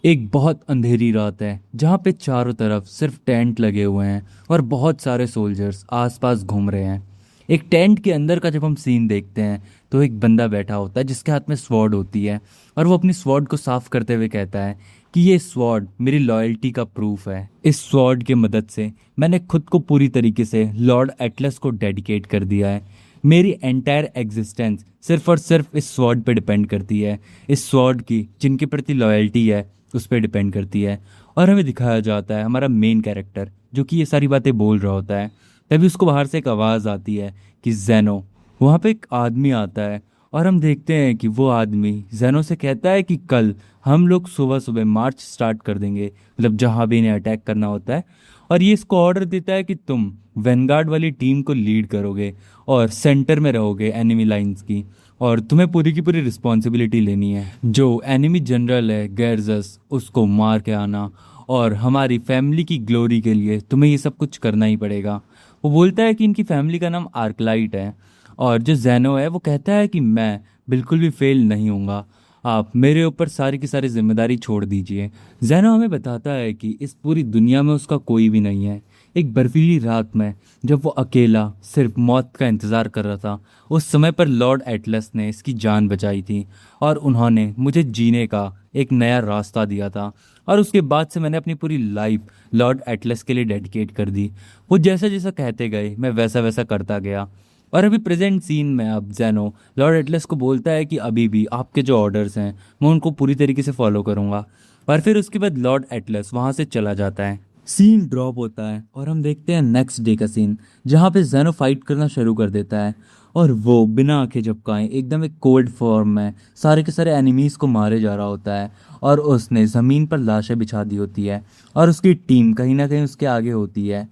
एक बहुत अंधेरी रात है जहाँ पे चारों तरफ सिर्फ टेंट लगे हुए हैं और बहुत सारे सोल्जर्स आसपास घूम रहे हैं। एक टेंट के अंदर का जब हम सीन देखते हैं तो एक बंदा बैठा होता है जिसके हाथ में स्वॉर्ड होती है और वो अपनी स्वॉर्ड को साफ करते हुए कहता है कि ये स्वॉर्ड मेरी लॉयल्टी का प्रूफ है। इस स्वॉर्ड की मदद से मैंने खुद को पूरी तरीके से लॉर्ड एटलस को डेडिकेट कर दिया है। मेरी एंटायर एग्जिस्टेंस सिर्फ और सिर्फ इस स्वॉर्ड पे डिपेंड करती है। इस स्वॉर्ड की जिनके प्रति लॉयल्टी है उस पर डिपेंड करती है। और हमें दिखाया जाता है हमारा मेन कैरेक्टर जो कि ये सारी बातें बोल रहा होता है। तभी उसको बाहर से एक आवाज़ आती है कि जेनो। वहाँ पे एक आदमी आता है और हम देखते हैं कि वो आदमी जेनो से कहता है कि कल हम लोग सुबह सुबह मार्च स्टार्ट कर देंगे, मतलब जहाँ भी इन्हें अटैक करना होता है। और ये इसको ऑर्डर देता है कि तुम वैनगार्ड वाली टीम को लीड करोगे और सेंटर में रहोगे एनिमी लाइंस की, और तुम्हें पूरी की पूरी रिस्पॉन्सिबिलिटी लेनी है। जो एनिमी जनरल है गैरजस उसको मार के आना, और हमारी फैमिली की ग्लोरी के लिए तुम्हें ये सब कुछ करना ही पड़ेगा। वो बोलता है कि इनकी फैमिली का नाम आर्कलाइट है। और जो जैनो है वो कहता है कि मैं बिल्कुल भी फेल नहीं होऊंगा, आप मेरे ऊपर सारी की सारी जिम्मेदारी छोड़ दीजिए। जैनो हमें बताता है कि इस पूरी दुनिया में उसका कोई भी नहीं है। एक बर्फीली रात में जब वो अकेला सिर्फ मौत का इंतज़ार कर रहा था, उस समय पर लॉर्ड एटलस ने इसकी जान बचाई थी और उन्होंने मुझे जीने का एक नया रास्ता दिया था। और उसके बाद से मैंने अपनी पूरी लाइफ लॉर्ड एटलस के लिए डेडिकेट कर दी। वो जैसा जैसा कहते गए मैं वैसा वैसा करता गया। और अभी प्रेजेंट सीन में अब जेनो लॉर्ड एटलस को बोलता है कि अभी भी आपके जो ऑर्डर्स हैं मैं उनको पूरी तरीके से फॉलो करूँगा। और फिर उसके बाद लॉर्ड एटलस वहाँ से चला जाता है। सीन ड्रॉप होता है और हम देखते हैं नेक्स्ट डे का सीन जहाँ पे जेनो फाइट करना शुरू कर देता है। और वो बिना आंखें झपकाए एकदम एक कोल्ड फॉर्म में सारे के सारे एनिमीज़ को मारे जा रहा होता है। और उसने ज़मीन पर लाशें बिछा दी होती है और उसकी टीम कहीं ना कहीं उसके आगे होती है।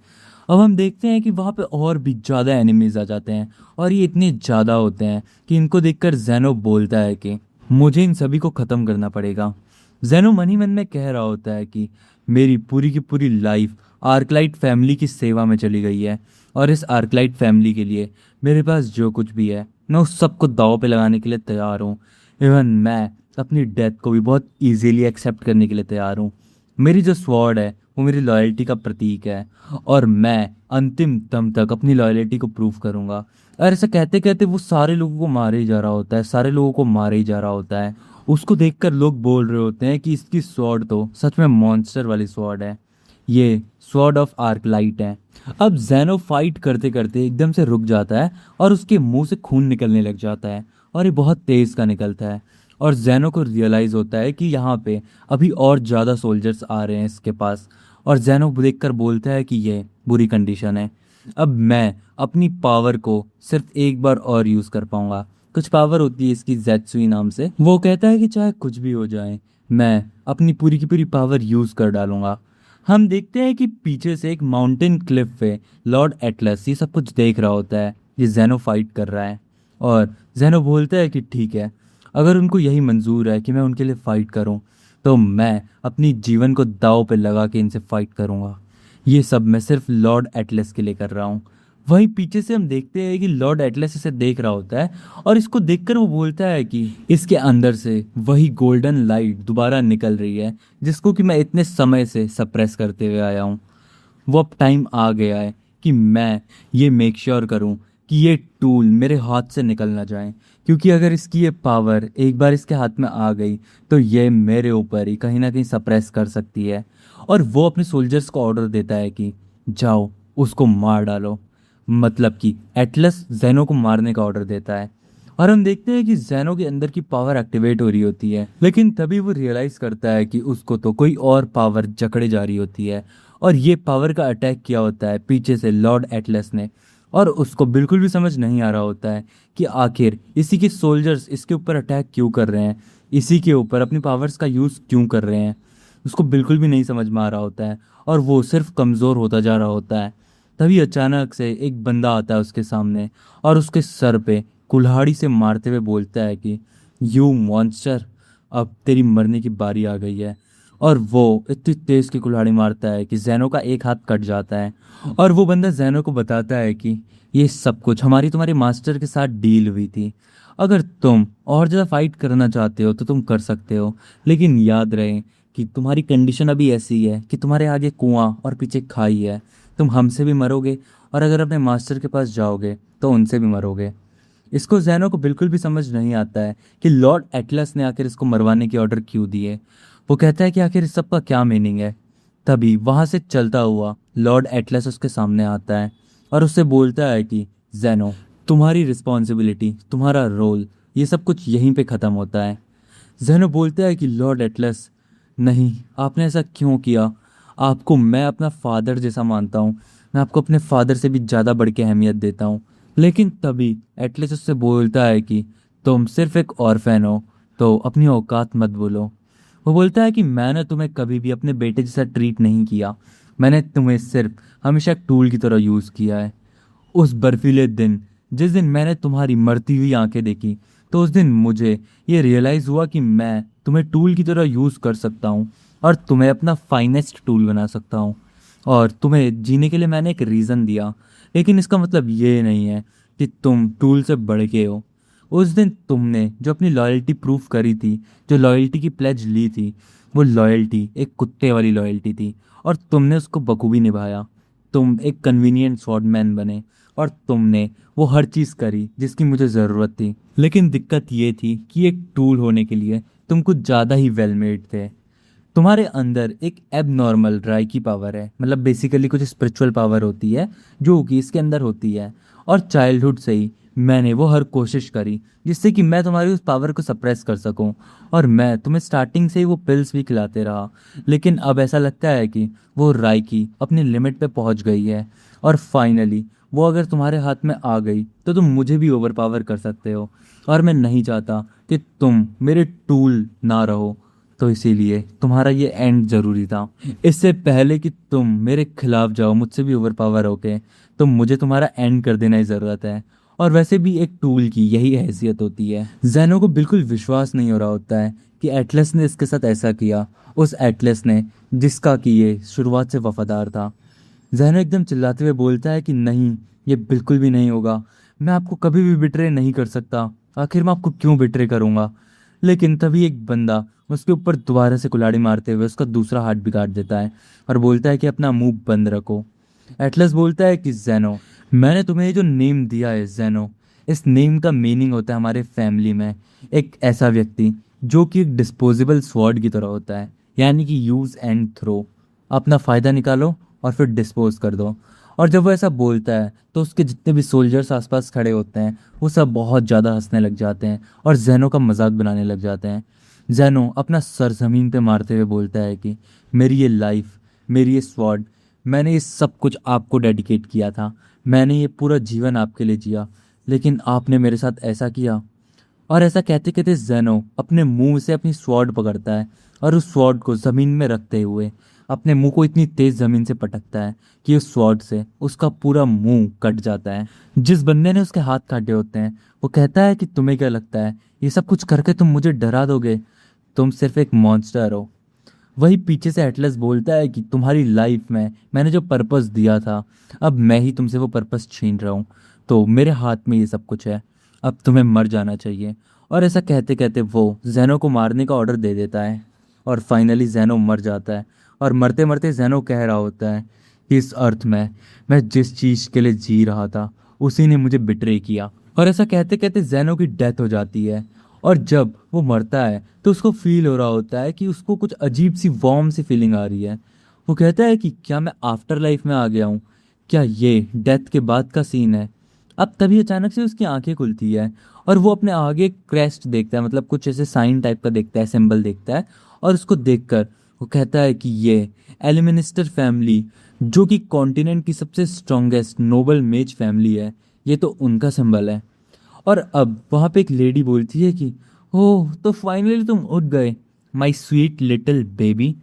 अब हम देखते हैं कि वहाँ पे और भी ज़्यादा एनिमीज़ आ जाते हैं और ये इतने ज़्यादा होते हैं कि इनको देखकर जेनो बोलता है कि मुझे इन सभी को ख़त्म करना पड़ेगा। जेनो मन ही मन में कह रहा होता है कि मेरी पूरी की पूरी लाइफ आर्कलाइट फैमिली की सेवा में चली गई है, और इस आर्कलाइट फैमिली के लिए मेरे पास जो कुछ भी है मैं उस सब को दांव पे लगाने के लिए तैयार हूँ। इवन मैं अपनी डेथ को भी बहुत इजीली एक्सेप्ट करने के लिए तैयार हूँ। मेरी जो स्वॉर्ड है वो मेरी लॉयल्टी का प्रतीक है और मैं अंतिम दम तक अपनी लॉयल्टी को प्रूव करूँगा। और ऐसा कहते कहते वो सारे लोगों को मारे ही जा रहा होता है, सारे लोगों को मारे ही जा रहा होता है। उसको देखकर लोग बोल रहे होते हैं कि इसकी स्वॉर्ड तो सच में मॉन्स्टर वाली स्वॉर्ड है, ये स्वॉर्ड ऑफ आर्कलाइट है। अब जेनो फाइट करते करते एकदम से रुक जाता है और उसके मुंह से खून निकलने लग जाता है, और ये बहुत तेज़ का निकलता है। और जेनो को रियलाइज़ होता है कि यहाँ पे अभी और ज़्यादा सोल्जर्स आ रहे हैं इसके पास। और जेनो देखकर बोलता है कि ये बुरी कंडीशन है, अब मैं अपनी पावर को सिर्फ एक बार और यूज़ कर पाऊंगा। कुछ पावर होती है इसकी जेत्सुई नाम से। वो कहता है कि चाहे कुछ भी हो जाए मैं अपनी पूरी की पूरी पावर यूज़ कर डालूंगा। हम देखते हैं कि पीछे से एक माउंटेन क्लिफ पे लॉर्ड एटलस ये सब कुछ देख रहा होता है, ये जेनो फाइट कर रहा है। और जेनो बोलता है कि ठीक है, अगर उनको यही मंजूर है कि मैं उनके लिए फ़ाइट करूं, तो मैं अपनी जीवन को दांव पे लगा के इनसे फ़ाइट करूंगा। ये सब मैं सिर्फ लॉर्ड एटलस के लिए कर रहा हूँ। वहीं पीछे से हम देखते हैं कि लॉर्ड एटलस इसे देख रहा होता है और इसको देखकर वो बोलता है कि इसके अंदर से वही गोल्डन लाइट दोबारा निकल रही है जिसको कि मैं इतने समय से सप्रेस करते हुए आया हूँ। वो अब टाइम आ गया है कि मैं ये मेक श्योर करूँ कि ये टूल मेरे हाथ से निकल ना जाए, क्योंकि अगर इसकी ये पावर एक बार इसके हाथ में आ गई तो ये मेरे ऊपर ही कहीं ना कहीं सप्रेस कर सकती है। और वो अपने सोल्जर्स को ऑर्डर देता है कि जाओ उसको मार डालो, मतलब कि एटलस जेनो को मारने का ऑर्डर देता है। और हम देखते हैं कि जेनो के अंदर की पावर एक्टिवेट हो रही होती है, लेकिन तभी वो रियलाइज़ करता है कि उसको तो कोई और पावर जकड़े जा रही होती है। और ये पावर का अटैक किया होता है पीछे से लॉर्ड एटलस ने, और उसको बिल्कुल भी समझ नहीं आ रहा होता है कि आखिर इसी के सोल्जर्स इसके ऊपर अटैक क्यों कर रहे हैं, इसी के ऊपर अपनी पावर्स का यूज़ क्यों कर रहे हैं। उसको बिल्कुल भी नहीं समझ में आ रहा होता है और वो सिर्फ कमज़ोर होता जा रहा होता है। तभी अचानक से एक बंदा आता है उसके सामने और उसके सर पे कुल्हाड़ी से मारते हुए बोलता है कि यू मॉन्स्टर, अब तेरी मरने की बारी आ गई है। और वो इतनी तेज़ की कुल्हाड़ी मारता है कि जेनो का एक हाथ कट जाता है। और वो बंदा जेनो को बताता है कि ये सब कुछ हमारी तुम्हारे मास्टर के साथ डील हुई थी, अगर तुम और ज़्यादा फाइट करना चाहते हो तो तुम कर सकते हो, लेकिन याद रहे कि तुम्हारी कंडीशन अभी ऐसी है कि तुम्हारे आगे कुआं और पीछे खाई है, तुम हमसे भी मरोगे और अगर अपने मास्टर के पास जाओगे तो उनसे भी मरोगे। इसको जैनो को बिल्कुल भी समझ नहीं आता है कि लॉर्ड एटलस ने आखिर इसको मरवाने की ऑर्डर क्यों दिए। वो कहता है कि आखिर इस सब का क्या मीनिंग है। तभी वहां से चलता हुआ लॉर्ड एटलस उसके सामने आता है और उससे बोलता है कि जैनो, तुम्हारी रिस्पॉन्सिबिलिटी, तुम्हारा रोल, ये सब कुछ यहीं पे ख़त्म होता है। जैनो बोलता है कि लॉर्ड एटलस, नहीं, आपने ऐसा क्यों किया? आपको मैं अपना फादर जैसा मानता हूँ, मैं आपको अपने फादर से भी ज़्यादा बढ़ के अहमियत देता हूँ। लेकिन तभी एटलस उससे बोलता है कि तुम सिर्फ एक ऑर्फेन हो, तो अपनी औकात मत बोलो। वो बोलता है कि मैंने तुम्हें कभी भी अपने बेटे जैसा ट्रीट नहीं किया, मैंने तुम्हें सिर्फ हमेशा एक टूल की तरह यूज़ किया है। उस बर्फीले दिन जिस दिन मैंने तुम्हारी मरती हुई आंखें देखी, तो उस दिन मुझे ये रियलाइज़ हुआ कि मैं तुम्हें टूल की तरह यूज़ कर सकता हूँ और तुम्हें अपना फाइनेस्ट टूल बना सकता हूँ। और तुम्हें जीने के लिए मैंने एक रीज़न दिया, लेकिन इसका मतलब ये नहीं है कि तुम टूल से बढ़ के हो। उस दिन तुमने जो अपनी लॉयल्टी प्रूफ करी थी, जो लॉयल्टी की प्लेज ली थी, वो लॉयल्टी एक कुत्ते वाली लॉयल्टी थी और तुमने उसको बखूबी निभाया। तुम एक कन्वीनियंट स्वॉर्डमैन बने और तुमने वो हर चीज़ करी जिसकी मुझे ज़रूरत थी। लेकिन दिक्कत ये थी कि एक टूल होने के लिए तुम कुछ ज़्यादा ही वेल मेड थे। तुम्हारे अंदर एक एबनॉर्मल राय की पावर है, मतलब बेसिकली कुछ स्पिरिचुअल पावर होती है जो कि इसके अंदर होती है। और चाइल्डहुड से ही मैंने वो हर कोशिश करी जिससे कि मैं तुम्हारी उस पावर को सप्रेस कर सकूं। और मैं तुम्हें स्टार्टिंग से ही वो पिल्स भी खिलाते रहा, लेकिन अब ऐसा लगता है कि वो राय की अपनी लिमिट पे पहुंच गई है और फाइनली वो अगर तुम्हारे हाथ में आ गई तो तुम मुझे भी ओवर पावर कर सकते हो। और मैं नहीं चाहता कि तुम मेरे टूल ना रहो, तो इसीलिए तुम्हारा ये एंड ज़रूरी था। इससे पहले कि तुम मेरे खिलाफ जाओ मुझसे भी ओवर पावर होके, तो मुझे तुम्हारा एंड कर देना ही ज़रूरत है। और वैसे भी एक टूल की यही हैसियत होती है। जैनो को बिल्कुल विश्वास नहीं हो रहा होता है कि एटलस ने इसके साथ ऐसा किया, उस एटलस ने जिसका कि ये शुरुआत से वफादार था। जैनो एकदम चिल्लाते हुए बोलता है कि नहीं, ये बिल्कुल भी नहीं होगा, मैं आपको कभी भी बिट्रे नहीं कर सकता, आखिर मैं आपको क्यों बिट्रे करूँगा। लेकिन तभी एक बंदा उसके ऊपर दोबारा से कुल्हाड़ी मारते हुए उसका दूसरा हाथ भी काट देता है और बोलता है कि अपना मुंह बंद रखो। एटलस बोलता है कि जैनो, मैंने तुम्हें ये जो नेम दिया है जैनो, इस नेम का मीनिंग होता है हमारे फैमिली में एक ऐसा व्यक्ति जो कि एक डिस्पोजेबल स्वॉर्ड की तरह होता है, यानी कि यूज़ एंड थ्रो, अपना फ़ायदा निकालो और फिर डिस्पोज कर दो। और जब वो ऐसा बोलता है तो उसके जितने भी सोल्जर्स आसपास खड़े होते हैं वो सब बहुत ज़्यादा हंसने लग जाते हैं और जैनो का मजाक बनाने लग जाते हैं। जैनो अपना सर ज़मीन पे मारते हुए बोलता है कि मेरी ये लाइफ, मेरी ये स्वॉर्ड, मैंने ये सब कुछ आपको डेडिकेट किया था, मैंने ये पूरा जीवन आपके लिए जिया, लेकिन आपने मेरे साथ ऐसा किया। और ऐसा कहते कहते जैनो अपने मुंह से अपनी स्वॉर्ड पकड़ता है और उस स्वॉर्ड को ज़मीन में रखते हुए अपने मुंह को इतनी तेज़ ज़मीन से पटकता है कि उस स्वॉर्ड से उसका पूरा मुंह कट जाता है। जिस बंदे ने उसके हाथ काटे होते हैं वो कहता है कि तुम्हें क्या लगता है ये सब कुछ करके तुम मुझे डरा दोगे? तुम सिर्फ एक मॉन्स्टर हो। वही पीछे से एटलस बोलता है कि तुम्हारी लाइफ में मैंने जो पर्पस दिया था, अब मैं ही तुमसे वो पर्पस छीन रहा हूँ, तो मेरे हाथ में ये सब कुछ है, अब तुम्हें मर जाना चाहिए। और ऐसा कहते कहते वो जैनो को मारने का ऑर्डर दे देता है और फाइनली जैनो मर जाता है। और मरते मरते जैनो कह रहा होता है कि इस अर्थ में मैं जिस चीज़ के लिए जी रहा था उसी ने मुझे बिट्रे किया। और ऐसा कहते कहते जैनो की डेथ हो जाती है। और जब वो मरता है तो उसको फील हो रहा होता है कि उसको कुछ अजीब सी वार्म सी फीलिंग आ रही है। वो कहता है कि क्या मैं आफ्टर लाइफ में आ गया हूँ, क्या ये डेथ के बाद का सीन है? अब तभी अचानक से उसकी आंखें खुलती है और वो अपने आगे क्रेस्ट देखता है, मतलब कुछ ऐसे साइन टाइप का देखता है, सिंबल देखता है। और उसको देखकर वो कहता है कि ये एलिमिनिस्टर फैमिली, जो कि कॉन्टिनेंट की सबसे स्ट्रॉन्गेस्ट नोबल मेज फैमिली है, ये तो उनका सिंबल है। और अब वहाँ पे एक लेडी बोलती है कि ओह, तो फाइनली तुम उठ गए माय स्वीट लिटिल बेबी।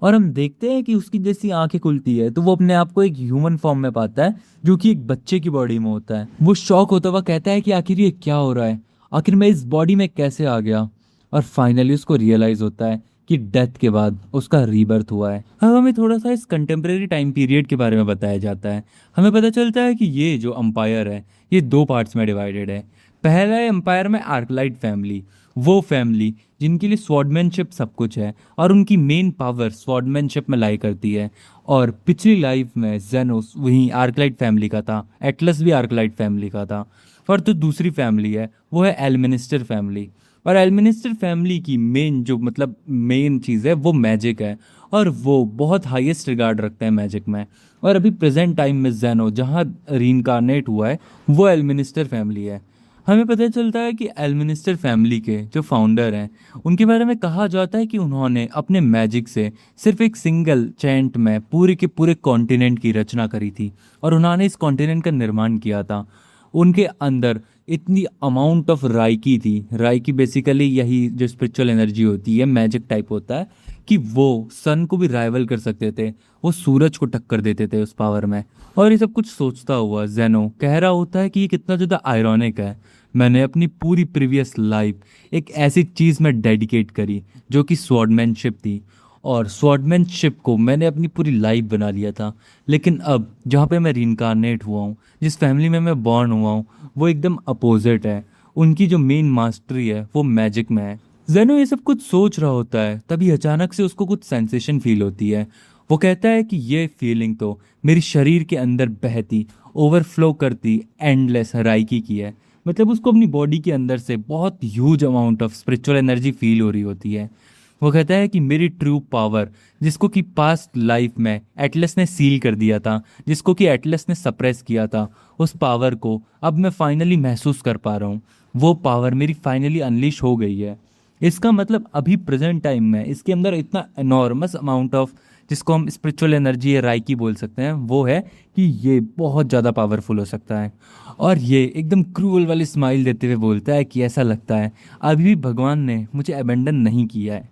और हम देखते हैं कि उसकी जैसी आंखें खुलती है तो वो अपने आप को एक ह्यूमन फॉर्म में पाता है जो कि एक बच्चे की बॉडी में होता है। वो शॉक होता हुआ कहता है कि आखिर ये क्या हो रहा है, आखिर मैं इस बॉडी में कैसे आ गया। और फाइनली उसको रियलाइज होता है कि डेथ के बाद उसका रीबर्थ हुआ है। अब हमें थोड़ा सा इस कंटेम्प्रेरी टाइम पीरियड के बारे में बताया जाता है। हमें पता चलता है कि ये जो अम्पायर है ये दो पार्ट्स में डिवाइडेड है। पहला एम्पायर में आर्कलाइट फैमिली, वो फैमिली जिनके लिए स्वॉर्डमैनशिप सब कुछ है और उनकी मेन पावर स्वॉर्डमैनशिप में लाई करती है। और पिछली लाइफ में जेनोस वहीं आर्कलाइट फैमिली का था, एटलस भी आर्कलाइट फैमिली का था। और तो दूसरी फैमिली है वो है एलमिनिस्टर फैमिली। और एलमिनिस्टर फैमिली की मेन जो मतलब मेन चीज़ है वो मैजिक है, और वो बहुत हाईएस्ट रिगार्ड रखते हैं मैजिक में। और अभी प्रेजेंट टाइम में जेनो जहाँ रीइंकारनेट हुआ है वो एलमिनिस्टर फैमिली है। हमें पता चलता है कि एलमिनिस्टर फैमिली के जो फाउंडर हैं उनके बारे में कहा जाता है कि उन्होंने अपने मैजिक से सिर्फ एक सिंगल चैंट में पूरे के पूरे कॉन्टिनेंट की रचना करी थी, और उन्होंने इस कॉन्टिनेंट का निर्माण किया था। उनके अंदर इतनी अमाउंट ऑफ राइकी थी। राइकी बेसिकली यही जो स्पिरिचुअल एनर्जी होती है, मैजिक टाइप होता है, कि वो सन को भी राइवल कर सकते थे, वो सूरज को टक्कर देते थे उस पावर में। और ये सब कुछ सोचता हुआ जेनो कह रहा होता है कि ये कितना ज़्यादा आयरॉनिक है, मैंने अपनी पूरी प्रीवियस लाइफ एक ऐसी चीज़ में डेडिकेट करी जो कि स्वॉर्डमैनशिप थी, और स्वॉर्डमैनशिप को मैंने अपनी पूरी लाइफ बना लिया था। लेकिन अब जहाँ पे मैं रीइंकारनेट हुआ हूँ, जिस फैमिली में मैं बॉर्न हुआ हूँ, वो एकदम अपोजिट है। उनकी जो मेन मास्टरी है वो मैजिक में है। जेनो ये सब कुछ सोच रहा होता है, तभी अचानक से उसको कुछ सेंसेशन फील होती है। वो कहता है कि ये फीलिंग तो मेरी शरीर के अंदर बहती ओवरफ्लो करती एंडलेस राइकी की है। मतलब उसको अपनी बॉडी के अंदर से बहुत huge amount of spiritual energy feel हो रही होती है। वो कहता है कि मेरी ट्रू पावर, जिसको कि पास्ट लाइफ में एटलस ने सील कर दिया था, जिसको कि एटलस ने सप्रेस किया था, उस पावर को अब मैं फाइनली महसूस कर पा रहा हूँ। वो पावर मेरी फाइनली अनलीश हो गई है। इसका मतलब अभी प्रेजेंट टाइम में इसके अंदर इतना एनॉर्मस अमाउंट ऑफ, जिसको हम स्पिरिचुअल एनर्जी या राइकी बोल सकते हैं, वो है कि ये बहुत ज़्यादा पावरफुल हो सकता है। और ये एकदम क्रूअल वाली स्माइल देते हुए बोलता है कि ऐसा लगता है अभी भी भगवान ने मुझे अबेंडन नहीं किया है।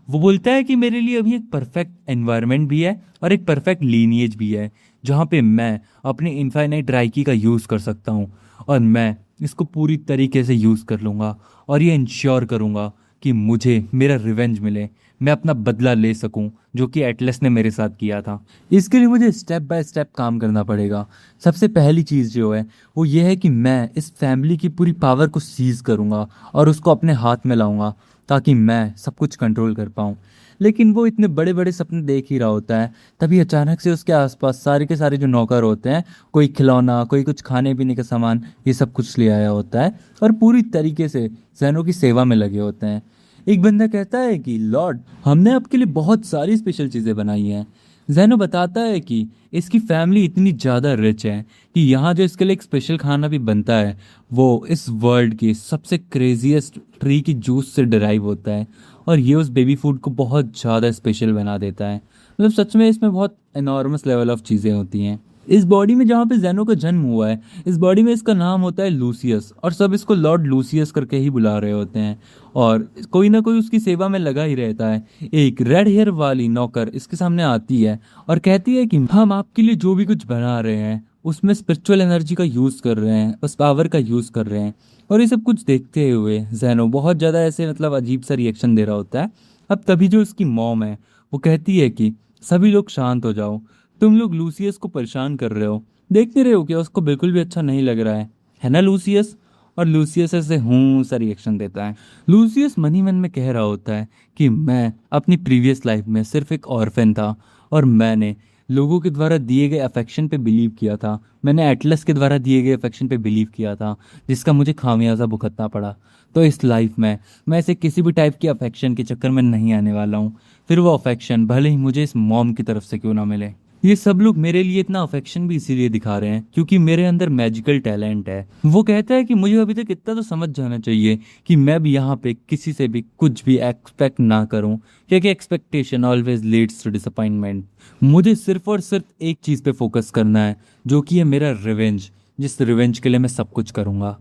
वो बोलता है कि मेरे लिए अभी एक परफेक्ट एनवायरनमेंट भी है और एक परफेक्ट लीनिएज भी है, जहाँ पे मैं अपनी इनफाइनाइट राइकी का यूज़ कर सकता हूँ, और मैं इसको पूरी तरीके से यूज़ कर लूँगा और ये इंश्योर करूँगा कि मुझे मेरा रिवेंज मिले, मैं अपना बदला ले सकूं जो कि एटलस ने मेरे साथ किया था। इसके लिए मुझे स्टेप बाय स्टेप काम करना पड़ेगा। सबसे पहली चीज़ जो है वो ये है कि मैं इस फैमिली की पूरी पावर को सीज करूंगा और उसको अपने हाथ में लाऊंगा, ताकि मैं सब कुछ कंट्रोल कर पाऊँ। लेकिन वो इतने बड़े बड़े सपने देख ही रहा होता है, तभी अचानक से उसके आसपास सारे के सारे जो नौकर होते हैं, कोई खिलौना, कोई कुछ खाने पीने का सामान, ये सब कुछ ले आया होता है और पूरी तरीके से जैनो की सेवा में लगे होते हैं। एक बंदा कहता है कि लॉर्ड, हमने आपके लिए बहुत सारी स्पेशल चीज़ें बनाई हैं। जैनो बताता है कि इसकी फैमिली इतनी ज़्यादा रिच है कि यहाँ जो इसके लिए एक स्पेशल खाना भी बनता है वो इस वर्ल्ड की सबसे क्रेजीएस्ट ट्री की जूस से डिराइव होता है, और ये उस बेबी फूड को बहुत ज़्यादा स्पेशल बना देता है। मतलब सच में इसमें बहुत एनॉर्मस लेवल ऑफ चीज़ें होती हैं। इस बॉडी में जहाँ पे जेनो का जन्म हुआ है, इस बॉडी में इसका नाम होता है लूसियस, और सब इसको लॉर्ड लूसियस करके ही बुला रहे होते हैं, और कोई ना कोई उसकी सेवा में लगा ही रहता है। एक रेड हेयर वाली नौकर इसके सामने आती है और कहती है कि हम आपके लिए जो भी कुछ बना रहे हैं उसमें स्पिरिचुअल एनर्जी का यूज़ कर रहे हैं, उस पावर का यूज़ कर रहे हैं। और ये सब कुछ देखते हुए जेनो बहुत ज़्यादा ऐसे मतलब अजीब सा रिएक्शन दे रहा होता है। अब तभी जो उसकी मॉम है वो कहती है कि सभी लोग शांत हो जाओ, तुम लोग लूसियस को परेशान कर रहे हो, देख नहीं रहे हो क्या उसको बिल्कुल भी अच्छा नहीं लग रहा है ना लूसियस? और लूसियस ऐसे हूँ सा रिएक्शन देता है। लूसियस मन ही मन में कह रहा होता है कि मैं अपनी प्रीवियस लाइफ में सिर्फ एक ऑर्फन था, और मैंने लोगों के द्वारा दिए गए अफेक्शन पे बिलीव किया था, मैंने एटलस के द्वारा दिए गए अफेक्शन पे बिलीव किया था, जिसका मुझे खामियाजा भुगतना पड़ा। तो इस लाइफ में मैं ऐसे किसी भी टाइप की अफेक्शन के चक्कर में नहीं आने वाला हूँ, फिर वो अफेक्शन भले ही मुझे इस मॉम की तरफ से क्यों ना मिले। ये सब लोग मेरे लिए इतना अफेक्शन भी इसीलिए दिखा रहे हैं क्योंकि मेरे अंदर मैजिकल टैलेंट है। वो कहता है कि मुझे अभी तक इतना तो समझ जाना चाहिए कि मैं भी यहाँ पे किसी से भी कुछ भी एक्सपेक्ट ना करूँ, क्योंकि expectation always leads to disappointment. मुझे सिर्फ और सिर्फ एक चीज़ पे फोकस करना है, जो कि है मेरा रिवेंज, जिस रिवेंज के लिए मैं सब कुछ करूँगा।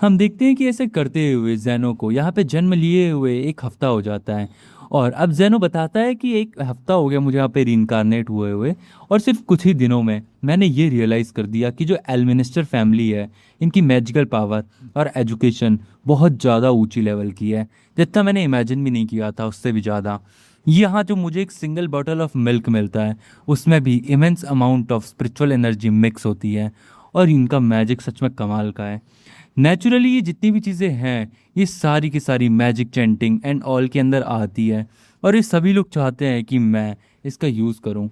हम देखते हैं कि ऐसे करते हुए जेनो को यहाँ पे जन्म लिए हुए एक हफ्ता हो जाता है, और अब जेनो बताता है कि एक हफ्ता हो गया मुझे यहाँ पे रीइंकारनेट हुए हुए, और सिर्फ कुछ ही दिनों में मैंने ये रियलाइज़ कर दिया कि जो एलमिनिस्टर फैमिली है, इनकी मैजिकल पावर और एजुकेशन बहुत ज़्यादा ऊंची लेवल की है, जितना मैंने इमेजिन भी नहीं किया था उससे भी ज़्यादा। यहाँ जो मुझे एक सिंगल बॉटल ऑफ मिल्क मिलता है उसमें भी immense amount of spiritual energy mix होती है, और इनका मैजिक सच में कमाल का है। नेचुरली ये जितनी भी चीज़ें हैं ये सारी की सारी मैजिक चैंटिंग एंड ऑल के अंदर आती है, और ये सभी लोग चाहते हैं कि मैं इसका यूज़ करूं।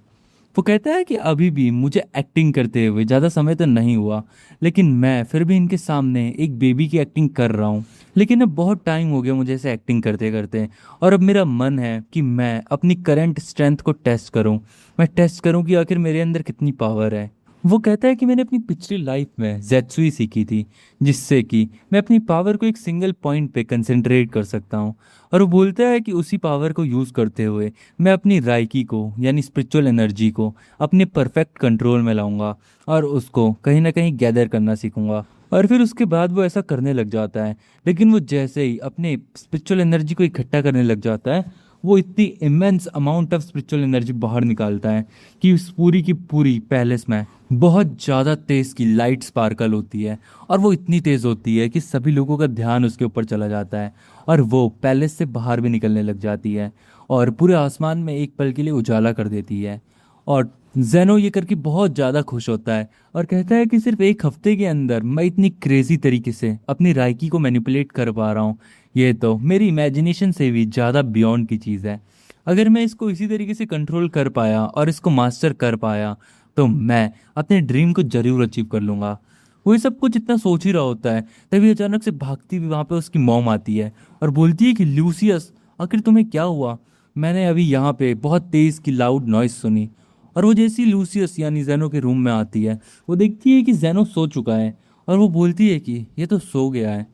वो कहता है कि अभी भी मुझे एक्टिंग करते हुए ज़्यादा समय तो नहीं हुआ, लेकिन मैं फिर भी इनके सामने एक बेबी की एक्टिंग कर रहा हूँ। लेकिन अब बहुत टाइम हो गया मुझे ऐसे एक्टिंग करते करते, और अब मेरा मन है कि मैं अपनी करंट स्ट्रेंथ को टेस्ट करूँ। मैं टेस्ट करूँ कि आखिर मेरे अंदर कितनी पावर है। वो कहता है कि मैंने अपनी पिछली लाइफ में जेत्सुई सीखी थी, जिससे कि मैं अपनी पावर को एक सिंगल पॉइंट पे कंसंट्रेट कर सकता हूँ। और वो बोलता है कि उसी पावर को यूज़ करते हुए मैं अपनी राइकी को यानी स्पिरिचुअल एनर्जी को अपने परफेक्ट कंट्रोल में लाऊंगा और उसको कहीं ना कहीं गैदर करना सीखूंगा। और फिर उसके बाद वो ऐसा करने लग जाता है। लेकिन वो जैसे ही अपने स्पिरिचुअल एनर्जी को इकट्ठा करने लग जाता है, वो इतनी immense amount of spiritual energy बाहर निकालता है कि उस पूरी की पूरी पैलेस में बहुत ज़्यादा तेज़ की लाइट स्पार्कल होती है। और वो इतनी तेज़ होती है कि सभी लोगों का ध्यान उसके ऊपर चला जाता है, और वो पैलेस से बाहर भी निकलने लग जाती है और पूरे आसमान में एक पल के लिए उजाला कर देती है। और जेनो ये करके बहुत ज़्यादा खुश होता है और कहता है कि सिर्फ एक हफ्ते के अंदर मैं इतनी क्रेजी तरीके से अपनी राइकी को मैनिपुलेट कर पा रहा हूँ, ये तो मेरी इमेजिनेशन से भी ज़्यादा बियॉन्ड की चीज़ है। अगर मैं इसको इसी तरीके से कंट्रोल कर पाया और इसको मास्टर कर पाया तो मैं अपने ड्रीम को जरूर अचीव कर लूँगा। वो ये सब कुछ इतना सोच ही रहा होता है, तभी अचानक से भागती हुई वहाँ पे उसकी मॉम आती है और बोलती है कि लूसियस, आखिर तुम्हें क्या हुआ? मैंने अभी यहाँ पे बहुत तेज़ की लाउड नॉइस सुनी। और वो जैसी लूसियस यानी जैनो के रूम में आती है, वो देखती है कि जैनो सो चुका है, और वो बोलती है कि ये तो सो गया है,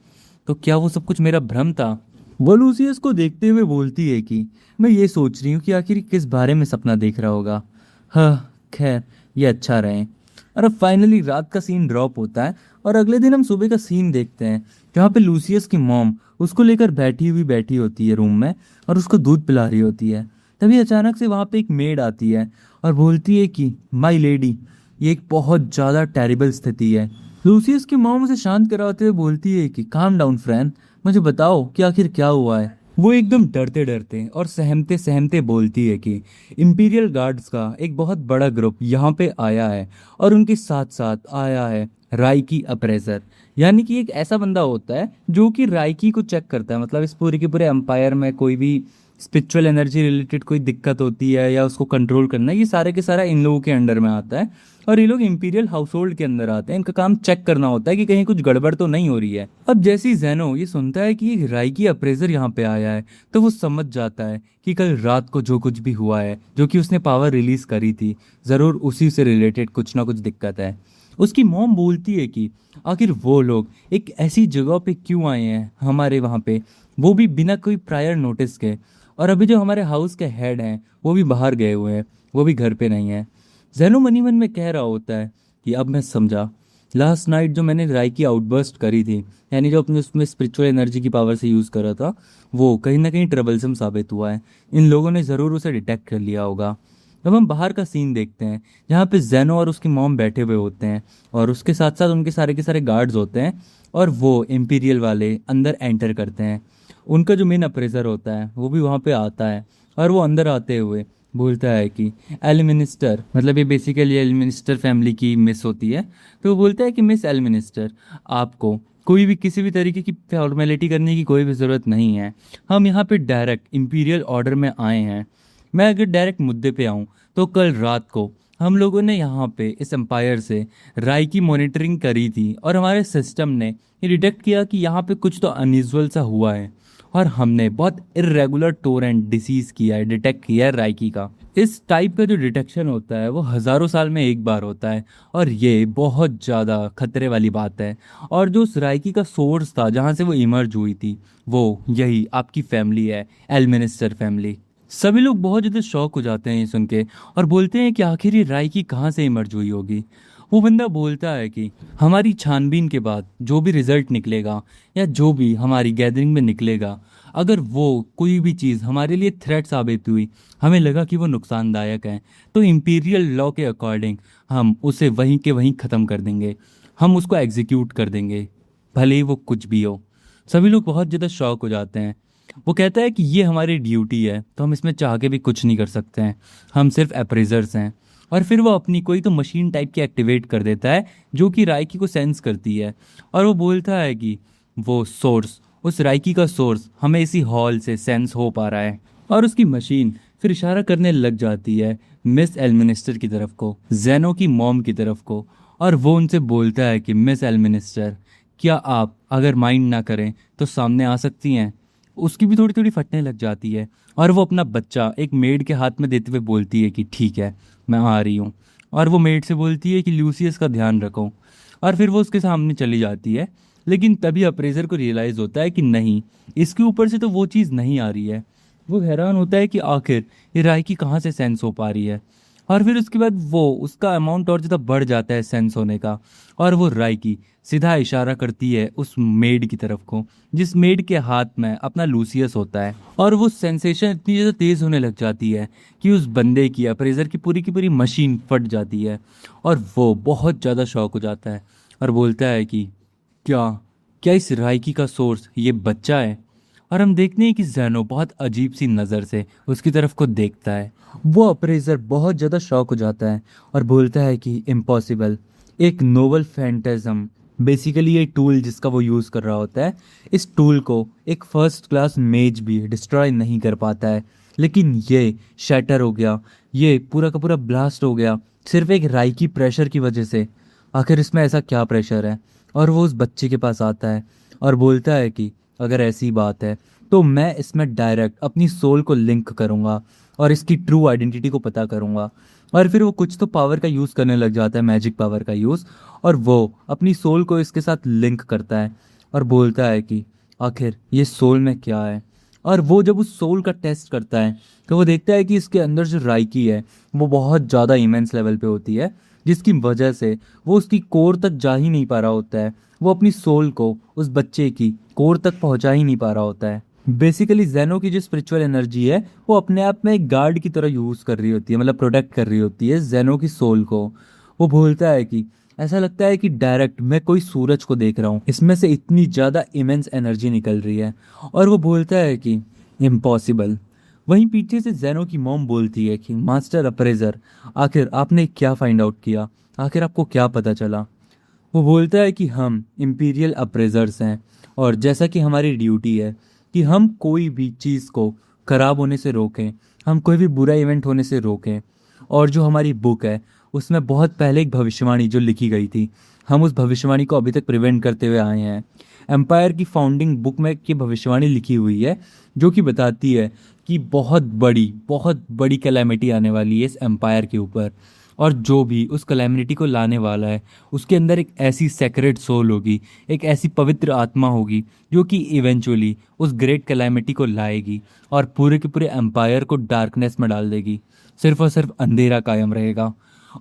तो क्या वो सब कुछ मेरा भ्रम था? वो लूसियस को देखते हुए बोलती है कि मैं ये सोच रही हूँ कि आखिर किस बारे में सपना देख रहा होगा। हाँ, खैर ये अच्छा रहे। और अब फाइनली रात का सीन ड्रॉप होता है और अगले दिन हम सुबह का सीन देखते हैं, जहाँ पे लूसियस की मॉम उसको लेकर बैठी होती है रूम में और उसको दूध पिला रही होती है। तभी अचानक से वहाँ पे एक मेड आती है और बोलती है कि माई लेडी, ये एक बहुत ज़्यादा टेरिबल स्थिति है। लूसियस की मॉम उसे शांत कराते हुए बोलती है कि काम डाउन फ्रेंड, मुझे बताओ कि आखिर क्या हुआ है। वो एकदम डरते डरते और सहमते सहमते बोलती है कि इंपीरियल गार्ड्स का एक बहुत बड़ा ग्रुप यहाँ पे आया है, और उनके साथ साथ आया है राइकी अप्रेजर, यानी कि एक ऐसा बंदा होता है जो कि राइकी को चेक करता है। मतलब इस पूरे के पूरे एम्पायर में कोई भी स्पिरिचुअल एनर्जी रिलेटेड कोई दिक्कत होती है या उसको कंट्रोल करना है, ये सारे के सारा इन लोगों के अंडर में आता है। और ये लोग इंपीरियल हाउस होल्ड के अंदर आते हैं, इनका काम चेक करना होता है कि कहीं कुछ गड़बड़ तो नहीं हो रही है। अब जैसे ही जेनो ये सुनता है कि एक राइकी अप्रेजर यहाँ पे आया है, तो वो समझ जाता है कि कल रात को जो कुछ भी हुआ है, जो कि उसने पावर रिलीज करी थी, ज़रूर उसी से रिलेटेड कुछ ना कुछ दिक्कत है। उसकी मॉम बोलती है कि आखिर वो लोग एक ऐसी जगह पे क्यों आए हैं हमारे वहाँ पे, वो भी बिना कोई प्रायर नोटिस के। और अभी जो हमारे हाउस के हेड हैं वो भी बाहर गए हुए हैं, वो भी घर पे नहीं है। जैनो मनी मन में कह रहा होता है कि अब मैं समझा, लास्ट नाइट जो मैंने राइकी आउटबर्स्ट करी थी, यानी जो अपने उसमें स्पिरिचुअल एनर्जी की पावर से यूज़ करा था, वो कहीं ना कहीं ट्रबलसम साबित हुआ है। इन लोगों ने ज़रूर उसे डिटेक्ट कर लिया होगा। अब हम बाहर का सीन देखते हैं, जहाँ पे जेनो और उसकी मॉम बैठे हुए होते हैं और उसके साथ साथ उनके सारे के सारे गार्ड्स होते हैं, और वो इम्पीरियल वाले अंदर एंटर करते हैं। उनका जो मेन अप्रेजर होता है वो भी वहाँ पे आता है, और वो अंदर आते हुए बोलता है कि एलमिनिस्टर, मतलब ये बेसिकली एलमिनिस्टर फैमिली की मिस होती है, तो वो बोलता है कि मिस एलमिनिस्टर, आपको कोई भी किसी भी तरीके की फॉर्मेलिटी करने की कोई भी ज़रूरत नहीं है। हम यहाँ पे डायरेक्ट इंपीरियल ऑर्डर में आए हैं। मैं अगर डायरेक्ट मुद्दे पे आऊँ तो कल रात को हम लोगों ने यहाँ पे इस एम्पायर से राय की मॉनिटरिंग करी थी, और हमारे सिस्टम ने ये डिटेक्ट किया कि यहाँ पे कुछ तो अनयूजुअल सा हुआ है, और हमने बहुत इरेगुलर टोरेंट डिसीज़ किया है, डिटेक्ट किया है राइकी का। इस टाइप का जो डिटेक्शन होता है वो हज़ारों साल में एक बार होता है, और ये बहुत ज़्यादा खतरे वाली बात है। और जो उस राइकी का सोर्स था जहाँ से वो इमर्ज हुई थी, वो यही आपकी फैमिली है, एलमिनिस्टर फैमिली। सभी लोग बहुत ज़्यादा शॉक हो जाते हैं ये सुन के, और बोलते हैं कि आखिर ये राइकी कहाँ से इमर्ज हुई होगी। वो बंदा बोलता है कि हमारी छानबीन के बाद जो भी रिजल्ट निकलेगा या जो भी हमारी गैदरिंग में निकलेगा, अगर वो कोई भी चीज़ हमारे लिए थ्रेट साबित हुई, हमें लगा कि वो नुकसानदायक है, तो इम्पीरियल लॉ के अकॉर्डिंग हम उसे वहीं के वहीं ख़त्म कर देंगे, हम उसको एग्जीक्यूट कर देंगे, भले ही वो कुछ भी हो। सभी लोग बहुत ज़्यादा शॉक हो जाते हैं। वो कहता है कि ये हमारी ड्यूटी है, तो हम इसमें चाह के भी कुछ नहीं कर सकते हैं, हम सिर्फ अप्रेजर्स हैं। और फिर वो अपनी कोई तो मशीन टाइप की एक्टिवेट कर देता है जो कि राइकी को सेंस करती है। और वो बोलता है कि वो सोर्स, उस राइकी का सोर्स हमें इसी हॉल से सेंस हो पा रहा है। और उसकी मशीन फिर इशारा करने लग जाती है मिस एलमिनिस्टर की तरफ को, जेनो की मॉम की तरफ को। और वो उनसे बोलता है कि मिस एलमिनिस्टर, क्या आप अगर माइंड ना करें तो सामने आ सकती हैं। उसकी भी थोड़ी थोड़ी फटने लग जाती है और वो अपना बच्चा एक मेड के हाथ में देते हुए बोलती है कि ठीक है, मैं आ रही हूँ। और वो मेड से बोलती है कि ल्यूसियस का ध्यान रखो। और फिर वो उसके सामने चली जाती है। लेकिन तभी अप्रेजर को रियलाइज़ होता है कि नहीं, इसके ऊपर से तो वो चीज़ नहीं आ रही है। वो हैरान होता है कि आखिर ये राइकी कहाँ से सेंस हो पा रही है। और फिर उसके बाद वो उसका अमाउंट और ज़्यादा बढ़ जाता है सेंस होने का। और वो राइकी सीधा इशारा करती है उस मेड की तरफ को, जिस मेड के हाथ में अपना लूसियस होता है। और वो सेंसेशन इतनी ज़्यादा तेज़ होने लग जाती है कि उस बंदे की, अप्रेजर की पूरी मशीन फट जाती है। और वो बहुत ज़्यादा शॉक हो जाता है और बोलता है कि क्या क्या इस राइकी का सोर्स ये बच्चा है। और हम देखते हैं कि जैनो बहुत अजीब सी नज़र से उसकी तरफ को देखता है। वो अप्रेजर बहुत ज़्यादा शॉक हो जाता है और बोलता है कि इम्पॉसिबल, एक नोवल फैंटेज़म, बेसिकली ये टूल जिसका वो यूज़ कर रहा होता है, इस टूल को एक फर्स्ट क्लास मेज भी डिस्ट्रॉय नहीं कर पाता है। लेकिन ये शैटर हो गया, ये पूरा का पूरा ब्लास्ट हो गया सिर्फ एक राइकी प्रेशर की वजह से। आखिर इसमें ऐसा क्या प्रेशर है। और वो उस बच्चे के पास आता है और बोलता है कि अगर ऐसी बात है तो मैं इसमें डायरेक्ट अपनी सोल को लिंक करूँगा और इसकी ट्रू आइडेंटिटी को पता करूँगा। और फिर वो कुछ तो पावर का यूज़ करने लग जाता है, मैजिक पावर का यूज़। और वो अपनी सोल को इसके साथ लिंक करता है और बोलता है कि आखिर ये सोल में क्या है। और वो जब उस सोल का टेस्ट करता है तो वो देखता है कि इसके अंदर जो राइकी है वो बहुत ज़्यादा इमेंस लेवल पे होती है, जिसकी वजह से वो उसकी कोर तक जा ही नहीं पा रहा होता है। वो अपनी सोल को उस बच्चे की कोर तक पहुंचा ही नहीं पा रहा होता है। बेसिकली जेनो की जो स्पिरिचुअल एनर्जी है वो अपने आप में एक गार्ड की तरह यूज़ कर रही होती है, मतलब प्रोटेक्ट कर रही होती है जेनो की सोल को। वो बोलता है कि ऐसा लगता है कि डायरेक्ट मैं कोई सूरज को देख रहा हूँ, इसमें से इतनी ज़्यादा इमेंस एनर्जी निकल रही है। और वो बोलता है कि इम्पॉसिबल। वहीं पीछे से जेनो की मॉम बोलती है कि मास्टर अप्रेजर, आखिर आपने क्या फाइंड आउट किया, आखिर आपको क्या पता चला। वो बोलता है कि हम इम्पीरियल अप्रेजर्स हैं और जैसा कि हमारी ड्यूटी है कि हम कोई भी चीज़ को ख़राब होने से रोकें, हम कोई भी बुरा इवेंट होने से रोकें। और जो हमारी बुक है उसमें बहुत पहले एक भविष्यवाणी जो लिखी गई थी, हम उस भविष्यवाणी को अभी तक प्रिवेंट करते हुए आए हैं। एम्पायर की फाउंडिंग बुक में की भविष्यवाणी लिखी हुई है जो कि बताती है कि बहुत बड़ी कैलेमिटी आने वाली है इस एम्पायर के ऊपर। और जो भी उस कैलेमिटी को लाने वाला है उसके अंदर एक ऐसी सेक्रेड सोल होगी, एक ऐसी पवित्र आत्मा होगी जो कि इवेंचुअली उस ग्रेट कैलेमिटी को लाएगी और पूरे के पूरे एम्पायर को डार्कनेस में डाल देगी। सिर्फ और सिर्फ अंधेरा कायम रहेगा।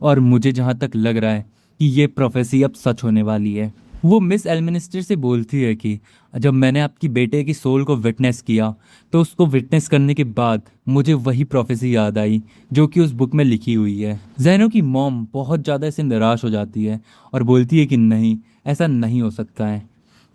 और मुझे जहाँ तक लग रहा है कि ये प्रोफेसी अब सच होने वाली है। वो मिस एलमिनिस्टर से बोलती है कि जब मैंने आपकी बेटे की सोल को विटनेस किया तो उसको विटनेस करने के बाद मुझे वही प्रोफेसी याद आई जो कि उस बुक में लिखी हुई है। जैनो की मॉम बहुत ज़्यादा इससे निराश हो जाती है और बोलती है कि नहीं, ऐसा नहीं हो सकता है।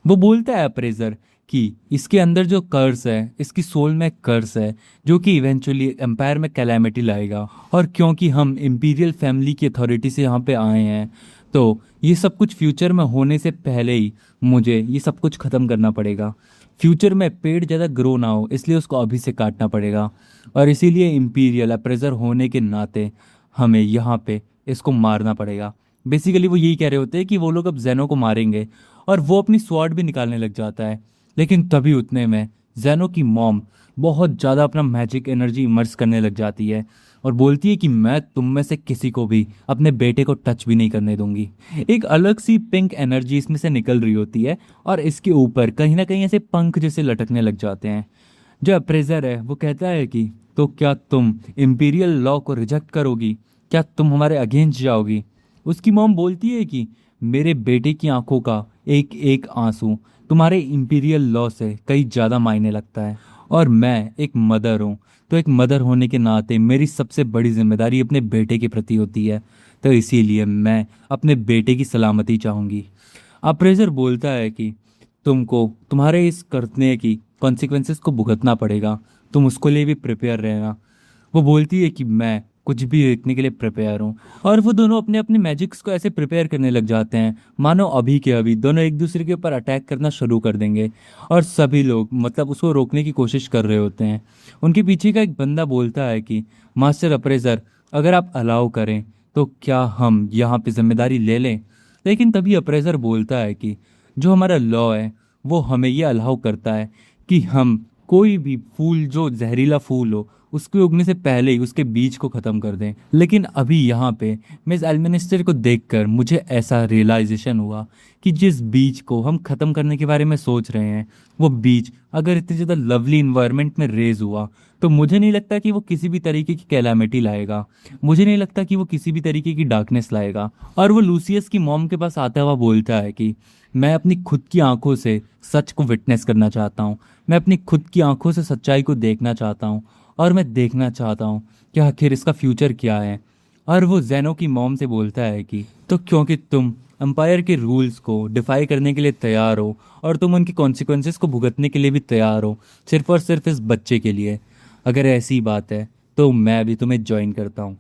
वो बोलता है अप्रेजर कि इसके अंदर जो कर्स है, इसकी सोल में कर्स है जो कि इवेंचुअली एम्पायर में कैलेमिटी लाएगा। और क्योंकि हम इम्पीरियल फैमिली की अथॉरिटी से यहाँ पे आए हैं तो ये सब कुछ फ्यूचर में होने से पहले ही मुझे ये सब कुछ ख़त्म करना पड़ेगा। फ्यूचर में पेड़ ज़्यादा ग्रो ना हो इसलिए उसको अभी से काटना पड़ेगा। और इसीलिए इम्पीरियल अप्रेजर होने के नाते हमें यहाँ पे इसको मारना पड़ेगा। बेसिकली वो यही कह रहे होते हैं कि वो लोग अब जेनो को मारेंगे। और वो अपनी स्वॉर्ड भी निकालने लग जाता है। लेकिन तभी उतने में जेनो की मॉम बहुत ज़्यादा अपना मैजिक एनर्जी इमर्स करने लग जाती है और बोलती है कि मैं तुम में से किसी को भी अपने बेटे को टच भी नहीं करने दूंगी। एक अलग सी पिंक एनर्जी इसमें से निकल रही होती है और इसके ऊपर कहीं ना कहीं ऐसे पंख जैसे लटकने लग जाते हैं। जो अप्रेजर है वो कहता है कि तो क्या तुम इम्पीरियल लॉ को रिजेक्ट करोगी, क्या तुम हमारे अगेंस्ट जाओगी। उसकी मॉम बोलती है कि मेरे बेटे की आंखों का एक एक आंसू तुम्हारे इम्पीरियल लॉ से कई ज़्यादा मायने लगता है। और मैं एक मदर हूँ, तो एक मदर होने के नाते मेरी सबसे बड़ी जिम्मेदारी अपने बेटे के प्रति होती है। तो इसीलिए मैं अपने बेटे की सलामती चाहूँगी। अप्रेजर बोलता है कि तुमको तुम्हारे इस करने की कॉन्सिक्वेंसेस को भुगतना पड़ेगा, तुम उसको लिए भी प्रिपेयर रहना। वो बोलती है कि मैं कुछ भी देखने के लिए प्रिपेयर हूँ। और वो दोनों अपने अपने मैजिक्स को ऐसे प्रिपेयर करने लग जाते हैं मानो अभी के अभी दोनों एक दूसरे के ऊपर अटैक करना शुरू कर देंगे। और सभी लोग मतलब उसको रोकने की कोशिश कर रहे होते हैं। उनके पीछे का एक बंदा बोलता है कि मास्टर अप्रेजर, अगर आप अलाउ करें तो क्या हम यहाँ पे जिम्मेदारी ले लें। लेकिन तभी अप्रेजर बोलता है कि जो हमारा लॉ है वो हमें ये अलाउ करता है कि हम कोई भी फूल जो जहरीला फूल हो उसके उगने से पहले ही उसके बीज को ख़त्म कर दें। लेकिन अभी यहाँ पे मिस एल्मिनिस्टर को देखकर मुझे ऐसा रियलाइजेशन हुआ कि जिस बीज को हम ख़त्म करने के बारे में सोच रहे हैं वो बीज अगर इतनी ज़्यादा लवली इन्वायरमेंट में रेज हुआ तो मुझे नहीं लगता कि वो किसी भी तरीके की कैलामिटी लाएगा। मुझे नहीं लगता कि वो किसी भी तरीके की डार्कनेस लाएगा। और वो लूसियस की मॉम के पास आता हुआ बोलता है कि मैं अपनी खुद की आंखों से सच को विटनेस करना चाहता हूँ। मैं अपनी खुद की आंखों से सच्चाई को देखना चाहता हूँ। और मैं देखना चाहता हूँ कि आखिर इसका फ्यूचर क्या है। और वो जेनो की मॉम से बोलता है कि तो क्योंकि तुम एम्पायर के रूल्स को डिफाई करने के लिए तैयार हो और तुम उनकी कॉन्सिक्वेंसेस को भुगतने के लिए भी तैयार हो, सिर्फ और सिर्फ इस बच्चे के लिए, अगर ऐसी बात है तो मैं भी तुम्हें ज्वाइन करता हूँ।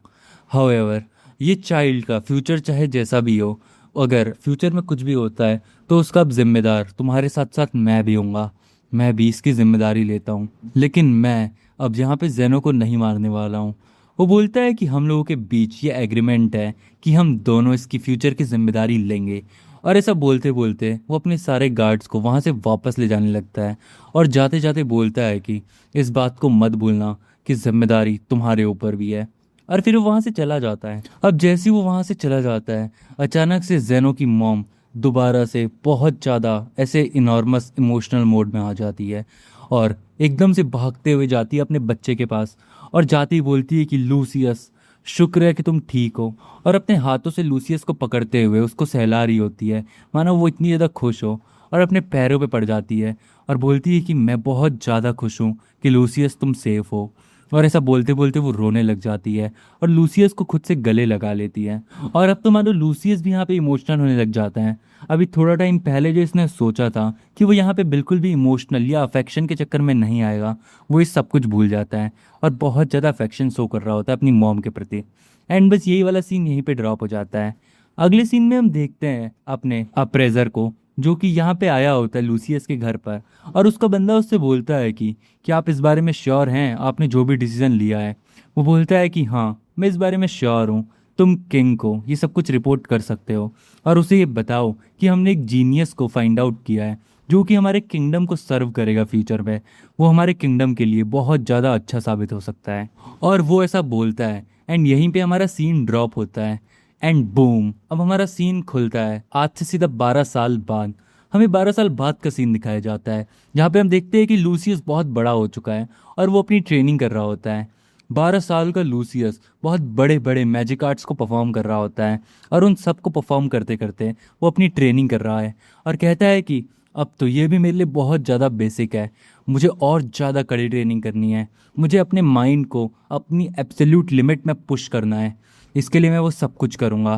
हाउएवर, ये चाइल्ड का फ्यूचर चाहे जैसा भी हो, अगर फ्यूचर में कुछ भी होता है तो उसका अब जिम्मेदार तुम्हारे साथ साथ मैं भी हूँगा। मैं भी इसकी जिम्मेदारी लेता हूँ। लेकिन मैं अब यहाँ पे जेनो को नहीं मारने वाला हूँ। वो बोलता है कि हम लोगों के बीच ये एग्रीमेंट है कि हम दोनों इसकी फ्यूचर की जिम्मेदारी लेंगे। और ऐसा बोलते बोलते वो अपने सारे गार्ड्स को वहाँ से वापस ले जाने लगता है। और जाते जाते बोलता है कि इस बात को मत भूलना कि जिम्मेदारी तुम्हारे ऊपर भी है। और फिर वो वहाँ से चला जाता है। अब जैसे ही वो वहाँ से चला जाता है अचानक से जेनो की मॉम दोबारा से बहुत ज़्यादा ऐसे इनॉर्मस इमोशनल मोड में आ जाती है और एकदम से भागते हुए जाती है अपने बच्चे के पास। और जाती ही बोलती है कि लूसियस, शुक्र है कि तुम ठीक हो। और अपने हाथों से लूसियस को पकड़ते हुए उसको सहला रही होती है मानो वो इतनी ज़्यादा खुश हो। और अपने पैरों पे पड़ जाती है और बोलती है कि मैं बहुत ज़्यादा खुश हूँ कि लूसियस तुम सेफ हो। और ऐसा बोलते बोलते वो रोने लग जाती है और लूसियस को खुद से गले लगा लेती है। और अब तो मानो लूसियस भी यहाँ पे इमोशनल होने लग जाता है। अभी थोड़ा टाइम पहले जो इसने सोचा था कि वो यहाँ पे बिल्कुल भी इमोशनल या अफेक्शन के चक्कर में नहीं आएगा, वो इस सब कुछ भूल जाता है और बहुत ज़्यादा अफेक्शन शो कर रहा होता है अपनी मॉम के प्रति। एंड बस यही वाला सीन यहीं पे ड्रॉप हो जाता है। अगले सीन में हम देखते हैं अपने अप्रेजर को जो कि यहाँ पे आया होता है लूसियस के घर पर। और उसका बंदा उससे बोलता है कि क्या आप इस बारे में श्योर हैं, आपने जो भी डिसीजन लिया है। वो बोलता है कि हाँ, मैं इस बारे में श्योर हूँ। तुम किंग को ये सब कुछ रिपोर्ट कर सकते हो और उसे ये बताओ कि हमने एक जीनियस को फाइंड आउट किया है जो कि हमारे किंगडम को सर्व करेगा फ्यूचर में। वो हमारे किंगडम के लिए बहुत ज़्यादा अच्छा साबित हो सकता है। और वो ऐसा बोलता है एंड यहीं पे हमारा सीन ड्रॉप होता है। एंड बूम, अब हमारा सीन खुलता है आज से सीधा 12 साल बाद। हमें 12 साल बाद का सीन दिखाया जाता है जहाँ पे हम देखते हैं कि लूसियस बहुत बड़ा हो चुका है और वो अपनी ट्रेनिंग कर रहा होता है। 12 साल का लूसियस बहुत बड़े बड़े मैजिक आर्ट्स को परफॉर्म कर रहा होता है और उन सब को परफॉर्म करते करते वो अपनी ट्रेनिंग कर रहा है और कहता है कि अब तो ये भी मेरे लिए बहुत ज़्यादा बेसिक है, मुझे और ज़्यादा कड़ी ट्रेनिंग करनी है। मुझे अपने माइंड को अपनी एब्सोल्यूट लिमिट में पुश करना है। इसके लिए मैं वो सब कुछ करूँगा।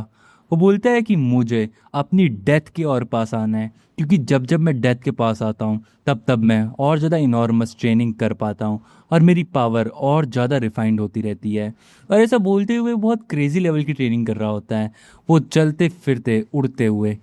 वो बोलता है कि मुझे अपनी डेथ के और पास आना है क्योंकि जब जब मैं डेथ के पास आता हूँ तब तब मैं और ज़्यादा इनॉर्मस ट्रेनिंग कर पाता हूँ और मेरी पावर और ज़्यादा रिफाइंड होती रहती है। और ऐसा बोलते हुए बहुत क्रेजी लेवल की ट्रेनिंग कर रहा होता है। वो चलते फिरते उड़ते हुए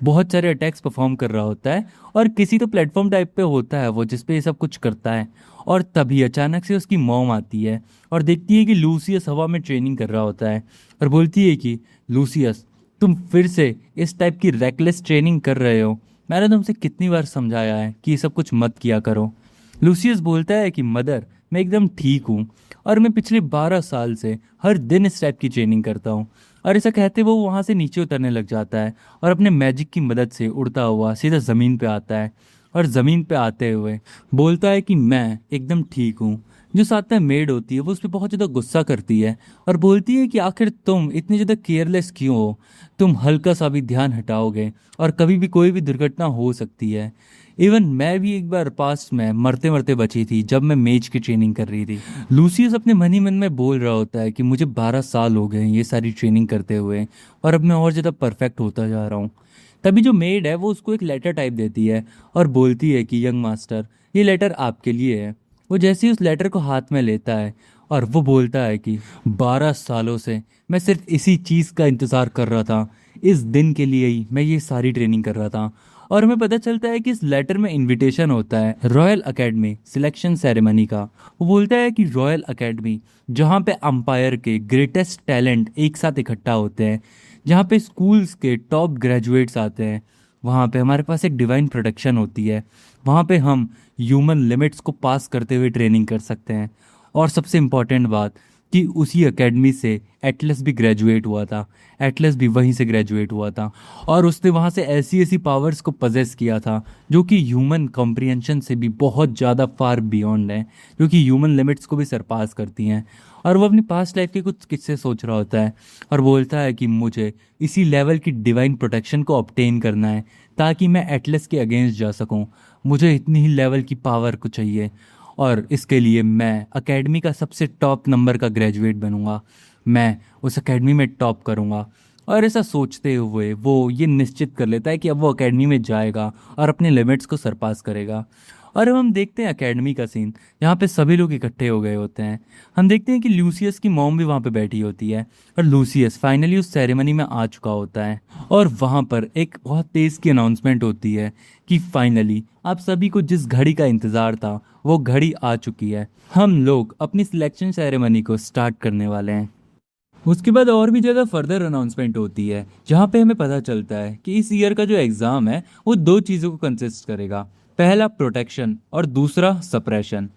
बहुत सारे अटैक्स परफॉर्म कर रहा होता है और किसी तो प्लेटफॉर्म टाइप पे होता है वो जिस पे ये सब कुछ करता है। और तभी अचानक से उसकी मॉम आती है और देखती है कि लूसियस हवा में ट्रेनिंग कर रहा होता है और बोलती है कि लूसियस, तुम फिर से इस टाइप की रेकलेस ट्रेनिंग कर रहे हो। मैंने तुमसे कितनी बार समझाया है कि ये सब कुछ मत किया करो। लूसियस बोलता है कि मदर, मैं एकदम ठीक हूँ और मैं पिछले 12 साल से हर दिन इस टाइप की ट्रेनिंग करता हूँ। और ऐसा कहते वो वहाँ से नीचे उतरने लग जाता है और अपने मैजिक की मदद से उड़ता हुआ सीधा ज़मीन पे आता है। और ज़मीन पे आते हुए बोलता है कि मैं एकदम ठीक हूँ। जो साथ में मेड होती है वो उस पर बहुत ज़्यादा गुस्सा करती है और बोलती है कि आखिर तुम इतनी ज़्यादा केयरलेस क्यों हो। तुम हल्का सा भी ध्यान हटाओगे और कभी भी कोई भी दुर्घटना हो सकती है। इवन मैं भी एक बार पास्ट में मरते मरते बची थी जब मैं मेज की ट्रेनिंग कर रही थी। लूसियस अपने मन ही मन में बोल रहा होता है कि मुझे 12 साल हो गए हैं ये सारी ट्रेनिंग करते हुए और अब मैं और ज़्यादा परफेक्ट होता जा रहा हूँ। तभी जो मेड है वो उसको एक लेटर टाइप देती है और बोलती है कि यंग मास्टर, ये लेटर आपके लिए है। वो जैसे ही उस लेटर को हाथ में लेता है और वो बोलता है कि 12 सालों से मैं सिर्फ इसी चीज़ का इंतज़ार कर रहा था, इस दिन के लिए ही मैं ये सारी ट्रेनिंग कर रहा था। और हमें पता चलता है कि इस लेटर में इनविटेशन होता है रॉयल एकेडमी सिलेक्शन सेरेमनी का। वो बोलता है कि रॉयल एकेडमी, जहाँ पे अंपायर के ग्रेटेस्ट टैलेंट एक साथ इकट्ठा होते हैं, जहाँ पे स्कूल्स के टॉप ग्रेजुएट्स आते हैं, वहाँ पे हमारे पास एक डिवाइन प्रोटेक्शन होती है। वहाँ पे हम ह्यूमन लिमिट्स को पास करते हुए ट्रेनिंग कर सकते हैं। और सबसे इम्पॉर्टेंट बात कि उसी एकेडमी से एटलस भी ग्रेजुएट हुआ था। एटलस भी वहीं से ग्रेजुएट हुआ था और उसने वहाँ से ऐसी ऐसी पावर्स को पजेस किया था जो कि ह्यूमन कॉम्प्रिहेंशन से भी बहुत ज़्यादा फार बियॉन्ड है, जो कि ह्यूमन लिमिट्स को भी सरपास करती हैं। और वो अपनी पास्ट लाइफ के कुछ किस्से सोच रहा होता है और बोलता है कि मुझे इसी लेवल की डिवाइन प्रोटेक्शन को ऑब्टेन करना है ताकि मैं एटलस के अगेंस्ट जा सकूं। मुझे इतनी ही लेवल की पावर को चाहिए और इसके लिए मैं एकेडमी का सबसे टॉप नंबर का ग्रेजुएट बनूंगा, मैं उस एकेडमी में टॉप करूंगा। और ऐसा सोचते हुए वो ये निश्चित कर लेता है कि अब वो एकेडमी में जाएगा और अपने लिमिट्स को सरपास करेगा। और अब हम देखते हैं एकेडमी का सीन, जहाँ पे सभी लोग इकट्ठे हो गए होते हैं। हम देखते हैं कि लूसियस की मॉम भी वहाँ पे बैठी होती है और लूसियस फाइनली उस सेरेमनी में आ चुका होता है। और वहाँ पर एक बहुत तेज़ की अनाउंसमेंट होती है कि फाइनली आप सभी को जिस घड़ी का इंतज़ार था वो घड़ी आ चुकी है। हम लोग अपनी सिलेक्शन सेरेमनी को स्टार्ट करने वाले हैं। उसके बाद और भी ज़्यादा फर्दर अनाउंसमेंट होती है, जहाँ पे हमें पता चलता है कि इस ईयर का जो एग्ज़ाम है वो दो चीज़ों को कंसिस्ट करेगा। पहला प्रोटेक्शन और दूसरा सप्रेशन।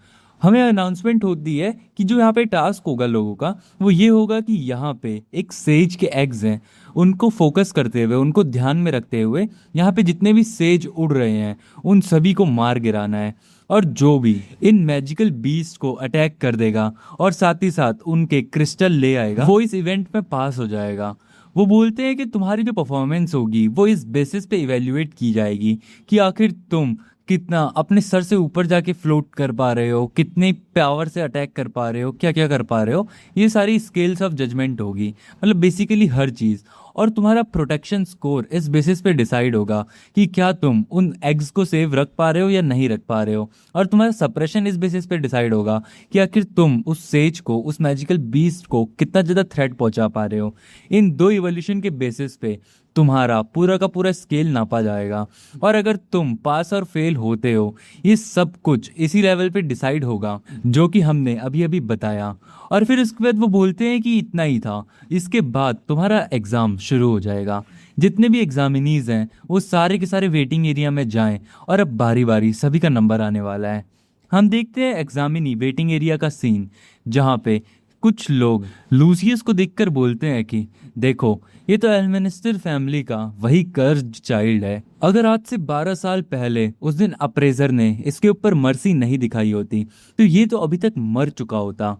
हमें अनाउंसमेंट होती है कि जो यहाँ पे टास्क होगा लोगों का वो ये होगा कि यहाँ पे एक सेज के एग्स हैं, उनको फोकस करते हुए, उनको ध्यान में रखते हुए यहाँ पे जितने भी सेज उड़ रहे हैं उन सभी को मार गिराना है। और जो भी इन मैजिकल बीस्ट को अटैक कर देगा और साथ ही साथ उनके क्रिस्टल ले आएगा वो इस इवेंट में पास हो जाएगा। वो बोलते हैं कि तुम्हारी जो परफॉर्मेंस होगी वो इस बेसिस पे इवेल्युएट की जाएगी कि आखिर तुम कितना अपने सर से ऊपर जाके फ्लोट कर पा रहे हो, कितने पावर से अटैक कर पा रहे हो, क्या क्या कर पा रहे हो। ये सारी स्केल्स ऑफ जजमेंट होगी, मतलब बेसिकली हर चीज़। और तुम्हारा प्रोटेक्शन स्कोर इस बेसिस पे डिसाइड होगा कि क्या तुम उन एग्स को सेव रख पा रहे हो या नहीं रख पा रहे हो। और तुम्हारा सप्रेशन इस बेसिस पे डिसाइड होगा कि आखिर तुम उस सेज को, उस मैजिकल बीस्ट को कितना ज़्यादा थ्रेट पहुंचा पा रहे हो। इन दो इवोल्यूशन के बेसिस पे तुम्हारा पूरा का पूरा स्केल नापा जाएगा। और अगर तुम पास और फेल होते हो, ये सब कुछ इसी लेवल पे डिसाइड होगा जो कि हमने अभी अभी बताया। और फिर उसके बाद वो बोलते हैं कि इतना ही था, इसके बाद तुम्हारा एग्ज़ाम शुरू हो जाएगा। जितने भी एग्जामिनीज हैं वो सारे के सारे वेटिंग एरिया में जाएं और अब बारी बारी सभी का नंबर आने वाला है। हम देखते हैं एग्जामिनी वेटिंग एरिया का सीन, जहाँ पे कुछ लोग लूसियस को देखकर बोलते हैं कि देखो, ये तो एल्मेनिस्टर फैमिली का वही कर्ज चाइल्ड है। अगर आज से 12 साल पहले उस दिन अप्रेजर ने इसके ऊपर मर्सी नहीं दिखाई होती तो ये तो अभी तक मर चुका होता।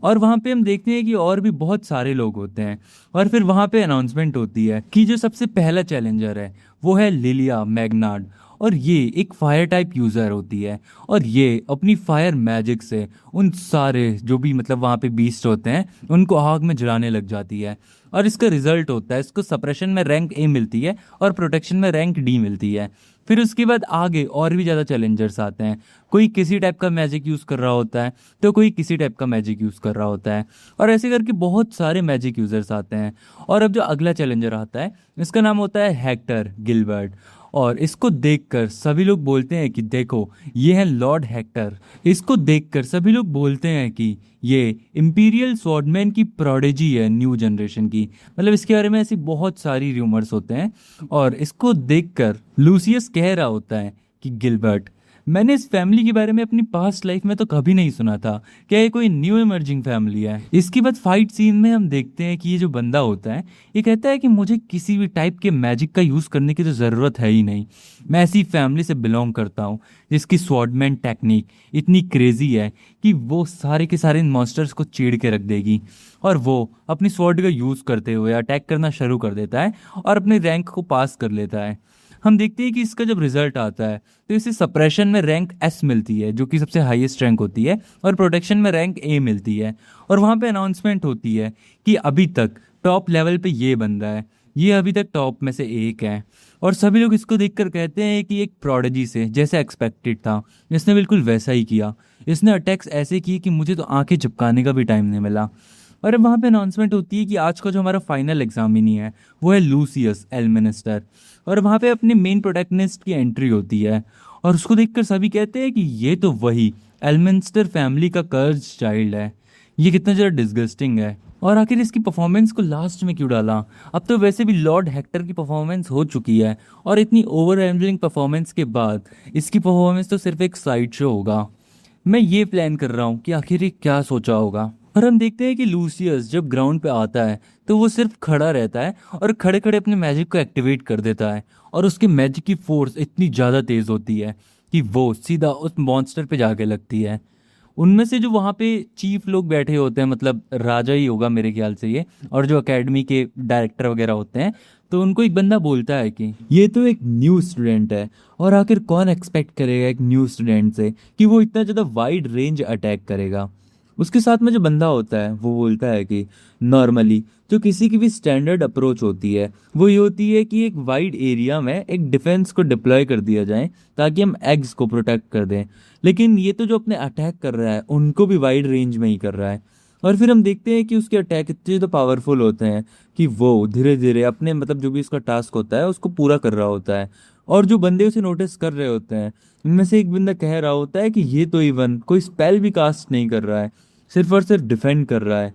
और वहाँ पे हम देखते हैं कि और भी बहुत सारे लोग होते हैं। और फिर वहाँ पे अनाउंसमेंट होती है कि जो सबसे पहला चैलेंजर है वो है लिलिया मैग्नार्ड। और ये एक फायर टाइप यूज़र होती है और ये अपनी फायर मैजिक से उन सारे जो भी मतलब वहाँ पे बीस्ट होते हैं उनको आग में जलाने लग जाती है। और इसका रिजल्ट होता है, इसको सप्रेशन में रैंक ए मिलती है और प्रोटेक्शन में रैंक डी मिलती है। फिर उसके बाद आगे और भी ज़्यादा चैलेंजर्स आते हैं। कोई किसी टाइप का मैजिक यूज़ कर रहा होता है तो कोई किसी टाइप का मैजिक यूज़ कर रहा होता है। और ऐसे करके बहुत सारे मैजिक यूज़र्स आते हैं। और अब जो अगला चैलेंजर आता है इसका नाम होता है हेक्टर गिलबर्ट। और इसको देखकर सभी लोग बोलते हैं कि देखो, ये है लॉर्ड हेक्टर। इसको देखकर सभी लोग बोलते हैं कि ये इंपीरियल स्वॉर्डमैन की प्रोडिजी है, न्यू जनरेशन की। मतलब इसके बारे में ऐसी बहुत सारी रूमर्स होते हैं। और इसको देखकर लूसियस कह रहा होता है कि गिलबर्ट, मैंने इस फैमिली के बारे में अपनी पास्ट लाइफ में तो कभी नहीं सुना था, क्या ये कोई न्यू इमर्जिंग फैमिली है। इसके बाद फाइट सीन में हम देखते हैं कि ये जो बंदा होता है ये कहता है कि मुझे किसी भी टाइप के मैजिक का यूज़ करने की तो ज़रूरत है ही नहीं। मैं ऐसी फैमिली से बिलोंग करता हूँ जिसकी स्वॉर्डमैन टेक्निक इतनी क्रेजी है कि वो सारे के सारे मॉन्स्टर्स को चीड़ के रख देगी। और वो अपनी स्वॉर्ड का यूज़ करते हुए अटैक करना शुरू कर देता है और अपने रैंक को पास कर लेता है। हम देखते हैं कि इसका जब रिजल्ट आता है तो इसे सप्रेशन में रैंक एस मिलती है जो कि सबसे हाईएस्ट रैंक होती है और प्रोटेक्शन में रैंक ए मिलती है। और वहाँ पे अनाउंसमेंट होती है कि अभी तक टॉप लेवल पे ये बंदा है ये अभी तक टॉप में से एक है। और सभी लोग इसको देखकर कहते हैं कि एक प्रोडिजी से जैसे एक्सपेक्टेड था, इसने बिल्कुल वैसा ही किया। इसने अटैक्स ऐसे किए कि मुझे तो आंखें झपकाने का भी टाइम नहीं मिला। और अब वहाँ पे अनाउंसमेंट होती है कि आज का जो हमारा फाइनल एग्जामिनी है वो है लूसियस एलमिनिस्टर। और वहाँ पे अपने मेन प्रोटैगनिस्ट की एंट्री होती है, और उसको देखकर सभी कहते हैं कि ये तो वही एलमिनिस्टर फैमिली का कर्ज चाइल्ड है। ये कितना ज़्यादा डिस्गस्टिंग है। और आखिर इसकी परफॉर्मेंस को लास्ट में क्यों डाला? अब तो वैसे भी लॉर्ड हेक्टर की परफॉर्मेंस हो चुकी है, और इतनी ओवर हैंडलिंग परफॉर्मेंस के बाद इसकी परफॉर्मेंस तो सिर्फ एक साइड शो होगा। मैं ये प्लान कर रहा हूँ कि आखिर ये क्या सोचा होगा। और हम देखते हैं कि लूसियस जब ग्राउंड पे आता है तो वो सिर्फ खड़ा रहता है और खड़े खड़े अपने मैजिक को एक्टिवेट कर देता है, और उसके मैजिक की फोर्स इतनी ज़्यादा तेज़ होती है कि वो सीधा उस मॉन्स्टर पे जाके लगती है। उनमें से जो वहाँ पे चीफ लोग बैठे होते हैं, मतलब राजा ही होगा मेरे ख्याल से ये, और जो एकेडमी के डायरेक्टर वगैरह होते हैं, तो उनको एक बंदा बोलता है कि ये तो एक न्यू स्टूडेंट है, और आखिर कौन एक्सपेक्ट करेगा एक न्यू स्टूडेंट से कि वो इतना ज़्यादा वाइड रेंज अटैक करेगा। उसके साथ में जो बंदा होता है वो बोलता है कि नॉर्मली जो किसी की भी स्टैंडर्ड अप्रोच होती है वो ये होती है कि एक वाइड एरिया में एक डिफेंस को डिप्लॉय कर दिया जाए ताकि हम एग्स को प्रोटेक्ट कर दें। लेकिन ये तो जो अपने अटैक कर रहा है उनको भी वाइड रेंज में ही कर रहा है। और फिर हम देखते हैं कि उसके अटैक इतने ज़्यादा पावरफुल होते हैं कि वो धीरे धीरे अपने मतलब जो भी उसका टास्क होता है उसको पूरा कर रहा होता है। और जो बंदे उसे नोटिस कर रहे होते हैं उनमें से एक बंदा कह रहा होता है कि ये तो इवन कोई स्पेल भी कास्ट नहीं कर रहा है, सिर्फ और सिर्फ डिफेंड कर रहा है।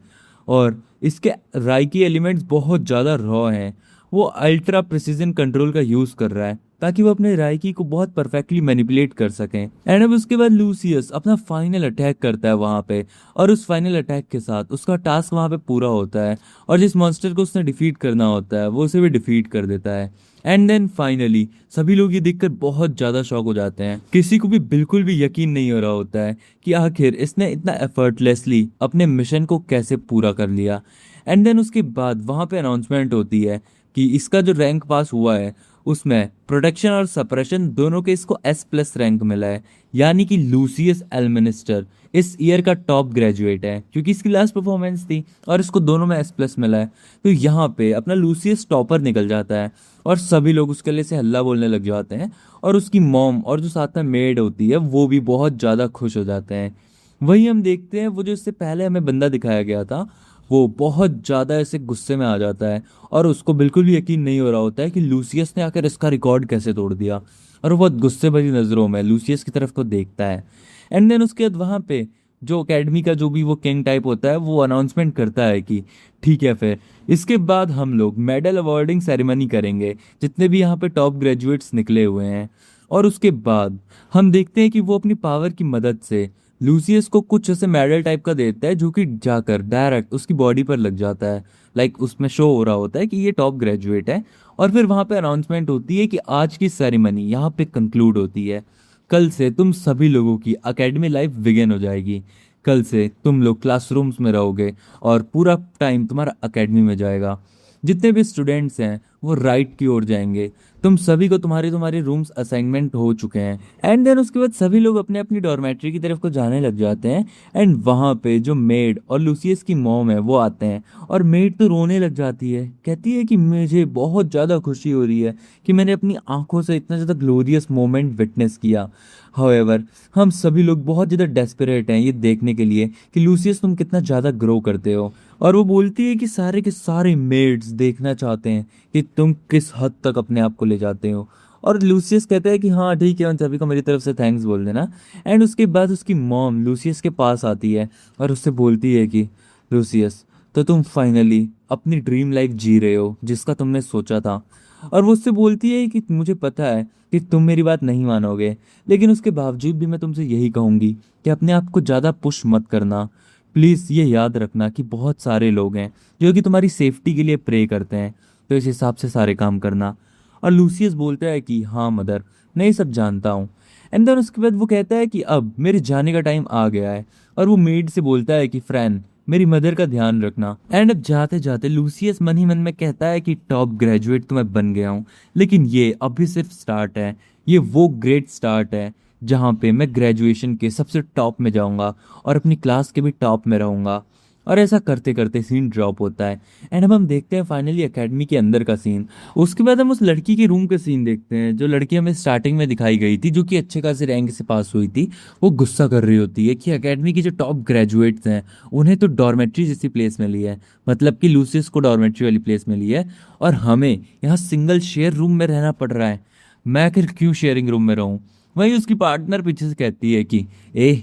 और इसके राइकी एलिमेंट्स बहुत ज़्यादा रॉ हैं। वो अल्ट्रा प्रिसीजन कंट्रोल का यूज़ कर रहा है ताकि वो अपने राइकी को बहुत परफेक्टली मैनिपुलेट कर सकें। एंड अब उसके बाद लूसियस अपना फाइनल अटैक करता है वहाँ पे, और उस फाइनल अटैक के साथ उसका टास्क वहाँ पे पूरा होता है, और जिस मॉन्स्टर को उसने डिफीट करना होता है वो उसे भी डिफीट कर देता है। एंड देन फाइनली सभी लोग ये देखकर बहुत ज़्यादा शॉक हो जाते हैं। किसी को भी बिल्कुल भी यकीन नहीं हो रहा होता है कि आखिर इसने इतना एफर्टलेसली अपने मिशन को कैसे पूरा कर लिया। एंड देन उसके बाद वहाँ पे अनाउंसमेंट होती है कि इसका जो रैंक पास हुआ है उसमें प्रोटेक्शन और सप्रेशन दोनों के इसको S+ रैंक मिला है, यानी कि लूसियस एलमिनिस्टर इस ईयर का टॉप ग्रेजुएट है क्योंकि इसकी लास्ट परफॉर्मेंस थी और इसको दोनों में S+ मिला है। तो यहाँ पे अपना लूसियस टॉपर निकल जाता है, और सभी लोग उसके लिए से हल्ला बोलने लग जाते हैं, और उसकी मॉम और जो साथ में मेड होती है वो भी बहुत ज़्यादा खुश हो जाते हैं। वही हम देखते हैं वो जो इससे पहले हमें बंदा दिखाया गया था वो बहुत ज़्यादा ऐसे गुस्से में आ जाता है, और उसको बिल्कुल भी यकीन नहीं हो रहा होता है कि लूसियस ने आकर इसका रिकॉर्ड कैसे तोड़ दिया, और वो बहुत गुस्से भरी नज़रों में लूसियस की तरफ को देखता है। एंड देन उसके बाद वहाँ पे जो एकेडमी का जो भी वो किंग टाइप होता है वो अनाउंसमेंट करता है कि ठीक है, फिर इसके बाद हम लोग मेडल अवार्डिंग सेरेमनी करेंगे जितने भी यहाँ पे टॉप ग्रेजुएट्स निकले हुए हैं। और उसके बाद हम देखते हैं कि वो अपनी पावर की मदद से लूसियस को कुछ ऐसे मेडल टाइप का देता है जो कि जाकर डायरेक्ट उसकी बॉडी पर लग जाता है। लाइक उसमें शो हो रहा होता है कि ये टॉप ग्रेजुएट है। और फिर वहाँ पे अनाउंसमेंट होती है कि आज की सेरेमनी यहाँ पे कंक्लूड होती है। कल से तुम सभी लोगों की एकेडमी लाइफ बिगिन हो जाएगी। कल से तुम लोग क्लासरूम्स में रहोगे और पूरा टाइम तुम्हारा एकेडमी में जाएगा। जितने भी स्टूडेंट्स हैं वो राइट की ओर जाएंगे। तुम सभी को तुम्हारे तुम्हारे रूम्स असाइनमेंट हो चुके हैं। एंड देन उसके बाद सभी लोग अपने अपनी डॉर्मेट्री की तरफ को जाने लग जाते हैं। एंड वहाँ पे जो मेड और लूसियस की मॉम है वो आते हैं, और मेड तो रोने लग जाती है, कहती है कि मुझे बहुत ज़्यादा खुशी हो रही है कि मैंने अपनी आंखों से इतना ज़्यादा ग्लोरियस मोमेंट विटनेस किया। हाउएवर हम सभी लोग बहुत ज़्यादा डेस्परेट हैं ये देखने के लिए कि लूसियस तुम कितना ज़्यादा ग्रो करते हो। और वो बोलती है कि सारे के सारे मेड्स देखना चाहते हैं कि तुम किस हद तक अपने आप को ले जाते हो। और लूसियस कहता है कि हाँ ठीक है, उन सभी को मेरी तरफ से थैंक्स बोल देना। एंड उसके बाद उसकी मॉम लूसियस के पास आती है और उससे बोलती है कि लूसियस, तो तुम फाइनली अपनी ड्रीम लाइफ जी रहे हो जिसका तुमने सोचा था। और वो उससे बोलती है कि मुझे पता है कि तुम मेरी बात नहीं मानोगे, लेकिन उसके बावजूद भी मैं तुमसे यही कहूँगी कि अपने आप को ज़्यादा पुश मत करना। प्लीज़ ये याद रखना कि बहुत सारे लोग हैं जो कि तुम्हारी सेफ्टी के लिए प्रे करते हैं, तो इस हिसाब से सारे काम करना। और लूसियस बोलता है कि हाँ मदर, मैं ये सब जानता हूँ। एंड देन उसके बाद वो कहता है कि अब मेरे जाने का टाइम आ गया है, और वो मेड से बोलता है कि फ्रैन, मेरी मदर का ध्यान रखना। एंड अब जाते जाते लूसियस मन ही मन में कहता है कि टॉप ग्रेजुएट तो मैं बन गया हूँ, लेकिन ये अभी सिर्फ स्टार्ट है। ये वो ग्रेट स्टार्ट है जहाँ पे मैं ग्रेजुएशन के सबसे टॉप में जाऊँगा और अपनी क्लास के भी टॉप में रहूँगा। और ऐसा करते करते सीन ड्रॉप होता है एंड अब हम देखते हैं फाइनली एकेडमी के अंदर का सीन। उसके बाद हम उस लड़की के रूम का सीन देखते हैं, जो लड़की हमें स्टार्टिंग में दिखाई गई थी, जो कि अच्छे खासे रैंक से पास हुई थी। वो गुस्सा कर रही होती है कि एकेडमी के जो टॉप ग्रेजुएट्स हैं उन्हें तो डॉर्मेट्री जैसी प्लेस मिली है, मतलब कि लूसियस को डॉर्मेट्री वाली प्लेस मिली है, और हमें यहाँ सिंगल शेयर रूम में रहना पड़ रहा है। मैं आखिर क्यों शेयरिंग रूम में रहूं? वहीं उसकी पार्टनर पीछे से कहती है कि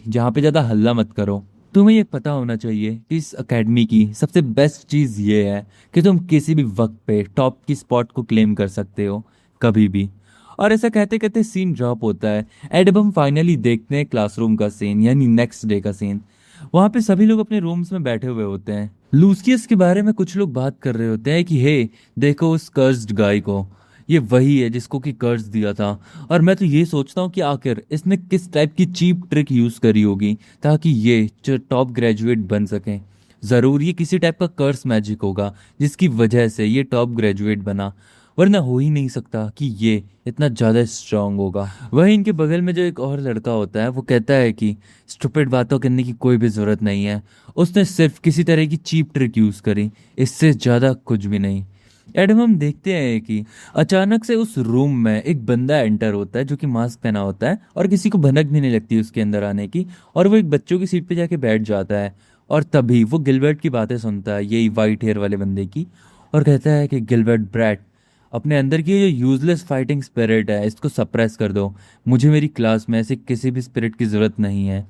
जहाँ पे ज़्यादा हल्ला मत करो। तुम्हें ये पता होना चाहिए कि इस एकेडमी की सबसे बेस्ट चीज़ ये है कि तुम किसी भी वक्त पे टॉप की स्पॉट को क्लेम कर सकते हो, कभी भी। और ऐसा कहते कहते सीन ड्रॉप होता है एंड अब हम फाइनली देखते हैं क्लासरूम का सीन, यानी नेक्स्ट डे का सीन। वहाँ पे सभी लोग अपने रूम्स में बैठे हुए होते हैं। लूसियस के बारे में कुछ लोग बात कर रहे होते हैं कि हे, देखो उस कर्स्ड गाय को, ये वही है जिसको कि कर्ज दिया था। और मैं तो ये सोचता हूँ कि आखिर इसने किस टाइप की चीप ट्रिक यूज़ करी होगी ताकि ये जो टॉप ग्रेजुएट बन सकें। ज़रूर ये किसी टाइप का कर्स मैजिक होगा जिसकी वजह से ये टॉप ग्रेजुएट बना, वरना हो ही नहीं सकता कि ये इतना ज़्यादा स्ट्रांग होगा। वहीं इनके बगल में जो एक और लड़का होता है वो कहता है कि स्टूपिड बातों करने की कोई भी ज़रूरत नहीं है, उसने सिर्फ किसी तरह की चीप ट्रिक यूज़ करी, इससे ज़्यादा कुछ भी नहीं। एडम हम देखते हैं कि अचानक से उस रूम में एक बंदा एंटर होता है जो कि मास्क पहना होता है, और किसी को भनक भी नहीं लगती उसके अंदर आने की, और वो एक बच्चों की सीट पे जाके बैठ जाता है। और तभी वो गिलबर्ट की बातें सुनता है, यही वाइट हेयर वाले बंदे की, और कहता है कि गिलबर्ट ब्रैट, अपने अंदर की ये जो यूजलेस फाइटिंग स्पिरिट है इसको सप्रेस कर दो, मुझे मेरी क्लास में ऐसे किसी भी स्पिरिट की ज़रूरत नहीं है।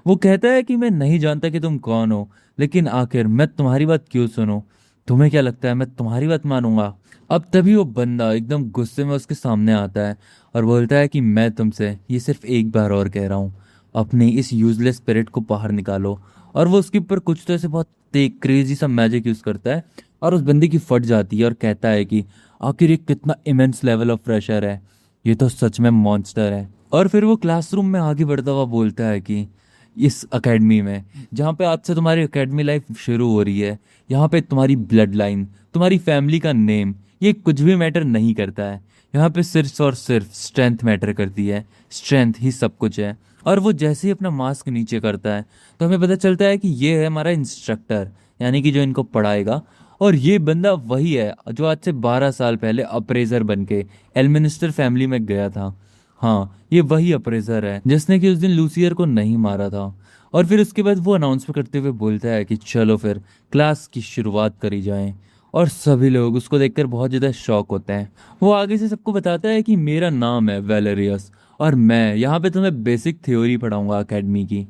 वो कहता है कि मैं नहीं जानता कि तुम कौन हो, लेकिन आखिर मैं तुम्हारी बात क्यों सुनूं? तुम्हें क्या लगता है मैं तुम्हारी बात मानूंगा? अब तभी वो बंदा एकदम गुस्से में उसके सामने आता है और बोलता है कि मैं तुमसे ये सिर्फ एक बार और कह रहा हूँ, अपनी इस यूजलेस स्पिरिट को बाहर निकालो। और वो उसके ऊपर कुछ तो ऐसे बहुत क्रेजी सा मैजिक यूज करता है, और उस बंदे की फट जाती है, और कहता है कि आखिर ये कितना इमेंस लेवल ऑफ प्रेशर है, ये तो सच में मॉन्स्टर है। और फिर वो क्लासरूम में आगे बढ़ता हुआ बोलता है कि इस एकेडमी में, जहाँ पे आज से तुम्हारी एकेडमी लाइफ शुरू हो रही है, यहाँ पे तुम्हारी ब्लड लाइन, तुम्हारी फैमिली का नेम, ये कुछ भी मैटर नहीं करता है। यहाँ पे सिर्फ और सिर्फ स्ट्रेंथ मैटर करती है, स्ट्रेंथ ही सब कुछ है। और वो जैसे ही अपना मास्क नीचे करता है तो हमें पता चलता है कि ये है हमारा इंस्ट्रक्टर, यानी कि जो इनको पढ़ाएगा। और ये बंदा वही है जो आज से 12 साल पहले अप्रेजर बन के एलमिनिस्टर फैमिली में गया था। हाँ, ये वही अप्रेजर है जिसने कि उस दिन लूसियर को नहीं मारा था। और फिर उसके बाद वो अनाउंसमेंट करते हुए बोलता है कि चलो फिर क्लास की शुरुआत करी जाए। और सभी लोग उसको देखकर बहुत ज़्यादा शॉक होते हैं। वो आगे से सबको बताता है कि मेरा नाम है वेलेरियस, और मैं यहाँ पे तुम्हें बेसिक थ्योरी पढ़ाऊंगा एकेडमी की।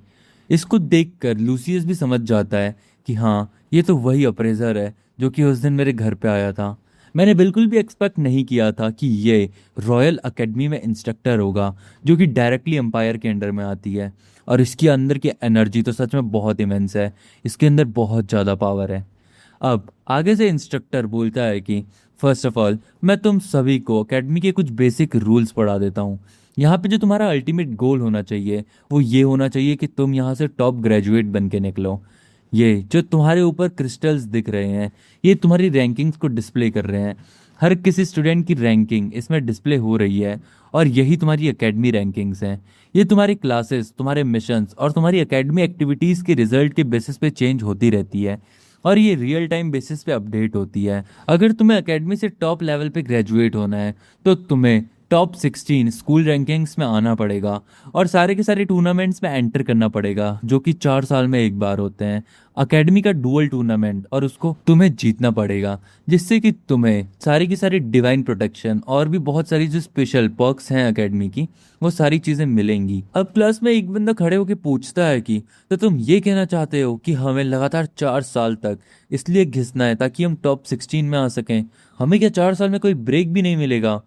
इसको देखकर लूसियस भी समझ जाता है कि हाँ, ये तो वही अप्रेजर है जो कि उस दिन मेरे घर पे आया था। मैंने बिल्कुल भी एक्सपेक्ट नहीं किया था कि ये रॉयल एकेडमी में इंस्ट्रक्टर होगा, जो कि डायरेक्टली एम्पायर के अंडर में आती है। और इसके अंदर की एनर्जी तो सच में बहुत इमेंस है, इसके अंदर बहुत ज़्यादा पावर है। अब आगे से इंस्ट्रक्टर बोलता है कि फर्स्ट ऑफ ऑल मैं तुम सभी को एकेडमी के कुछ बेसिक रूल्स पढ़ा देता हूँ। यहाँ पे जो तुम्हारा अल्टीमेट गोल होना चाहिए वो ये होना चाहिए कि तुम यहाँ से टॉप ग्रेजुएट बन के निकलो। ये जो तुम्हारे ऊपर क्रिस्टल्स दिख रहे हैं, ये तुम्हारी रैंकिंग्स को डिस्प्ले कर रहे हैं। हर किसी स्टूडेंट की रैंकिंग इसमें डिस्प्ले हो रही है, और यही तुम्हारी एकेडमी रैंकिंग्स हैं। ये तुम्हारी क्लासेस, तुम्हारे मिशंस और तुम्हारी एकेडमी एक्टिविटीज़ के रिजल्ट के बेसिस पे चेंज होती रहती है, और ये रियल टाइम बेसिस पे अपडेट होती है। अगर तुम्हें एकेडमी से टॉप लेवल पे ग्रेजुएट होना है तो तुम्हें टॉप 16 स्कूल रैंकिंग्स में आना पड़ेगा, और सारे के सारे टूर्नामेंट्स में एंटर करना पड़ेगा, जो कि 4 साल में एक बार होते हैं, एकेडमी का डुअल टूर्नामेंट, और उसको तुम्हें जीतना पड़ेगा, जिससे कि तुम्हें सारी की सारी डिवाइन प्रोटेक्शन और भी बहुत सारी जो स्पेशल पर्क्स हैं एकेडमी की, वो सारी चीज़ें मिलेंगी। अब क्लास में एक बंदा खड़े होकर पूछता है कि तो तुम ये कहना चाहते हो कि हमें लगातार 4 साल तक इसलिए घिसना है ताकि हम टॉप 16 में आ सकें? हमें क्या 4 साल में कोई ब्रेक भी नहीं मिलेगा?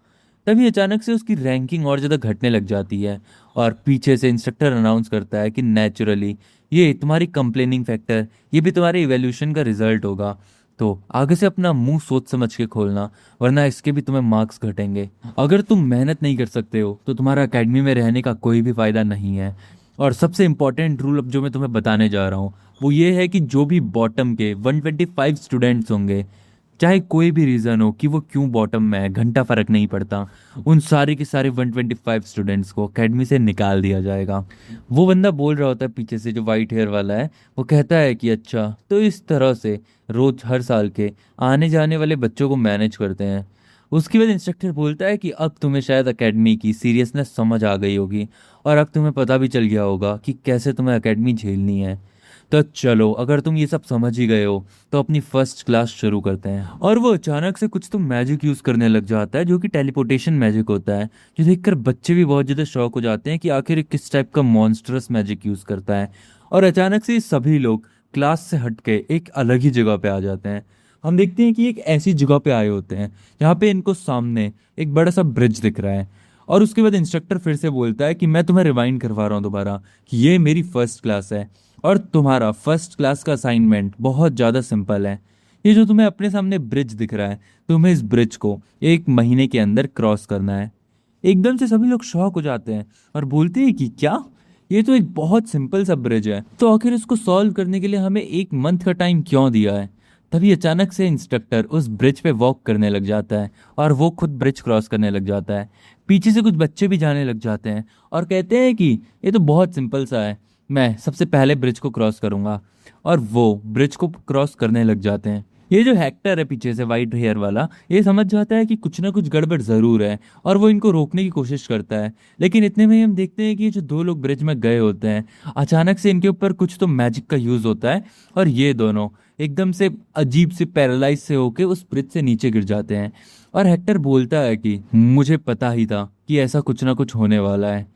तभी अचानक से उसकी रैंकिंग और ज़्यादा घटने लग जाती है, और पीछे से इंस्ट्रक्टर अनाउंस करता है कि नेचुरली ये तुम्हारी कंप्लेनिंग फैक्टर, ये भी तुम्हारे इवैल्यूएशन का रिजल्ट होगा, तो आगे से अपना मुंह सोच समझ के खोलना, वरना इसके भी तुम्हें मार्क्स घटेंगे। अगर तुम मेहनत नहीं कर सकते हो तो तुम्हारा एकेडमी में रहने का कोई भी फ़ायदा नहीं है। और सबसे इम्पॉर्टेंट रूल अब जो मैं तुम्हें बताने जा रहा हूँ वो ये है कि जो भी बॉटम के 125 स्टूडेंट्स होंगे, चाहे कोई भी रीज़न हो कि वो क्यों बॉटम में है, घंटा फर्क नहीं पड़ता, उन सारे के सारे 125 स्टूडेंट्स को एकेडमी से निकाल दिया जाएगा। वो बंदा बोल रहा होता है पीछे से, जो वाइट हेयर वाला है, वो कहता है कि अच्छा, तो इस तरह से रोज हर साल के आने जाने वाले बच्चों को मैनेज करते हैं। उसके बाद इंस्ट्रक्टर बोलता है कि अब तुम्हें शायद एकेडमी की सीरियसनेस समझ आ गई होगी, और अब तुम्हें पता भी चल गया होगा कि कैसे तुम्हें एकेडमी झेलनी है। तो चलो, अगर तुम ये सब समझ ही गए हो तो अपनी फर्स्ट क्लास शुरू करते हैं। और वो अचानक से कुछ तो मैजिक यूज़ करने लग जाता है, जो कि टेलीपोर्टेशन मैजिक होता है, जो देखकर बच्चे भी बहुत ज़्यादा शॉक हो जाते हैं कि आखिर ये किस टाइप का मॉन्स्टरस मैजिक यूज़ करता है। और अचानक से ये सभी लोग क्लास से हट के एक अलग ही जगह पे आ जाते हैं। हम देखते हैं कि एक ऐसी जगह पे आए होते हैं जहाँ पे इनको सामने एक बड़ा सा ब्रिज दिख रहा है। और उसके बाद इंस्ट्रक्टर फिर से बोलता है कि मैं तुम्हें रिवाइंड करवा रहा हूँ दोबारा, कि ये मेरी फर्स्ट क्लास है और तुम्हारा फर्स्ट क्लास का असाइनमेंट बहुत ज़्यादा सिंपल है। ये जो तुम्हें अपने सामने ब्रिज दिख रहा है, तुम्हें इस ब्रिज को 1 महीने के अंदर क्रॉस करना है। एकदम से सभी लोग शॉक हो जाते हैं और बोलते हैं कि क्या, ये तो एक बहुत सिंपल सा ब्रिज है, तो आखिर इसको सॉल्व करने के लिए हमें 1 मंथ का टाइम क्यों दिया है। तभी अचानक से इंस्ट्रक्टर उस ब्रिज पे वॉक करने लग जाता है और वो खुद ब्रिज क्रॉस करने लग जाता है। पीछे से कुछ बच्चे भी जाने लग जाते हैं और कहते हैं कि ये तो बहुत सिंपल सा है, मैं सबसे पहले ब्रिज को क्रॉस करूंगा। और वो ब्रिज को क्रॉस करने लग जाते हैं। ये जो हेक्टर है पीछे से वाइट हेयर वाला, ये समझ जाता है कि कुछ ना कुछ गड़बड़ ज़रूर है और वो इनको रोकने की कोशिश करता है। लेकिन इतने में ही हम देखते हैं कि ये जो दो लोग ब्रिज में गए होते हैं, अचानक से इनके ऊपर कुछ तो मैजिक का यूज़ होता है और ये दोनों एकदम से अजीब से पैरालाइज से होके उस ब्रिज से नीचे गिर जाते हैं। और हेक्टर बोलता है कि मुझे पता ही था कि ऐसा कुछ ना कुछ होने वाला है।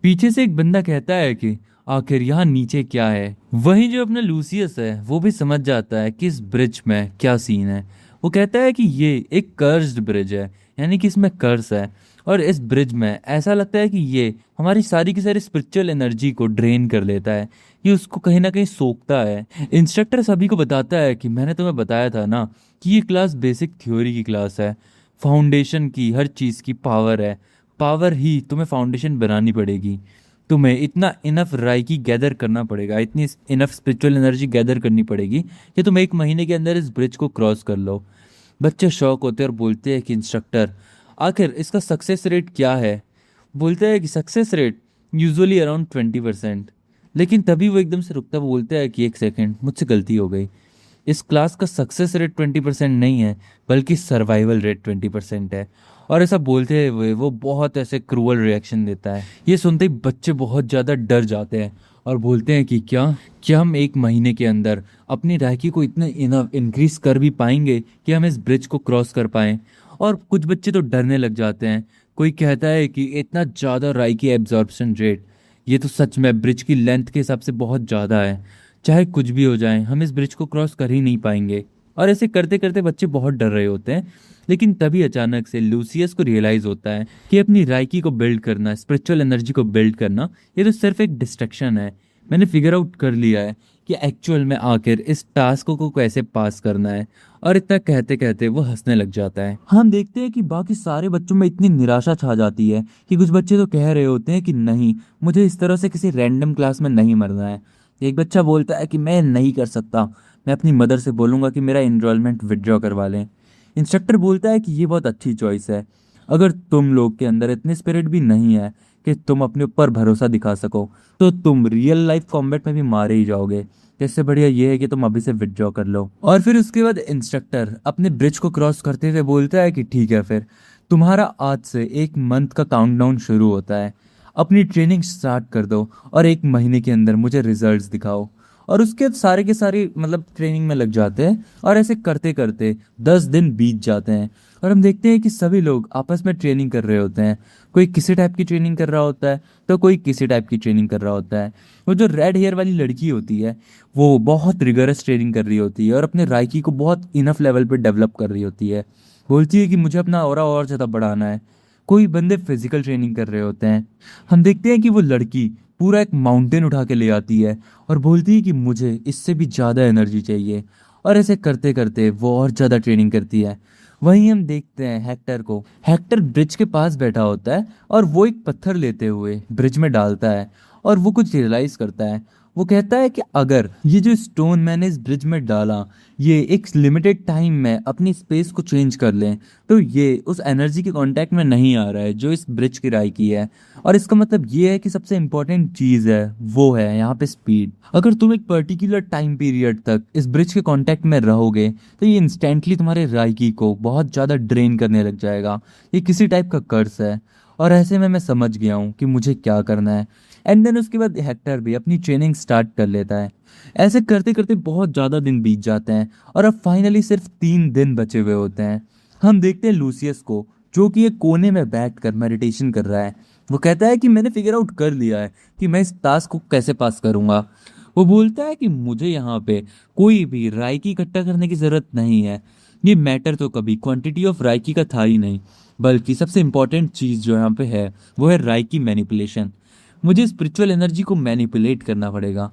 पीछे से एक बंदा कहता है कि आखिर यहाँ नीचे क्या है। वहीं जो अपना लूसियस है वो भी समझ जाता है कि इस ब्रिज में क्या सीन है। वो कहता है कि ये एक कर्स्ड ब्रिज है, यानी कि इसमें कर्स है, और इस ब्रिज में ऐसा लगता है कि ये हमारी सारी की सारी स्पिरिचुअल एनर्जी को ड्रेन कर लेता है, ये उसको कहीं ना कहीं सोखता है। इंस्ट्रक्टर सभी को बताता है कि मैंने तुम्हें बताया था ना कि ये क्लास बेसिक थ्योरी की क्लास है, फाउंडेशन की हर चीज़ की पावर है, पावर ही तुम्हें फाउंडेशन बनानी पड़ेगी। तुम्हें इतना इनफ राइकी गैदर करना पड़ेगा, इतनी इनफ स्पिरिचुअल एनर्जी गैदर करनी पड़ेगी कि तुम 1 महीने के अंदर इस ब्रिज को क्रॉस कर लो। बच्चे शौक होते हैं और बोलते हैं कि इंस्ट्रक्टर, आखिर इसका सक्सेस रेट क्या है। बोलते हैं कि सक्सेस रेट यूजुअली अराउंड 20%। लेकिन तभी वो एकदम से रुकता, वो बोलता है कि 1 सेकेंड, मुझसे गलती हो गई। इस क्लास का सक्सेस रेट 20% नहीं है, बल्कि सर्वाइवल रेट 20% है। और ऐसा बोलते हुए वो बहुत ऐसे क्रूअल रिएक्शन देता है। ये सुनते ही बच्चे बहुत ज़्यादा डर जाते हैं और बोलते हैं कि क्या क्या हम 1 महीने के अंदर अपनी रैकी को इतना इनफ इंक्रीज कर भी पाएंगे कि हम इस ब्रिज को क्रॉस कर पाएं। और कुछ बच्चे तो डरने लग जाते हैं। कोई कहता है कि इतना ज़्यादा राइकी एब्जॉर्प्शन रेट, ये तो सच में ब्रिज की लेंथ के हिसाब से बहुत ज़्यादा है, चाहे कुछ भी हो जाए हम इस ब्रिज को क्रॉस कर ही नहीं पाएंगे। और ऐसे करते करते बच्चे बहुत डर रहे होते हैं। लेकिन तभी अचानक से लूसियस को रियलाइज होता है कि अपनी राइकी को बिल्ड करना, स्पिरिचुअल एनर्जी को बिल्ड करना, ये तो सिर्फ एक डिस्ट्रैक्शन है। मैंने फिगर आउट कर लिया है कि एक्चुअल में आखिर इस टास्क को कैसे पास करना है। और इतना कहते कहते वो हंसने लग जाता है। हम देखते हैं कि बाकी सारे बच्चों में इतनी निराशा छा जाती है कि कुछ बच्चे तो कह रहे होते हैं कि नहीं, मुझे इस तरह से किसी रैंडम क्लास में नहीं मरना है। एक बच्चा बोलता है कि मैं नहीं कर सकता, मैं अपनी मदर से बोलूँगा कि मेरा इनरोलमेंट विड्रॉ करवा लें। इंस्ट्रक्टर बोलता है कि ये बहुत अच्छी चॉइस है, अगर तुम लोग के अंदर इतनी स्पिरिट भी नहीं है कि तुम अपने ऊपर भरोसा दिखा सको, तो तुम रियल लाइफ कॉम्बैट में भी मारे ही जाओगे। इससे बढ़िया ये है कि तुम अभी से विड्रॉ कर लो। और फिर उसके बाद इंस्ट्रक्टर अपने ब्रिज को क्रॉस करते हुए बोलता है कि ठीक है, फिर तुम्हारा आज से 1 मंथ का काउंटडाउन शुरू होता है, अपनी ट्रेनिंग स्टार्ट कर दो और 1 महीने के अंदर मुझे रिजल्ट्स दिखाओ। और उसके सारे के सारे मतलब ट्रेनिंग में लग जाते हैं और ऐसे करते करते 10 दिन बीत जाते हैं। और हम देखते हैं कि सभी लोग आपस में ट्रेनिंग कर रहे होते हैं। कोई किसी टाइप की ट्रेनिंग कर रहा होता है तो कोई किसी टाइप की ट्रेनिंग कर रहा होता है। वो जो रेड हेयर वाली लड़की होती है वो बहुत रिगरस ट्रेनिंग कर रही होती है और अपने राइकी को बहुत इनफ लेवल पे डेवलप कर रही होती है। बोलती है कि मुझे अपना ऑरा और ज़्यादा बढ़ाना है। कोई बंदे फिजिकल ट्रेनिंग कर रहे होते हैं। हम देखते हैं कि वो लड़की पूरा एक माउंटेन उठा के ले आती है और बोलती है कि मुझे इससे भी ज़्यादा एनर्जी चाहिए। और ऐसे करते करते वो और ज़्यादा ट्रेनिंग करती है। वहीं हम देखते हैं हेक्टर को। हेक्टर ब्रिज के पास बैठा होता है और वो एक पत्थर लेते हुए ब्रिज में डालता है और वो कुछ रियलाइज़ करता है वो कहता है कि अगर ये जो स्टोन मैंने इस ब्रिज में डाला ये एक लिमिटेड टाइम में अपनी स्पेस को चेंज कर लें तो ये उस एनर्जी के कांटेक्ट में नहीं आ रहा है जो इस ब्रिज की राई की है। और इसका मतलब ये है कि सबसे इंपॉर्टेंट चीज़ है वो है यहाँ पे स्पीड। अगर तुम एक पर्टिकुलर टाइम पीरियड तक इस ब्रिज के कांटेक्ट में रहोगे तो ये इंस्टेंटली तुम्हारे राइकी को बहुत ज़्यादा ड्रेन करने लग जाएगा। ये किसी टाइप का कर्स है। और ऐसे में मैं समझ गया हूँ कि मुझे क्या करना है। एंड देन उसके बाद हेक्टर भी अपनी ट्रेनिंग स्टार्ट कर लेता है। ऐसे करते करते बहुत ज़्यादा दिन बीत जाते हैं और अब फाइनली सिर्फ 3 दिन बचे हुए होते हैं। हम देखते हैं लूसियस को जो कि एक कोने में बैठकर मेडिटेशन कर रहा है। वो कहता है कि मैंने फिगर आउट कर लिया है कि मैं इस टास्क को कैसे पास करूंगा। वो बोलता है कि मुझे यहाँ पे कोई भी राइकी इकट्ठा करने की ज़रूरत नहीं है। ये मैटर तो कभी क्वांटिटी ऑफ राइकी का था ही नहीं, बल्कि सबसे इंपॉर्टेंट चीज़ जो यहाँ पे है वो है राइकी मैनिपुलेशन। मुझे स्पिरिचुअल एनर्जी को मैनिपुलेट करना पड़ेगा।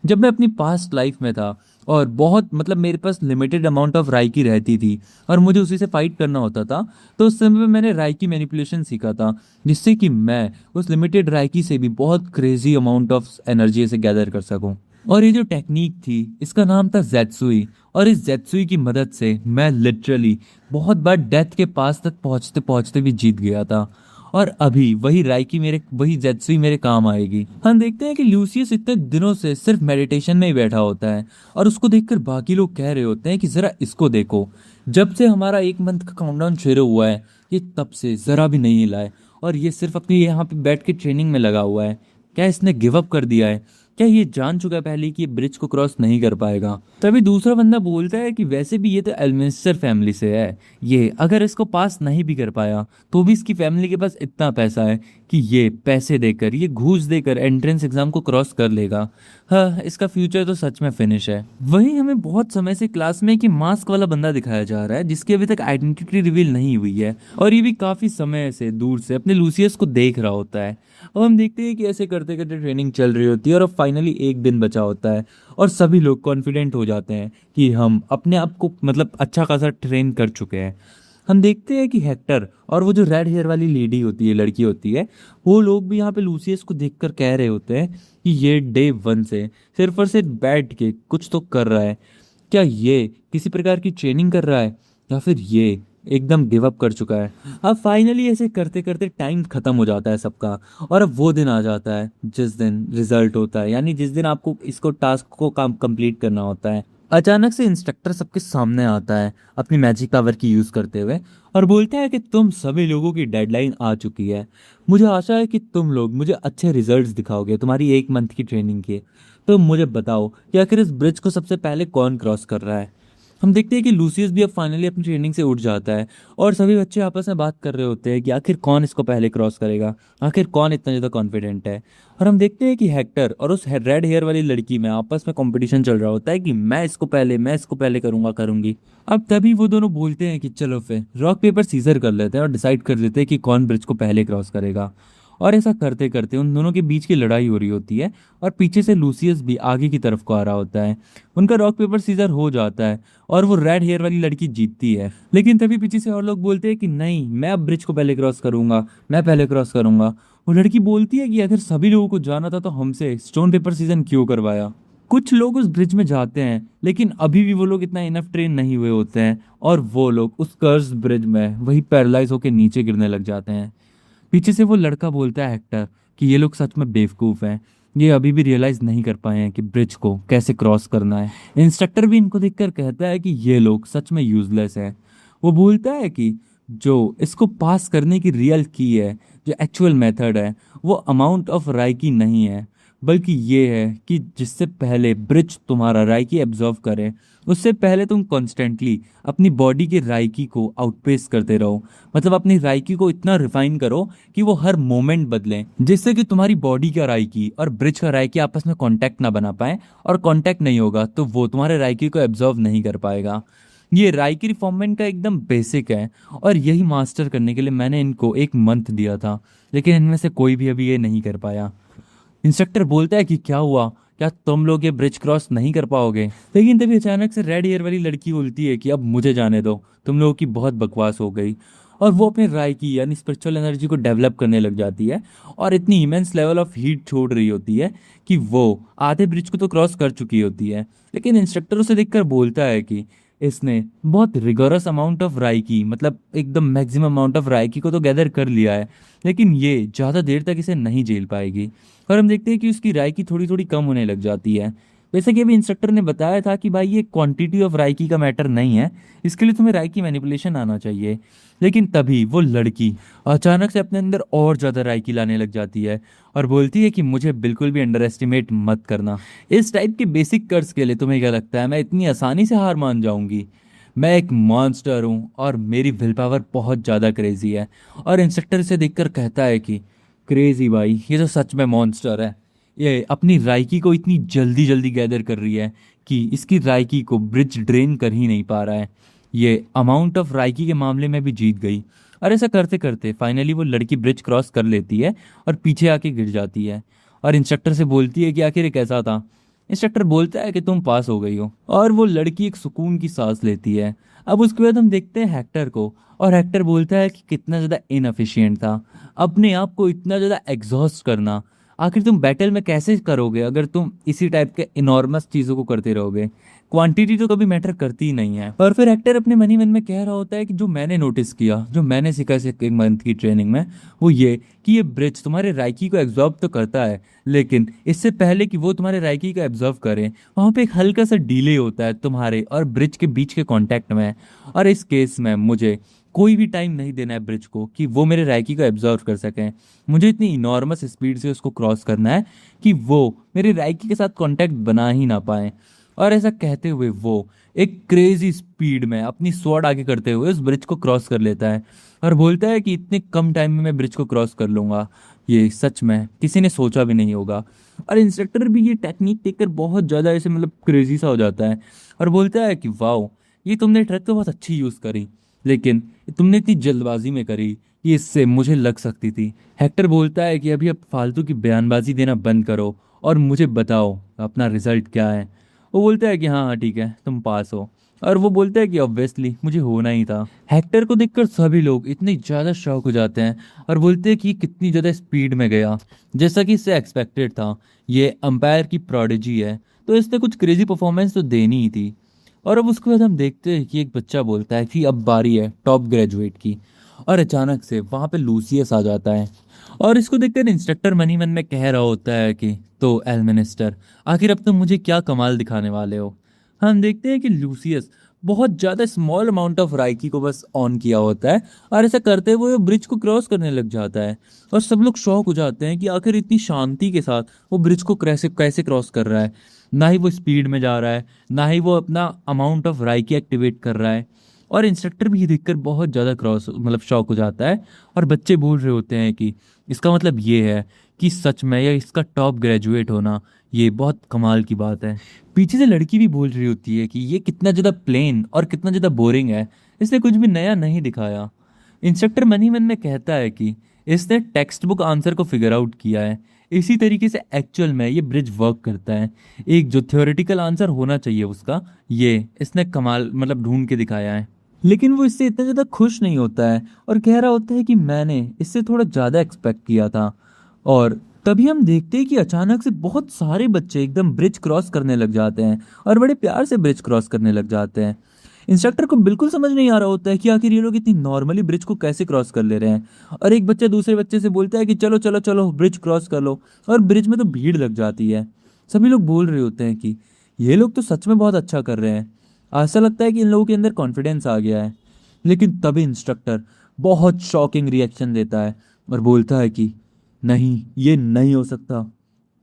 जब मैं अपनी पास्ट लाइफ में था और बहुत मतलब मेरे पास लिमिटेड अमाउंट ऑफ राइकी रहती थी और मुझे उसी से फाइट करना होता था, तो उस समय मैंने राइकी मैनिपुलेशन सीखा था जिससे कि मैं उस लिमिटेड राइकी से भी बहुत क्रेजी अमाउंट ऑफ एनर्जी से गैदर कर सकूं। और ये जो टेक्निक थी इसका नाम था जेत्सुई। और इस जेत्सुई की मदद से मैं लिटरली बहुत बार डेथ के पास तक पहुंचते पहुंचते भी जीत गया था। और अभी वही जेत्सुई मेरे काम आएगी। हम देखते हैं कि लूसियस इतने दिनों से सिर्फ मेडिटेशन में ही बैठा होता है और उसको देखकर बाकी लोग कह रहे होते हैं कि जरा इसको देखो, जब से हमारा 1 मंथ का काउंटडाउन शुरू हुआ है ये तब से जरा भी नहीं हिला है और ये सिर्फ अपनी यहाँ पे बैठ के ट्रेनिंग में लगा हुआ है। क्या इसने गिव अप कर दिया है? क्या ये जान चुका है पहले कि ये ब्रिज को क्रॉस नहीं कर पाएगा? तभी दूसरा बंदा बोलता है कि वैसे भी ये तो एल्मिस्टर फैमिली से है, ये अगर इसको पास नहीं भी कर पाया तो भी इसकी फैमिली के पास इतना पैसा है कि ये पैसे देकर ये घूस देकर एंट्रेंस एग्जाम को क्रॉस कर लेगा। हाँ, इसका फ्यूचर तो सच में फिनिश है। वहीं हमें बहुत समय से क्लास में कि मास्क वाला बंदा दिखाया जा रहा है जिसकी अभी तक आइडेंटिटी रिवील नहीं हुई है और ये भी काफी समय से दूर से अपने लूसियस को देख रहा होता है। अब हम देखते हैं कि ऐसे करते करते ट्रेनिंग चल रही होती है और अब फाइनली 1 दिन बचा होता है और सभी लोग कॉन्फिडेंट हो जाते हैं कि हम अपने आप को मतलब अच्छा खासा ट्रेन कर चुके हैं। हम देखते हैं कि हेक्टर और वो जो रेड हेयर वाली लेडी होती है, लड़की होती है, वो लोग भी यहाँ पे लूसियस को देखकर कह रहे होते हैं कि ये डे 1 से सिर्फ और सिर्फ बैठ के कुछ तो कर रहा है। क्या ये किसी प्रकार की ट्रेनिंग कर रहा है या फिर ये एकदम गिव अप कर चुका है? अब फाइनली ऐसे करते करते टाइम खत्म हो जाता है सबका और अब वो दिन आ जाता है जिस दिन रिजल्ट होता है, यानी जिस दिन आपको इसको टास्क को काम कंप्लीट करना होता है। अचानक से इंस्ट्रक्टर सबके सामने आता है अपनी मैजिक पावर की यूज़ करते हुए और बोलता है कि तुम सभी लोगों की डेडलाइन आ चुकी है। मुझे आशा है कि तुम लोग मुझे अच्छे रिजल्ट्स दिखाओगे तुम्हारी 1 मंथ की ट्रेनिंग के। तो मुझे बताओ कि आखिर इस ब्रिज को सबसे पहले कौन क्रॉस कर रहा है। हम देखते हैं कि लूसियस भी अब फाइनली अपनी ट्रेनिंग से उठ जाता है और सभी बच्चे आपस में बात कर रहे होते हैं कि आखिर कौन इसको पहले क्रॉस करेगा, आखिर कौन इतना ज़्यादा कॉन्फिडेंट है। और हम देखते हैं कि हेक्टर और उस रेड हेयर वाली लड़की में आपस में कंपटीशन चल रहा होता है कि मैं इसको पहले करूंगा करूंगी। अब तभी वो दोनों बोलते हैं कि चलो फिर रॉक पेपर सीजर कर लेते हैं और डिसाइड कर लेते हैं कि कौन ब्रिज को पहले क्रॉस करेगा। और ऐसा करते करते उन दोनों के बीच की लड़ाई हो रही होती है और पीछे से लूसियस भी आगे की तरफ को आ रहा होता है। उनका रॉक पेपर सीजर हो जाता है और वो रेड हेयर वाली लड़की जीतती है। लेकिन तभी पीछे से और लोग बोलते हैं कि नहीं, मैं अब ब्रिज को पहले क्रॉस करूंगा, मैं पहले क्रॉस करूंगा। वो लड़की बोलती है कि अगर सभी लोगों को जाना था तो हमसे स्टोन पेपर सीजन क्यों करवाया। कुछ लोग उस ब्रिज में जाते हैं लेकिन अभी भी वो लोग इतना इनफ ट्रेन नहीं हुए होते हैं और वो लोग उस कर्स ब्रिज में वही पैरालाइज होकर नीचे गिरने लग जाते हैं। पीछे से वो लड़का बोलता है हेक्टर कि ये लोग सच में बेवकूफ़ हैं, ये अभी भी रियलाइज नहीं कर पाए हैं कि ब्रिज को कैसे क्रॉस करना है। इंस्ट्रक्टर भी इनको देखकर कहता है कि ये लोग सच में यूजलेस है। वो बोलता है कि जो इसको पास करने की रियल की है, जो एक्चुअल मेथड है, वो अमाउंट ऑफ राइकी नहीं है, बल्कि ये है कि जिससे पहले ब्रिज तुम्हारा राइकी एब्जॉर्व करे उससे पहले तुम कॉन्स्टेंटली अपनी बॉडी के राइकी को आउटपेस करते रहो। मतलब अपनी राइकी को इतना रिफाइन करो कि वो हर मोमेंट बदले, जिससे कि तुम्हारी बॉडी का राइकी और ब्रिज का राइकी आपस में कांटेक्ट ना बना पाए, और कांटेक्ट नहीं होगा तो वो तुम्हारे राइकी को एब्जॉर्व नहीं कर पाएगा। ये राइकी रिफॉर्ममेंट का एकदम बेसिक है और यही मास्टर करने के लिए मैंने इनको 1 मंथ दिया था, लेकिन इनमें से कोई भी अभी ये नहीं कर पाया। इंस्ट्रक्टर बोलता है कि क्या हुआ, क्या तुम लोग ये ब्रिज क्रॉस नहीं कर पाओगे? लेकिन तभी अचानक से रेड हेयर वाली लड़की बोलती है कि अब मुझे जाने दो, तुम लोगों की बहुत बकवास हो गई। और वो अपने राइकी यानी स्पिरिचुअल एनर्जी को डेवलप करने लग जाती है और इतनी इमेंस लेवल ऑफ हीट छोड़ रही होती है कि वो आधे ब्रिज को तो क्रॉस कर चुकी होती है। लेकिन इंस्ट्रक्टर उसे देखकर बोलता है कि इसने बहुत रिगोरस अमाउंट ऑफ राइकी मतलब एकदम मैक्सिमम अमाउंट ऑफ राइकी को तो गैदर कर लिया है, लेकिन ये ज़्यादा देर तक इसे नहीं झेल पाएगी। और हम देखते हैं कि उसकी राइकी थोड़ी थोड़ी कम होने लग जाती है। वैसे कि अभी इंस्ट्रक्टर ने बताया था कि भाई ये क्वांटिटी ऑफ राइकी का मैटर नहीं है, इसके लिए तुम्हें राइकी मैनिपुलेशन आना चाहिए। लेकिन तभी वो लड़की अचानक से अपने अंदर और ज़्यादा राइकी लाने लग जाती है और बोलती है कि मुझे बिल्कुल भी अंडर एस्टिमेट मत करना। इस टाइप के बेसिक कर्ज के लिए तुम्हें क्या लगता है मैं इतनी आसानी से हार मान जाऊंगी? मैं एक मॉन्स्टर हूँ और मेरी विल पावर बहुत ज़्यादा क्रेजी है। और इंस्ट्रक्टर इसे देखकर कहता है कि क्रेजी भाई, ये तो सच में मॉन्स्टर है। ये अपनी राइकी को इतनी जल्दी जल्दी गैदर कर रही है कि इसकी राइकी को ब्रिज ड्रेन कर ही नहीं पा रहा है। ये अमाउंट ऑफ राइकी के मामले में भी जीत गई। और ऐसा करते करते फाइनली वो लड़की ब्रिज क्रॉस कर लेती है और पीछे आके गिर जाती है। और इंस्ट्रक्टर से बोलती है कि आखिर ये कैसा था। इंस्ट्रक्टर बोलता है कि तुम पास हो गई हो। और वो लड़की एक सुकून की सांस लेती है। अब उसके बाद हम देखते हैं हेक्टर को, और हेक्टर बोलता है कि कितना ज़्यादा इनएफिशिएंट था अपने आप को इतना ज़्यादा एग्जॉस्ट करना। आखिर तुम बैटल में कैसे करोगे अगर तुम इसी टाइप के इनॉर्मस चीज़ों को करते रहोगे? क्वांटिटी तो कभी मैटर करती ही नहीं है। और फिर एक्टर अपने मन ही मन में कह रहा होता है कि जो मैंने नोटिस किया, जो मैंने सीखा इस 1 मंथ की ट्रेनिंग में, वो ये कि ये ब्रिज तुम्हारे राइकी को एब्जॉर्ब तो करता है, लेकिन इससे पहले कि वो तुम्हारे राइकी को एब्जॉर्ब करे वहाँ पे एक हल्का सा डिले होता है तुम्हारे और ब्रिज के बीच के कॉन्टैक्ट में। और इस केस में मुझे कोई भी टाइम नहीं देना है ब्रिज को कि वो मेरे राइकी को एब्जॉर्व कर सकें। मुझे इतनी इनॉर्मस स्पीड से उसको क्रॉस करना है कि वो मेरे राइकी के साथ कांटेक्ट बना ही ना पाए। और ऐसा कहते हुए वो एक क्रेजी स्पीड में अपनी स्वॉर्ड आगे करते हुए उस ब्रिज को क्रॉस कर लेता है और बोलता है कि इतने कम टाइम में मैं ब्रिज को क्रॉस कर लूँगा, ये सच में किसी ने सोचा भी नहीं होगा। और इंस्ट्रक्टर भी ये टेक्निक देखकर बहुत ज़्यादा ऐसे मतलब क्रेजी सा हो जाता है और बोलता है कि वाओ, ये तुमने ट्रिक तो बहुत अच्छी यूज़ करी, लेकिन तुमने इतनी जल्दबाजी में करी कि इससे मुझे लग सकती थी। हेक्टर बोलता है कि अभी अब फालतू की बयानबाजी देना बंद करो और मुझे बताओ अपना रिजल्ट क्या है। वो बोलता है कि हाँ हाँ ठीक है, तुम पास हो। और वो बोलता है कि ऑब्वियसली मुझे होना ही था। हेक्टर को देखकर सभी लोग इतने ज़्यादा शॉक हो जाते हैं और बोलते हैं कि ये कितनी ज़्यादा स्पीड में गया, जैसा कि इससे एक्सपेक्टेड था। ये अंपायर की प्रोडिजी है तो इसने कुछ क्रेजी परफॉर्मेंस तो देनी ही थी। और अब उसके बाद हम देखते हैं कि एक बच्चा बोलता है कि अब बारी है टॉप ग्रेजुएट की। और अचानक से वहाँ पे लूसियस आ जाता है और इसको देखकर इंस्ट्रक्टर मन ही मन में कह रहा होता है कि तो एलमिनिस्टर, आखिर अब तुम मुझे क्या कमाल दिखाने वाले हो? हम देखते हैं कि लूसियस बहुत ज़्यादा स्मॉल अमाउंट ऑफ राइकी को बस ऑन किया होता है और ऐसा करते हुए वो ब्रिज को क्रॉस करने लग जाता है। और सब लोग शॉक हो जाते हैं कि आखिर इतनी शांति के साथ वो ब्रिज को कैसे कैसे क्रॉस कर रहा है। ना ही वो स्पीड में जा रहा है, ना ही वो अपना अमाउंट ऑफ राइकी एक्टिवेट कर रहा है। और इंस्ट्रक्टर भी ये देखकर बहुत ज़्यादा क्रॉस मतलब शॉक हो जाता है और बच्चे बोल रहे होते हैं कि इसका मतलब ये है कि सच में या इसका टॉप ग्रेजुएट होना ये बहुत कमाल की बात है। पीछे से लड़की भी बोल रही होती है कि ये कितना ज़्यादा प्लेन और कितना ज़्यादा बोरिंग है, इसने कुछ भी नया नहीं दिखाया। इंस्ट्रक्टर मन ही मन में कहता है कि इसने टेक्स्ट बुक आंसर को फिगर आउट किया है, इसी तरीके से एक्चुअल में ये ब्रिज वर्क करता है। एक जो थ्योरेटिकल आंसर होना चाहिए उसका, ये इसने कमाल मतलब ढूंढ के दिखाया है। लेकिन वो इससे इतना ज़्यादा खुश नहीं होता है और कह रहा होता है कि मैंने इससे थोड़ा ज़्यादा एक्सपेक्ट किया था। और तभी हम देखते हैं कि अचानक से बहुत सारे बच्चे एकदम ब्रिज क्रॉस करने लग जाते हैं और बड़े प्यार से ब्रिज क्रॉस करने लग जाते हैं। इंस्ट्रक्टर को बिल्कुल समझ नहीं आ रहा होता है कि आखिर ये लोग इतनी नॉर्मली ब्रिज को कैसे क्रॉस कर ले रहे हैं। और एक बच्चा दूसरे बच्चे से बोलता है कि चलो चलो चलो ब्रिज क्रॉस कर लो। और ब्रिज में तो भीड़ लग जाती है। सभी लोग बोल रहे होते हैं कि ये लोग तो सच में बहुत अच्छा कर रहे हैं। ऐसा लगता है कि इन लोगों के अंदर कॉन्फिडेंस आ गया है। लेकिन तभी इंस्ट्रक्टर बहुत शॉकिंग रिएक्शन देता है और बोलता है कि नहीं, ये नहीं हो सकता।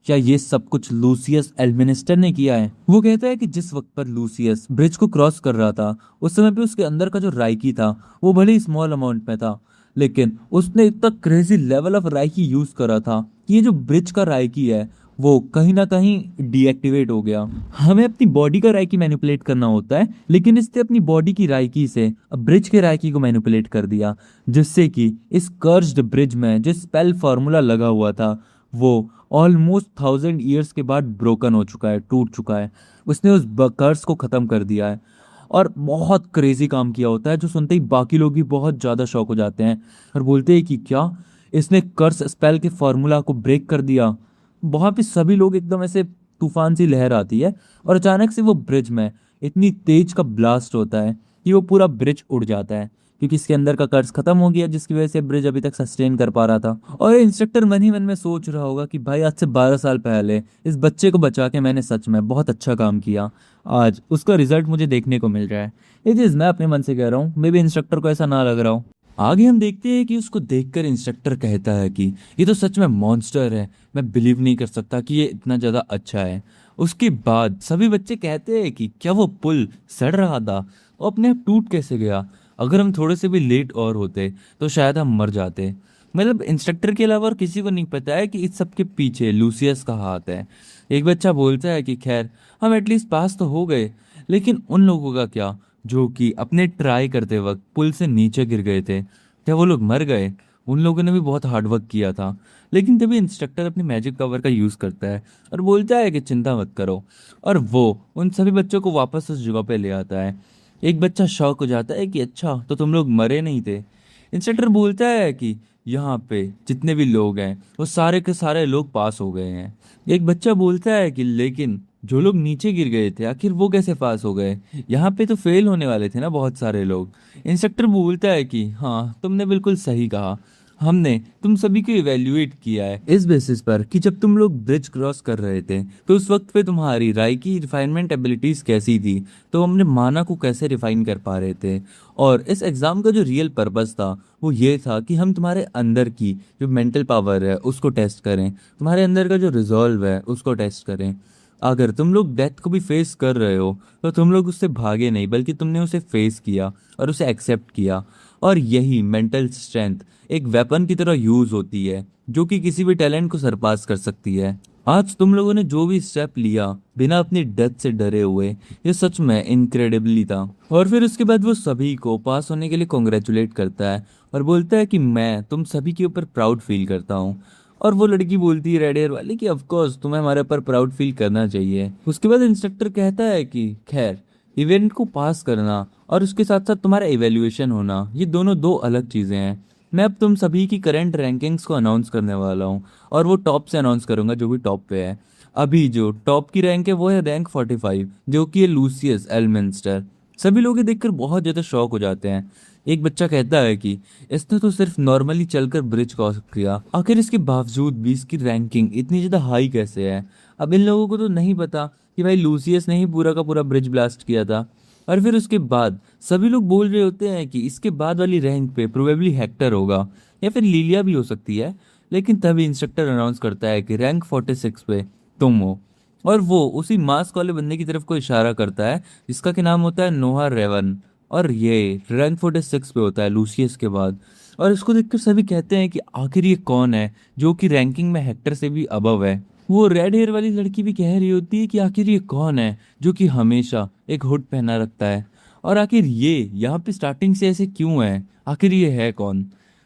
क्या ये सब कुछ लूसियस एल्मिनिस्टर ने किया है? वो कहता है कि जिस वक्त पर लूसियस ब्रिज को क्रॉस कर रहा था उस समय पे उसके अंदर का जो राइकी था वो भले ही स्मॉल अमाउंट में था, लेकिन उसने इतना क्रेजी लेवल ऑफ राइकी यूज करा था कि ये जो ब्रिज का राइकी है वो कहीं ना कहीं डीएक्टिवेट हो गया। हमें अपनी बॉडी का राइकी मैनिपुलेट करना होता है, लेकिन इसने अपनी बॉडी की राइकी से ब्रिज के राइकी को मैनिपुलेट कर दिया, जिससे कि इस कर्स्ड ब्रिज में जो स्पेल फार्मूला लगा हुआ था वो ऑलमोस्ट 1000 ईयर्स के बाद ब्रोकन हो चुका है, टूट चुका है। उसने उस कर्स को ख़त्म कर दिया है। और बहुत क्रेजी काम किया होता है, जो सुनते ही बाकी लोग भी बहुत ज़्यादा शॉक हो जाते हैं और बोलते हैं कि क्या इसने कर्स स्पेल के फॉर्मूला को ब्रेक कर दिया। वहाँ पे सभी लोग एकदम ऐसे तूफान सी लहर आती है और अचानक से वो ब्रिज में इतनी तेज का ब्लास्ट होता है कि वो पूरा ब्रिज उड़ जाता है, क्योंकि इसके अंदर का कर्ज खत्म हो गया, जिसकी वजह से ब्रिज अभी तक सस्टेन कर पा रहा था। और इंस्ट्रक्टर मन ही मन में सोच रहा होगा कि भाई आज से 12 साल पहले इस बच्चे को बचा के मैंने सच में बहुत अच्छा काम किया, आज उसका रिजल्ट मुझे देखने को मिल रहा है। ये चीज़ मैं अपने मन से कह रहा हूँ, मे भी इंस्ट्रक्टर को ऐसा ना लग रहा हो। आगे हम देखते हैं कि उसको देखकर इंस्ट्रक्टर कहता है कि ये तो सच में मॉन्स्टर है, मैं बिलीव नहीं कर सकता कि ये इतना ज़्यादा अच्छा है। उसके बाद सभी बच्चे कहते हैं कि क्या वो पुल सड़ रहा था और अपने आप टूट कैसे गया, अगर हम थोड़े से भी लेट और होते तो शायद हम मर जाते। मतलब इंस्ट्रक्टर के अलावा और किसी को नहीं पता है कि इस सब के पीछे लूसियस का हाथ है। एक बच्चा बोलता है कि खैर हम एटलीस्ट पास तो हो गए, लेकिन उन लोगों का क्या जो कि अपने ट्राई करते वक्त पुल से नीचे गिर गए थे, क्या वो लोग मर गए? उन लोगों ने भी बहुत हार्ड वर्क किया था। लेकिन तभी इंस्ट्रक्टर अपनी मैजिक पावर का यूज़ करता है और बोलता है कि चिंता मत करो, और वो उन सभी बच्चों को वापस उस जगह पे ले आता है। एक बच्चा शॉक हो जाता है कि अच्छा तो तुम लोग मरे नहीं थे। इंस्ट्रक्टर बोलता है कि यहाँ पे जितने भी लोग हैं वो सारे के सारे लोग पास हो गए हैं। एक बच्चा बोलता है कि लेकिन जो लोग नीचे गिर गए थे आखिर वो कैसे पास हो गए, यहाँ पे तो फेल होने वाले थे ना बहुत सारे लोग। इंस्ट्रक्टर बोलता है कि हाँ तुमने बिल्कुल सही कहा, हमने तुम सभी को इवेल्युएट किया है इस बेसिस पर कि जब तुम लोग ब्रिज क्रॉस कर रहे थे तो उस वक्त पे तुम्हारी राय की रिफाइनमेंट एबिलिटीज कैसी थी, तो हमने माना को कैसे रिफाइन कर पा रहे थे। और इस एग्जाम का जो रियल पर्पस था वो ये था कि हम तुम्हारे अंदर की जो मेंटल पावर है उसको टेस्ट करें, तुम्हारे अंदर का जो रिजॉल्व है उसको टेस्ट करें। अगर तुम लोग डेथ को भी फेस कर रहे हो तो तुम लोग उससे भागे नहीं, बल्कि तुमने उसे फेस किया और उसे एक्सेप्ट किया। और यही मेंटल स्ट्रेंथ एक वेपन की तरह यूज होती है जो कि किसी भी टैलेंट को सरपास कर सकती है। आज तुम लोगों ने जो भी स्टेप लिया बिना अपनी डेथ से डरे हुए, ये सच में इनक्रेडिबली था। और फिर उसके बाद वो सभी को पास होने के लिए कॉन्ग्रेचुलेट करता है और बोलता है कि मैं तुम सभी के ऊपर प्राउड फील करता हूँ। और वो लड़की बोलती है रेड हेयर वाली कि ऑफ कोर्स तुम्हें हमारे ऊपर प्राउड फील करना चाहिए। उसके बाद इंस्ट्रक्टर कहता है कि खैर इवेंट को पास करना और उसके साथ साथ तुम्हारा इवेल्युएशन होना, ये दोनों दो अलग चीज़ें हैं। मैं अब तुम सभी की करंट रैंकिंग्स को अनाउंस करने वाला हूँ और वो टॉप से अनाउंस करूंगा जो भी टॉप पे है। अभी जो टॉप की रैंक है वो है रैंक 45, जो कि है लूसियस एलमिंस्टर। सभी लोग ये देखकर बहुत ज़्यादा शॉक हो जाते हैं। एक बच्चा कहता है कि इसने तो सिर्फ नॉर्मली चलकर ब्रिज क्रॉस किया, आखिर इसके बावजूद भी इसकी रैंकिंग इतनी ज़्यादा हाई कैसे है। अब इन लोगों को तो नहीं पता कि भाई लूसियस ने ही पूरा का पूरा ब्रिज ब्लास्ट किया था। और फिर उसके बाद सभी लोग बोल रहे होते हैं कि इसके बाद वाली रैंक पे प्रोबेबली हेक्टर होगा या फिर लीलिया भी हो सकती है। लेकिन तभी इंस्ट्रक्टर अनाउंस करता है कि रैंक 46 पे तुम हो। और वो उसी मास्क वाले बंदे की तरफ को इशारा करता है जिसका कि नाम होता है नोहा रेवन। और ये रैंक 46 पे होता है लूसियस के बाद। और इसको देखकर सभी कहते हैं कि आखिर ये कौन है जो कि रैंकिंग में हेक्टर से भी अबव है। वो रेड हेयर वाली लड़की भी कह रही होती है कि आखिर ये कौन है जो कि हमेशा एक हुड पहना रखता है, और आखिर ये यहाँ पे स्टार्टिंग से ऐसे क्यों है, आखिर ये है कौन।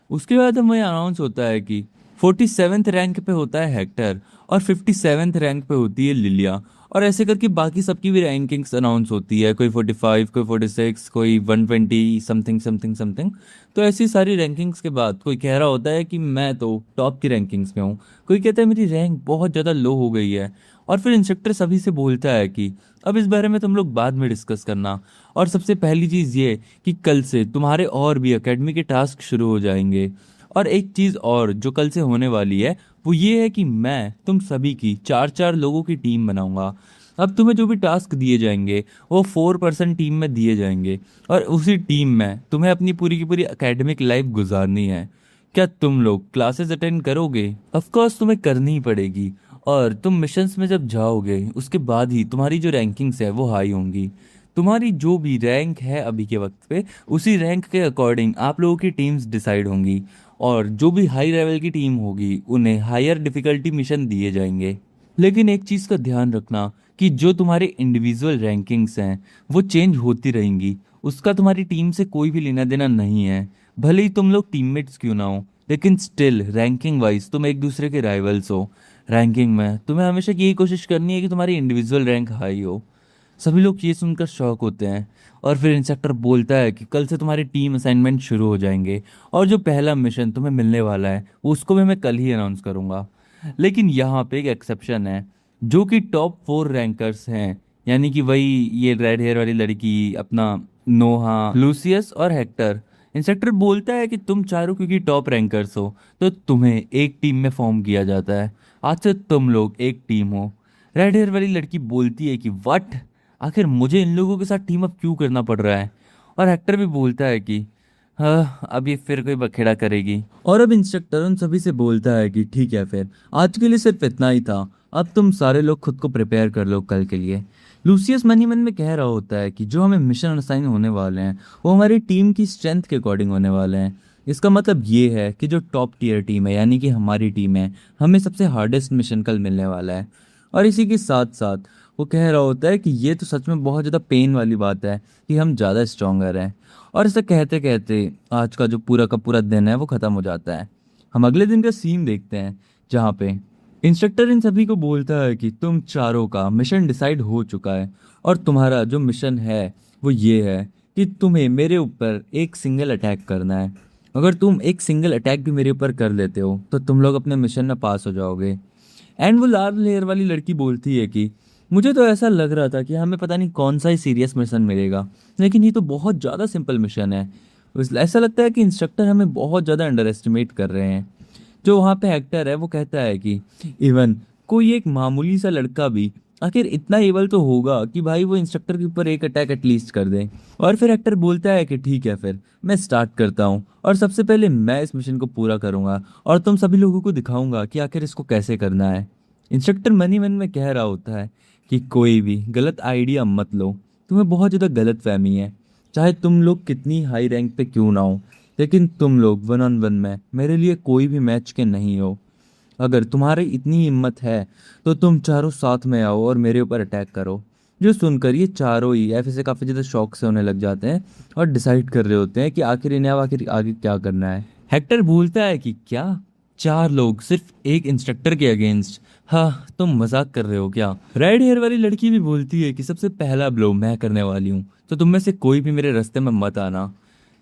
उसके बाद हमें अनाउंस होता है कि 47th रैंक पे होता है हेक्टर और 57th रैंक पे होती है लिलिया। और ऐसे करके बाकी सबकी भी रैंकिंग्स अनाउंस होती है, कोई 45, कोई 46, कोई 120 समथिंग समथिंग समथिंग। तो ऐसी सारी रैंकिंग्स के बाद कोई कह रहा होता है कि मैं तो टॉप की रैंकिंग्स में हूँ, कोई कहता है मेरी रैंक बहुत ज़्यादा लो हो गई है। और फिर इंस्ट्रक्टर सभी से बोलता है कि अब इस बारे में तुम लोग बाद में डिस्कस करना, और सबसे पहली चीज़ ये कि कल से तुम्हारे और भी एकेडमी के टास्क शुरू हो जाएंगे। और एक चीज़ और जो कल से होने वाली है वो ये है कि मैं तुम सभी की 4-4 लोगों की टीम बनाऊंगा। अब तुम्हें जो भी टास्क दिए जाएंगे वो 4 पर्सन टीम में दिए जाएंगे, और उसी टीम में तुम्हें अपनी पूरी की पूरी एकेडमिक लाइफ गुजारनी है। क्या तुम लोग क्लासेस अटेंड करोगे? ऑफ कोर्स तुम्हें करनी ही पड़ेगी, और तुम मिशंस में जब जाओगे उसके बाद ही तुम्हारी जो रैंकिंग्स है वो हाई होंगी। तुम्हारी जो भी रैंक है अभी के वक्त पे उसी रैंक के अकॉर्डिंग आप लोगों की टीम्स डिसाइड होंगी, और जो भी हाई लेवल की टीम होगी उन्हें हायर डिफिकल्टी मिशन दिए जाएंगे। लेकिन एक चीज़ का ध्यान रखना कि जो तुम्हारे इंडिविजुअल रैंकिंग्स हैं वो चेंज होती रहेंगी, उसका तुम्हारी टीम से कोई भी लेना देना नहीं है। भले ही तुम लोग टीममेट्स क्यों ना हो, लेकिन स्टिल रैंकिंग वाइज तुम एक दूसरे के राइवल्स हो। रैंकिंग में तुम्हें हमेशा यही कोशिश करनी है कि तुम्हारी इंडिविजुअल रैंक हाई हो। सभी लोग ये सुनकर शॉक होते हैं और फिर इंस्ट्रक्टर बोलता है कि कल से तुम्हारी टीम असाइनमेंट शुरू हो जाएंगे और जो पहला मिशन तुम्हें मिलने वाला है उसको भी मैं कल ही अनाउंस करूंगा। लेकिन यहाँ पे एक एक्सेप्शन है, जो कि टॉप 4 रैंकर्स हैं, यानी कि वही ये रेड हेयर वाली लड़की, अपना नोहा, लूसियस और हेक्टर। इंस्ट्रक्टर बोलता है कि तुम चारों क्योंकि टॉप रैंकर्स हो तो तुम्हें एक टीम में फॉर्म किया जाता है, आज से तुम लोग एक टीम हो। रेड हेयर वाली लड़की बोलती है कि व्हाट, आखिर मुझे इन लोगों के साथ टीम अप क्यों करना पड़ रहा है। और हेक्टर भी बोलता है कि हाँ, अब ये फिर कोई बखेड़ा करेगी। और अब इंस्ट्रक्टर उन सभी से बोलता है कि ठीक है, फिर आज के लिए सिर्फ इतना ही था, अब तुम सारे लोग खुद को प्रिपेयर कर लो कल के लिए। लूसियस मन ही मन में कह रहा होता है कि जो हमें मिशन असाइन होने वाले हैं वो हमारी टीम की स्ट्रेंथ के अकॉर्डिंग होने वाले हैं। इसका मतलब ये है कि जो टॉप टीयर टीम है, यानी कि हमारी टीम है, हमें सबसे हार्डेस्ट मिशन कल मिलने वाला है। और इसी के साथ साथ वो कह रहा होता है कि ये तो सच में बहुत ज़्यादा पेन वाली बात है कि हम ज़्यादा स्ट्रॉन्गर हैं। और ऐसा कहते कहते आज का जो पूरा का पूरा दिन है वो ख़त्म हो जाता है। हम अगले दिन का सीन देखते हैं, जहाँ पे इंस्ट्रक्टर इन सभी को बोलता है कि तुम चारों का मिशन डिसाइड हो चुका है और तुम्हारा जो मिशन है वो ये है कि तुम्हें मेरे ऊपर एक सिंगल अटैक करना है। अगर तुम एक सिंगल अटैक भी मेरे ऊपर कर लेते हो तो तुम लोग अपने मिशन में पास हो जाओगे। एंड वो लाल लेयर वाली लड़की बोलती है कि मुझे तो ऐसा लग रहा था कि हमें पता नहीं कौन सा ही सीरियस मिशन मिलेगा, लेकिन ये तो बहुत ज़्यादा सिंपल मिशन है। ऐसा लगता है कि इंस्ट्रक्टर हमें बहुत ज़्यादा अंडर एस्टिमेट कर रहे हैं। जो वहाँ पे एक्टर है वो कहता है कि इवन कोई एक मामूली सा लड़का भी आखिर इतना एबल तो होगा कि भाई वो इंस्ट्रक्टर के ऊपर एक अटैक एटलीस्ट कर दे। और फिर एक्टर बोलता है कि ठीक है, फिर मैं स्टार्ट करता हूँ और सबसे पहले मैं इस मिशन को पूरा करूँगा और तुम सभी लोगों को दिखाऊंगा कि आखिर इसको कैसे करना है। इंस्ट्रक्टर मन ही मन में कह रहा होता है कि कोई भी गलत आइडिया मत लो, तुम्हें बहुत ज़्यादा गलत फहमी है। चाहे तुम लोग कितनी हाई रैंक पे क्यों ना हो, लेकिन तुम लोग 1-on-1 में मेरे लिए कोई भी मैच के नहीं हो। अगर तुम्हारी इतनी हिम्मत है तो तुम चारों साथ में आओ और मेरे ऊपर अटैक करो। जो सुनकर ये चारों ही ऐसे से काफ़ी ज़्यादा शौक से होने लग जाते हैं और डिसाइड कर रहे होते हैं कि आखिर इन्हें अब आखिर आगे क्या करना है। हेक्टर भूलता है कि क्या 4 लोग सिर्फ एक इंस्ट्रक्टर के अगेंस्ट, हाँ तुम मजाक कर रहे हो क्या। रेड हेयर वाली लड़की भी बोलती है कि सबसे पहला ब्लो मैं करने वाली हूँ, तो तुम में से कोई भी मेरे रास्ते में मत आना।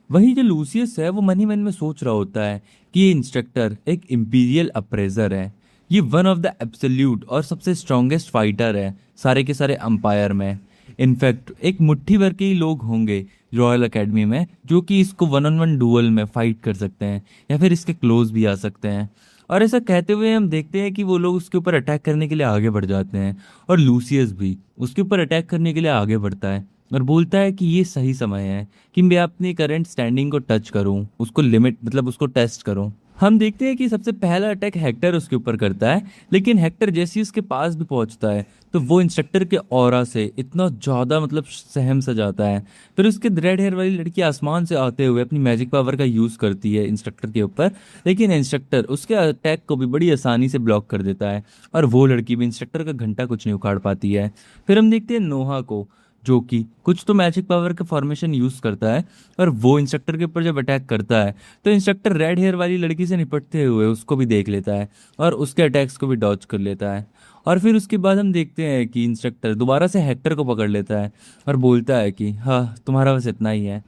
वहीं जो लूसियस है वो मन ही मन में सोच रहा होता है कि ये इंस्ट्रक्टर एक इंपीरियल अप्रेजर है, ये वन ऑफ द एब्सोल्यूट और सबसे स्ट्रॉन्गेस्ट फाइटर है सारे के सारे अंपायर में। इनफैक्ट एक मुट्ठी भर के ही लोग होंगे रॉयल एकेडमी में जो कि इसको 1-on-1 डुअल में फाइट कर सकते हैं या फिर इसके क्लोज भी आ सकते हैं। और ऐसा कहते हुए हम देखते हैं कि वो लोग उसके ऊपर अटैक करने के लिए आगे बढ़ जाते हैं और लूसियस भी उसके ऊपर अटैक करने के लिए आगे बढ़ता है और बोलता है कि ये सही समय है कि मैं अपनी करंट स्टैंडिंग को टच करूं, उसको लिमिट मतलब उसको टेस्ट करूं। हम देखते हैं कि सबसे पहला अटैक हेक्टर उसके ऊपर करता है, लेकिन हेक्टर जैसे ही उसके पास भी पहुंचता है तो वो इंस्ट्रक्टर के ऑरा से इतना ज़्यादा मतलब सहम सा जाता है। फिर उसके रेड हेयर वाली लड़की आसमान से आते हुए अपनी मैजिक पावर का यूज़ करती है इंस्ट्रक्टर के ऊपर, लेकिन इंस्ट्रक्टर उसके अटैक को भी बड़ी आसानी से ब्लॉक कर देता है और वो लड़की भी इंस्ट्रक्टर का घंटा कुछ नहीं उखाड़ पाती है। फिर हम देखते हैं नोहा को, जो कि कुछ तो मैजिक पावर का फॉर्मेशन यूज़ करता है और वो इंस्ट्रक्टर के ऊपर जब अटैक करता है तो इंस्ट्रक्टर रेड हेयर वाली लड़की से निपटते हुए उसको भी देख लेता है और उसके अटैक्स को भी डॉज कर लेता है। और फिर उसके बाद हम देखते हैं कि इंस्ट्रक्टर दोबारा से हेक्टर को पकड़ लेता है और बोलता है कि हाँ तुम्हारा बस इतना ही है।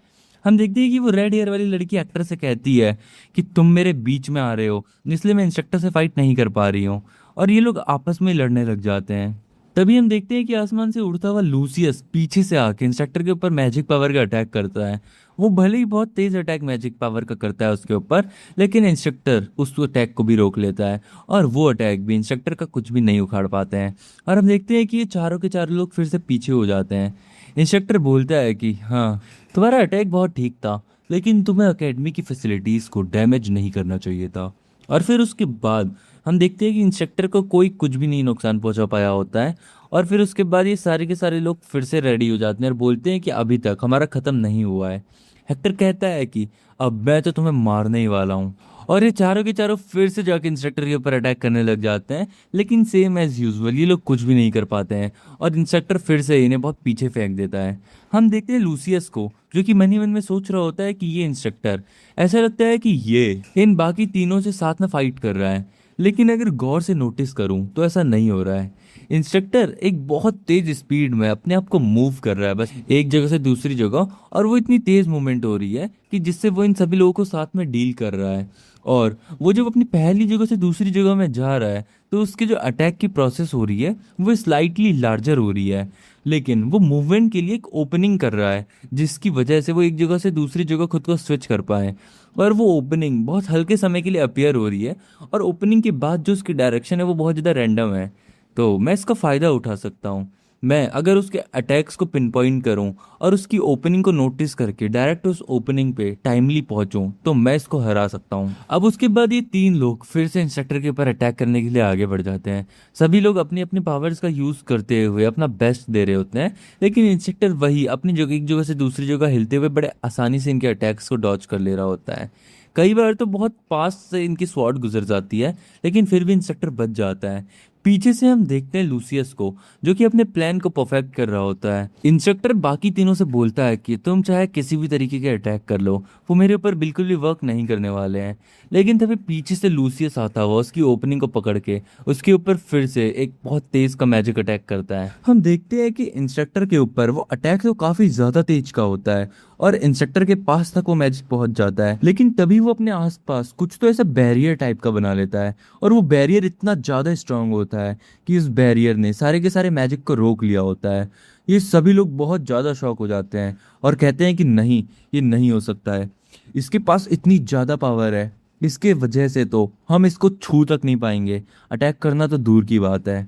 हम देखते हैं कि वो रेड हेयर वाली लड़की एक्टर से कहती है कि तुम मेरे बीच में आ रहे हो इसलिए मैं इंस्ट्रक्टर से फाइट नहीं कर पा रही हूँ, और ये लोग आपस में लड़ने लग जाते हैं। तभी हम देखते हैं कि आसमान से उड़ता हुआ लूसियस पीछे से आके इंस्ट्रक्टर के ऊपर मैजिक पावर का अटैक करता है। वो भले ही बहुत तेज अटैक मैजिक पावर का करता है उसके ऊपर, लेकिन इंस्ट्रक्टर उस अटैक को भी रोक लेता है और वो अटैक भी इंस्ट्रक्टर का कुछ भी नहीं उखाड़ पाते हैं। और हम देखते हैं कि ये चारों के चारों लोग फिर से पीछे हो जाते हैं। इंस्ट्रक्टर बोलता है कि हाँ तुम्हारा अटैक बहुत ठीक था, लेकिन तुम्हें एकेडमी की फैसिलिटीज़ को डैमेज नहीं करना चाहिए था। और फिर उसके बाद हम देखते हैं कि इंस्ट्रक्टर को कोई कुछ भी नहीं नुकसान पहुंचा पाया होता है। और फिर उसके बाद ये सारे के सारे लोग फिर से रेडी हो जाते हैं और बोलते हैं कि अभी तक हमारा ख़त्म नहीं हुआ है। हेक्टर कहता है कि अब मैं तो तुम्हें मारने ही वाला हूँ। और ये चारों के चारों फिर से जाके इंस्ट्रक्टर के ऊपर अटैक करने लग जाते हैं, लेकिन सेम एज यूजुअल ये लोग कुछ भी नहीं कर पाते हैं और इंस्ट्रक्टर फिर से इन्हें बहुत पीछे फेंक देता है। हम देखते हैं लूसियस को, जो कि मन ही मन में सोच रहा होता है कि ये इंस्ट्रक्टर, ऐसा लगता है कि ये इन बाकी तीनों से साथ में फाइट कर रहा है। लेकिन अगर गौर से नोटिस करूं तो ऐसा नहीं हो रहा है। इंस्ट्रक्टर एक बहुत तेज स्पीड में अपने आप को मूव कर रहा है, बस एक जगह से दूसरी जगह, और वो इतनी तेज मूवमेंट हो रही है कि जिससे वो इन सभी लोगों को साथ में डील कर रहा है। और वो जब अपनी पहली जगह से दूसरी जगह में जा रहा है तो उसके जो अटैक की प्रोसेस हो रही है वो स्लाइटली लार्जर हो रही है, लेकिन वो मूवमेंट के लिए एक ओपनिंग कर रहा है जिसकी वजह से वो एक जगह से दूसरी जगह खुद को स्विच कर पाए। और वो ओपनिंग बहुत हल्के समय के लिए अपीयर हो रही है, और ओपनिंग के बाद जो उसकी डायरेक्शन है वो बहुत ज़्यादा रैंडम है। तो मैं इसका फ़ायदा उठा सकता हूँ। मैं अगर उसके अटैक्स को पिन पॉइंट करूँ और उसकी ओपनिंग को नोटिस करके डायरेक्ट उस ओपनिंग पे टाइमली पहुंचूं तो मैं इसको हरा सकता हूँ। अब उसके बाद ये तीन लोग फिर से इंस्ट्रक्टर के ऊपर अटैक करने के लिए आगे बढ़ जाते हैं। सभी लोग अपनी अपनी पावर्स का यूज़ करते हुए अपना बेस्ट दे रहे होते हैं, लेकिन इंस्ट्रक्टर वही अपनी जगह एक जगह से दूसरी जगह हिलते हुए बड़े आसानी से इनके अटैक्स को डॉज कर ले रहा होता है। कई बार तो बहुत पास से इनकी स्वॉर्ड गुजर जाती है, लेकिन फिर भी इंस्ट्रक्टर बच जाता है। पीछे से हम देखते हैं लूसियस को, जो कि अपने प्लान को परफेक्ट कर रहा होता है। इंस्ट्रक्टर बाकी तीनों से बोलता है कि तुम चाहे किसी भी तरीके के अटैक कर लो, वो मेरे ऊपर बिल्कुल भी वर्क नहीं करने वाले हैं। लेकिन तभी पीछे से लूसियस आता हुआ उसकी ओपनिंग को पकड़ के उसके ऊपर फिर से एक बहुत तेज का मैजिक अटैक करता है। हम देखते हैं कि इंस्ट्रक्टर के ऊपर वो अटैक तो काफी ज्यादा तेज का होता है और इंस्ट्रक्टर के पास तक वो मैजिक पहुंच जाता है, लेकिन तभी वो अपने आसपास कुछ तो ऐसा बैरियर टाइप का बना लेता है, और वो बैरियर इतना ज्यादा स्ट्रांग होता है कि उस बैरियर ने सारे के सारे मैजिक को रोक लिया होता है। ये सभी लोग बहुत ज़्यादा शॉक हो जाते हैं और कहते हैं कि नहीं, ये नहीं हो सकता है, इसके पास इतनी ज़्यादा पावर है, इसके वजह से तो हम इसको छू तक नहीं पाएंगे, अटैक करना तो दूर की बात है।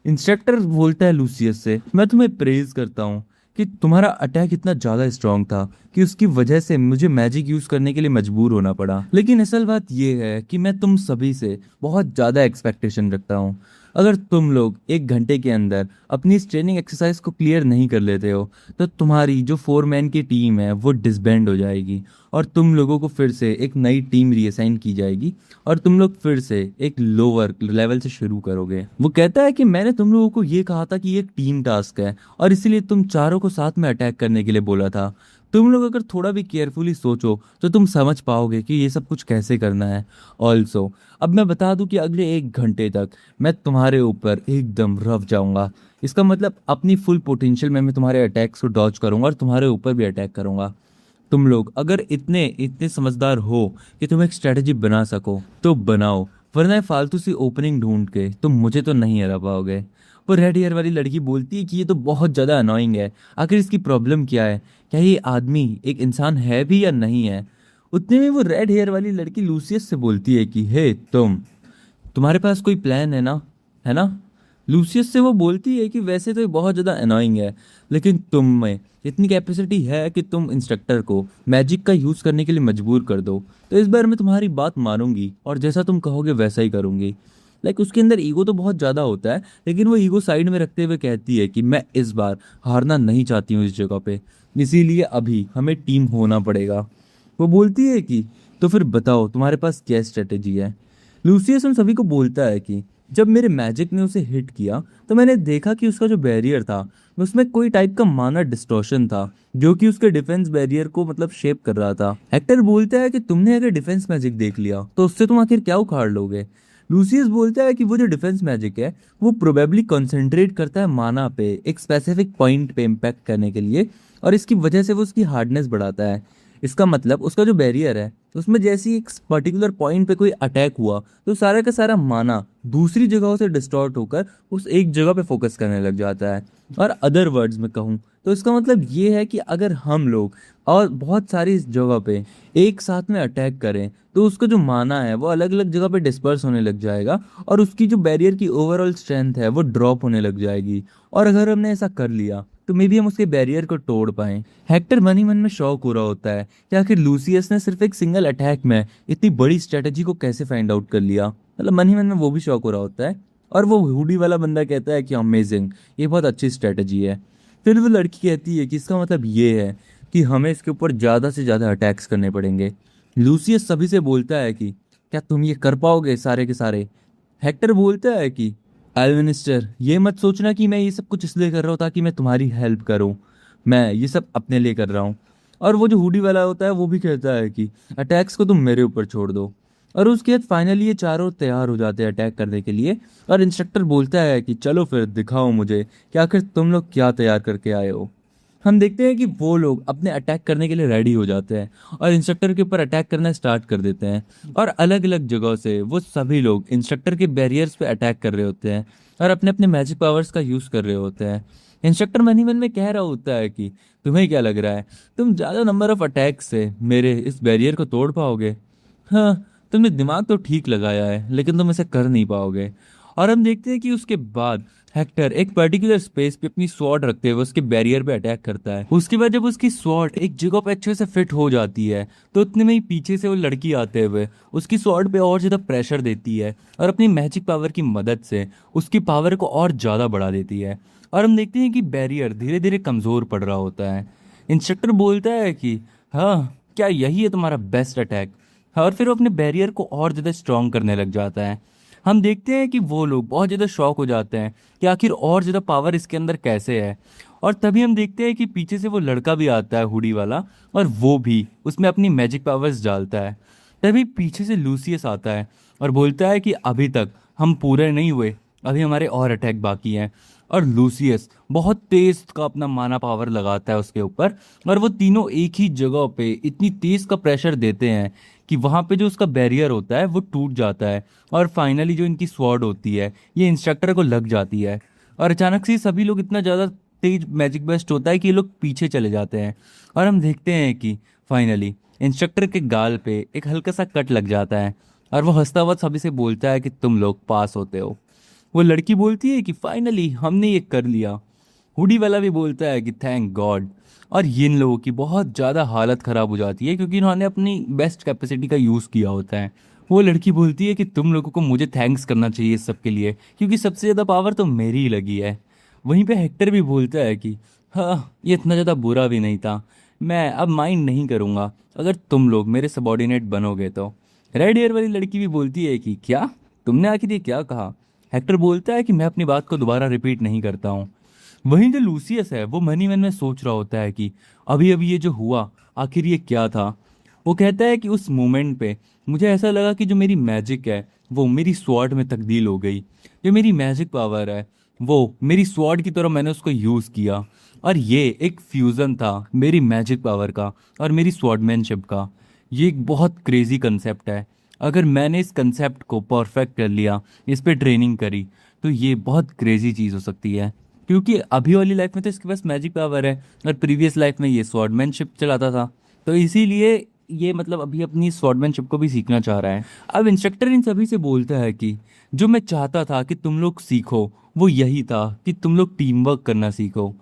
इंस्ट्रक्टर बोलता है लूसियस से, मैं तुम्हें प्रेज करता हूँ कि तुम्हारा अटैक इतना ज़्यादा स्ट्रांग था कि उसकी वजह से मुझे मैजिक यूज़ करने के लिए मजबूर होना पड़ा, लेकिन असल बात यह है कि मैं तुम सभी से बहुत ज़्यादा एक्सपेक्टेशन रखता हूँ। अगर तुम लोग 1 घंटे के अंदर अपनी इस ट्रेनिंग एक्सरसाइज को क्लियर नहीं कर लेते हो तो तुम्हारी जो 4 मैन की टीम है वो डिसबैंड हो जाएगी, और तुम लोगों को फिर से एक नई टीम रीअसाइन की जाएगी और तुम लोग फिर से एक लोअर लेवल से शुरू करोगे। वो कहता है कि मैंने तुम लोगों को ये कहा था कि ये एक टीम टास्क है और इसीलिए तुम चारों को साथ में अटैक करने के लिए बोला था। तुम लोग अगर थोड़ा भी केयरफुली सोचो तो तुम समझ पाओगे कि ये सब कुछ कैसे करना है। ऑल्सो अब मैं बता दूं कि अगले 1 घंटे तक मैं तुम्हारे ऊपर एकदम रफ जाऊंगा। इसका मतलब अपनी फुल पोटेंशियल में मैं तुम्हारे अटैक्स को डॉज करूंगा और तुम्हारे ऊपर भी अटैक करूंगा। तुम लोग अगर इतने इतने समझदार हो कि तुम एक स्ट्रेटजी बना सको तो बनाओ, वरना ये फालतू सी ओपनिंग ढूंढ के तुम मुझे तो नहीं हरा पाओगे। वो रेड हेयर वाली लड़की बोलती है कि ये तो बहुत ज़्यादा अनोइंग है, आखिर इसकी प्रॉब्लम क्या है, क्या ये आदमी एक इंसान है भी या नहीं है। उतने में वो रेड हेयर वाली लड़की लूसियस से बोलती है कि हे तुम्हारे पास कोई प्लान है ना, है ना। लूसियस से वो बोलती है कि वैसे तो ये बहुत ज़्यादा अनोइंग है, लेकिन तुम में इतनी कैपेसिटी है कि तुम इंस्ट्रक्टर को मैजिक का यूज़ करने के लिए मजबूर कर दो, तो इस बार मैं तुम्हारी बात मानूंगी और जैसा तुम कहोगे वैसा ही करूंगी। उसके अंदर ईगो तो बहुत ज़्यादा होता है, लेकिन वो ईगो साइड में रखते हुए कहती है कि मैं इस बार हारना नहीं चाहती हूँ इस जगह पे, इसीलिए अभी हमें टीम होना पड़ेगा। वो बोलती है कि तो फिर बताओ तुम्हारे पास क्या स्ट्रेटेजी है। लूसियस उन सभी को बोलता है कि जब मेरे मैजिक ने उसे हिट किया तो मैंने देखा कि उसका जो बैरियर था उसमें कोई टाइप का माइनर डिस्टॉर्शन था जो कि उसके डिफेंस बैरियर को शेप कर रहा था। हेक्टर बोलता है कि तुमने अगर डिफेंस मैजिक देख लिया तो उससे तुम आखिर क्या उखाड़ लोगे। लूसियस बोलता है कि वो जो डिफेंस मैजिक है वो प्रोबेबली कंसंट्रेट करता है माना पे एक स्पेसिफिक पॉइंट पे इम्पैक्ट करने के लिए, और इसकी वजह से वो उसकी हार्डनेस बढ़ाता है। इसका मतलब उसका जो बैरियर है उसमें जैसे एक पर्टिकुलर पॉइंट पे कोई अटैक हुआ तो सारा का सारा माना दूसरी जगहों से डिस्टॉर्ट होकर उस एक जगह पे फोकस करने लग जाता है। और अदर वर्ड्स में कहूँ तो इसका मतलब ये है कि अगर हम लोग और बहुत सारी इस जगह पे एक साथ में अटैक करें तो उसका जो माना है वो अलग अलग जगह पे डिस्पर्स होने लग जाएगा और उसकी जो बैरियर की ओवरऑल स्ट्रेंथ है वो ड्रॉप होने लग जाएगी। और अगर हमने ऐसा कर लिया तो मे बी हम उसके बैरियर को तोड़ पाएं। हेक्टर मन ही मन में शौक हो रहा होता है कि आखिर लूसियस ने सिर्फ एक सिंगल अटैक में इतनी बड़ी स्ट्रेटजी को कैसे फाइंड आउट कर लिया। मन ही मन में वो भी शौक हो रहा होता है, और वो हुडी वाला बंदा कहता है कि अमेजिंग, ये बहुत अच्छी स्ट्रेटजी है। फिर वो लड़की कहती है कि इसका मतलब ये है कि हमें इसके ऊपर ज़्यादा से ज़्यादा अटैक्स करने पड़ेंगे। लूसियस सभी से बोलता है कि क्या तुम ये कर पाओगे सारे के सारे। हेक्टर बोलता है कि एल्विनिस्टर, ये मत सोचना कि मैं ये सब कुछ इसलिए कर रहा हूँ ताकि मैं तुम्हारी हेल्प करूँ, मैं ये सब अपने लिए कर रहा हूँ। और वो जो हुडी वाला होता है वो भी कहता है कि अटैक्स को तुम मेरे ऊपर छोड़ दो। और उसके बाद फाइनली ये चारों तैयार हो जाते हैं अटैक करने के लिए। और इंस्ट्रक्टर बोलता है कि चलो फिर दिखाओ मुझे कि आखिर तुम लोग क्या तैयार करके आए हो। हम देखते हैं कि वो लोग अपने अटैक करने के लिए रेडी हो जाते हैं और इंस्ट्रक्टर के ऊपर अटैक करना स्टार्ट कर देते हैं। और अलग अलग जगहों से वो सभी लोग इंस्ट्रक्टर के बैरियर्स पे अटैक कर रहे होते हैं और अपने अपने मैजिक पावर्स का यूज़ कर रहे होते हैं। इंस्ट्रक्टर मन ही मन में कह रहा होता है कि तुम्हें क्या लग रहा है, तुम ज़्यादा नंबर ऑफ अटैक से मेरे इस बैरियर को तोड़ पाओगे? हाँ, तुमने दिमाग तो ठीक लगाया है लेकिन तुम इसे कर नहीं पाओगे। और हम देखते हैं कि उसके बाद हेक्टर एक पर्टिकुलर स्पेस पे अपनी स्वॉर्ड रखते हुए उसके बैरियर पे अटैक करता है। उसके बाद जब उसकी स्वॉर्ड एक जगह पे अच्छे से फिट हो जाती है तो उतने में ही पीछे से वो लड़की आते हुए उसकी स्वॉर्ड पे और ज़्यादा प्रेशर देती है और अपनी मैजिक पावर की मदद से उसकी पावर को और ज़्यादा बढ़ा देती है। और हम देखते हैं कि बैरियर धीरे धीरे कमज़ोर पड़ रहा होता है। इंस्ट्रक्टर बोलता है कि हाँ, क्या यही है तुम्हारा बेस्ट अटैक? और फिर वो अपने बैरियर को और ज़्यादा स्ट्रॉन्ग करने लग जाता है। हम देखते हैं कि वो लोग बहुत ज़्यादा शॉक हो जाते हैं कि आखिर और ज़्यादा पावर इसके अंदर कैसे है। और तभी हम देखते हैं कि पीछे से वो लड़का भी आता है हुडी वाला और वो भी उसमें अपनी मैजिक पावर्स डालता है। तभी पीछे से लूसियस आता है और बोलता है कि अभी तक हम पूरे नहीं हुए, अभी हमारे और अटैक बाकी हैं। और लूसियस बहुत तेज का अपना माना पावर लगाता है उसके ऊपर और वो तीनों एक ही जगह पे इतनी तेज का प्रेशर देते हैं कि वहाँ पे जो उसका बैरियर होता है वो टूट जाता है। और फाइनली जो इनकी स्वॉर्ड होती है ये इंस्ट्रक्टर को लग जाती है और अचानक से सभी लोग इतना ज़्यादा तेज मैजिक बस्ट होता है कि ये लोग पीछे चले जाते हैं। और हम देखते हैं कि फाइनली इंस्ट्रक्टर के गाल पे एक हल्का सा कट लग जाता है और वो हंसता हुआ सभी से बोलता है कि तुम लोग पास होते हो। वो लड़की बोलती है कि फाइनली हमने ये कर लिया। हुडी वाला भी बोलता है कि थैंक गॉड। और इन लोगों की बहुत ज़्यादा हालत ख़राब हो जाती है क्योंकि इन्होंने अपनी बेस्ट कैपेसिटी का यूज़ किया होता है। वो लड़की बोलती है कि तुम लोगों को मुझे थैंक्स करना चाहिए इस सब के लिए क्योंकि सबसे ज़्यादा पावर तो मेरी ही लगी है। वहीं पे हेक्टर भी बोलता है कि हाँ, ये इतना ज़्यादा बुरा भी नहीं था, मैं अब माइंड नहीं करूँगा अगर तुम लोग मेरे सबॉर्डिनेट बनोगे तो। रेड हेयर वाली लड़की भी बोलती है कि क्या, तुमने आखिर ये क्या कहा? हेक्टर बोलता है कि मैं अपनी बात को दोबारा रिपीट नहीं करता हूँ। वहीं जो लूसियस है वो मन ही मन में सोच रहा होता है कि अभी अभी ये जो हुआ आखिर ये क्या था। वो कहता है कि उस मोमेंट पे मुझे ऐसा लगा कि जो मेरी मैजिक है वो मेरी स्वॉर्ड में तब्दील हो गई। जो मेरी मैजिक पावर है वो मेरी स्वॉर्ड की तरह मैंने उसको यूज़ किया और ये एक फ्यूज़न था मेरी मैजिक पावर का और मेरी स्वॉर्डमैनशिप का। ये एक बहुत क्रेजी कंसेप्ट है। अगर मैंने इस कंसेप्ट को परफेक्ट कर लिया, इस पे ट्रेनिंग करी, तो ये बहुत क्रेजी चीज़ हो सकती है। क्योंकि अभी वाली लाइफ में तो इसके पास मैजिक पावर है और प्रीवियस लाइफ में ये स्वॉर्डमैनशिप चलाता था, तो इसीलिए ये मतलब अभी अपनी स्वॉर्डमैनशिप को भी सीखना चाह रहा है। अब इंस्ट्रक्टर इन सभी से बोलता है कि जो मैं चाहता था कि तुम लोग सीखो वो यही था कि तुम लोग टीम वर्क करना सीखो।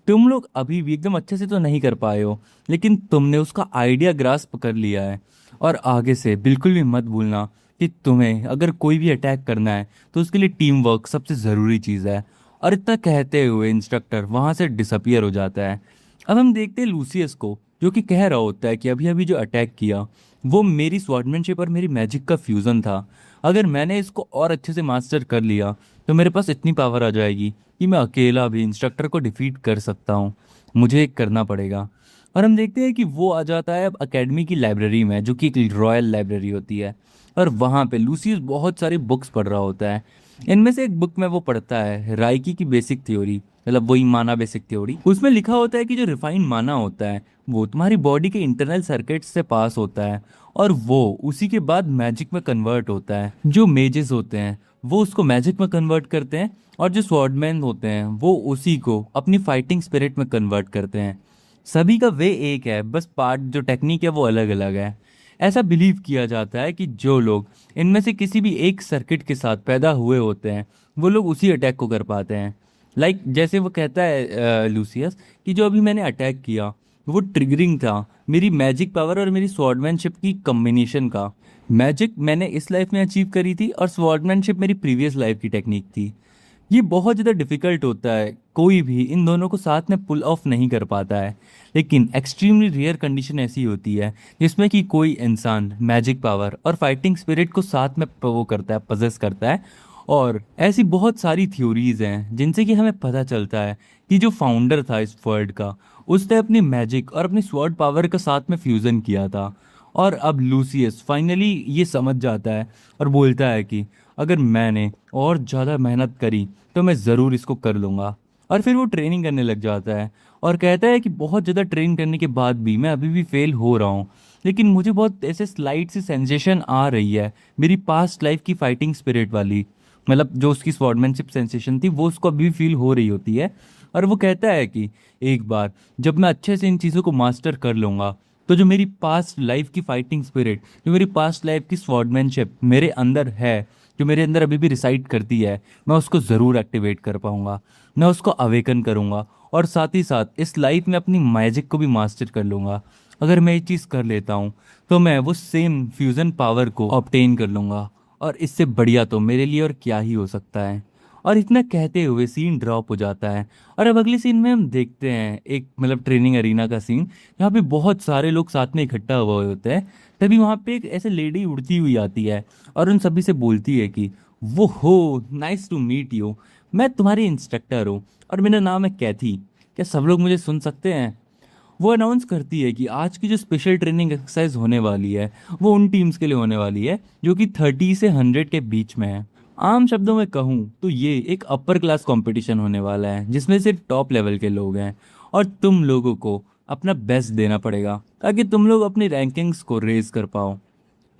तुम लोग अभी भी एकदम अच्छे से तो नहीं कर पाए हो लेकिन तुमने उसका आइडिया ग्रास्प कर लिया है। और आगे से बिल्कुल भी मत भूलना कि तुम्हें अगर कोई भी अटैक करना है तो उसके लिए टीम वर्क सबसे ज़रूरी चीज़ है। और इतना कहते हुए इंस्ट्रक्टर वहाँ से डिसअपियर हो जाता है। अब हम देखते हैं लूसियस को जो कि कह रहा होता है कि अभी अभी जो अटैक किया वो मेरी स्वॉर्डमैनशिप और मेरी मैजिक का फ्यूज़न था। अगर मैंने इसको और अच्छे से मास्टर कर लिया तो मेरे पास इतनी पावर आ जाएगी कि मैं अकेला भी इंस्ट्रक्टर को डिफीट कर सकता हूँ। मुझे एक करना पड़ेगा। और हम देखते हैं कि वो आ जाता है अब अकेडमी की लाइब्रेरी में जो कि एक रॉयल लाइब्रेरी होती है। और वहाँ पे लूसियस बहुत सारी बुक्स पढ़ रहा होता है। इनमें से एक बुक में वो पढ़ता है राइकी की बेसिक थ्योरी, मतलब वही माना बेसिक थ्योरी। उसमें लिखा होता है कि जो रिफाइंड माना होता है वो तुम्हारी बॉडी के इंटरनल सर्किट्स से पास होता है और वो उसी के बाद मैजिक में कन्वर्ट होता है। जो मेजेस होते हैं वो उसको मैजिक में कन्वर्ट करते हैं और जो स्वॉर्डमैन होते हैं वो उसी को अपनी फाइटिंग स्पिरिट में कन्वर्ट करते हैं। सभी का वे एक है, बस पार्ट जो टेक्निक है वो अलग अलग है। ऐसा बिलीव किया जाता है कि जो लोग इनमें से किसी भी एक सर्किट के साथ पैदा हुए होते हैं वो लोग उसी अटैक को कर पाते हैं। जैसे वो कहता है लूसियस कि जो अभी मैंने अटैक किया वो ट्रिगरिंग था मेरी मैजिक पावर और मेरी स्वॉर्डमैनशिप की कॉम्बिनेशन का। मैजिक मैंने इस लाइफ में अचीव करी थी और स्वॉर्डमैनशिप मेरी प्रीवियस लाइफ की टेक्निक थी। ये बहुत ज़्यादा डिफ़िकल्ट होता है, कोई भी इन दोनों को साथ में पुल ऑफ नहीं कर पाता है। लेकिन एक्सट्रीमली रेयर कंडीशन ऐसी होती है जिसमें कि कोई इंसान मैजिक पावर और फाइटिंग स्पिरिट को साथ में वो करता है, पजेस करता है। और ऐसी बहुत सारी थ्योरीज हैं जिनसे कि हमें पता चलता है कि जो फाउंडर था इस वर्ल्ड का उसने अपनी मैजिक और अपनी स्वॉर्ड पावर का साथ में फ्यूज़न किया था और अब लूसियस फाइनली ये समझ जाता है और बोलता है कि अगर मैंने और ज़्यादा मेहनत करी तो मैं ज़रूर इसको कर लूँगा। और फिर वो ट्रेनिंग करने लग जाता है और कहता है कि बहुत ज़्यादा ट्रेन करने के बाद भी मैं अभी भी फेल हो रहा हूँ, लेकिन मुझे बहुत ऐसे स्लाइट सी सेंसेशन आ रही है, मेरी पास्ट लाइफ की फाइटिंग स्पिरिट वाली, मतलब जो उसकी स्वॉर्डमैनशिप सेंसेशन थी वो उसको अभी भी फील हो रही होती है। और वो कहता है कि एक बार जब मैं अच्छे से इन चीज़ों को मास्टर कर लूँगा तो जो मेरी पास्ट लाइफ की फाइटिंग स्पिरिट, जो मेरी पास्ट लाइफ की स्वॉर्डमैनशिप मेरे अंदर है, जो मेरे अंदर अभी भी रिसाइड करती है, मैं उसको ज़रूर एक्टिवेट कर पाऊंगा, मैं उसको अवेकन करूंगा और साथ ही साथ इस लाइफ में अपनी मैजिक को भी मास्टर कर लूंगा। अगर मैं ये चीज़ कर लेता हूँ तो मैं वो सेम फ्यूज़न पावर को ऑब्टेन कर लूंगा, और इससे बढ़िया तो मेरे लिए और क्या ही हो सकता है। और इतना कहते हुए सीन ड्रॉप हो जाता है। और अब अगले सीन में हम देखते हैं एक मतलब ट्रेनिंग अरीना का सीन, जहाँ पे बहुत सारे लोग साथ में इकट्ठा हुए होते हैं। तभी वहाँ पे एक ऐसे लेडी उड़ती हुई आती है और उन सभी से बोलती है कि वो हो, नाइस टू मीट यू, मैं तुम्हारी इंस्ट्रक्टर हूँ और मेरा नाम है कैथी, क्या सब लोग मुझे सुन सकते हैं। वो अनाउंस करती है कि आज की जो स्पेशल ट्रेनिंग एक्सरसाइज होने वाली है वो उन टीम्स के लिए होने वाली है जो कि 30 से 100 के बीच में है। आम शब्दों में कहूँ तो ये एक अपर क्लास कंपटीशन होने वाला है जिसमें सिर्फ टॉप लेवल के लोग हैं, और तुम लोगों को अपना बेस्ट देना पड़ेगा ताकि तुम लोग अपनी रैंकिंग्स को रेज कर पाओ।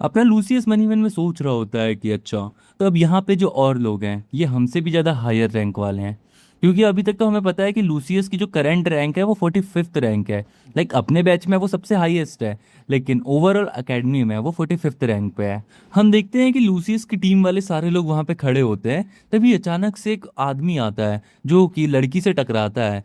अपना लूसियस मनी मन में सोच रहा होता है कि अच्छा, तो अब यहाँ पे जो और लोग हैं ये हमसे भी ज़्यादा हायर रैंक वाले हैं, क्योंकि अभी तक तो हमें पता है कि लूसियस की जो करंट रैंक है वो 45th रैंक है। लाइक अपने बैच में वो सबसे हाईएस्ट है, लेकिन ओवरऑल एकेडमी में वो 45th रैंक पे है। हम देखते हैं कि लूसियस की टीम वाले सारे लोग वहाँ पे खड़े होते हैं, तभी अचानक से एक आदमी आता है जो कि लड़की से टकराता है।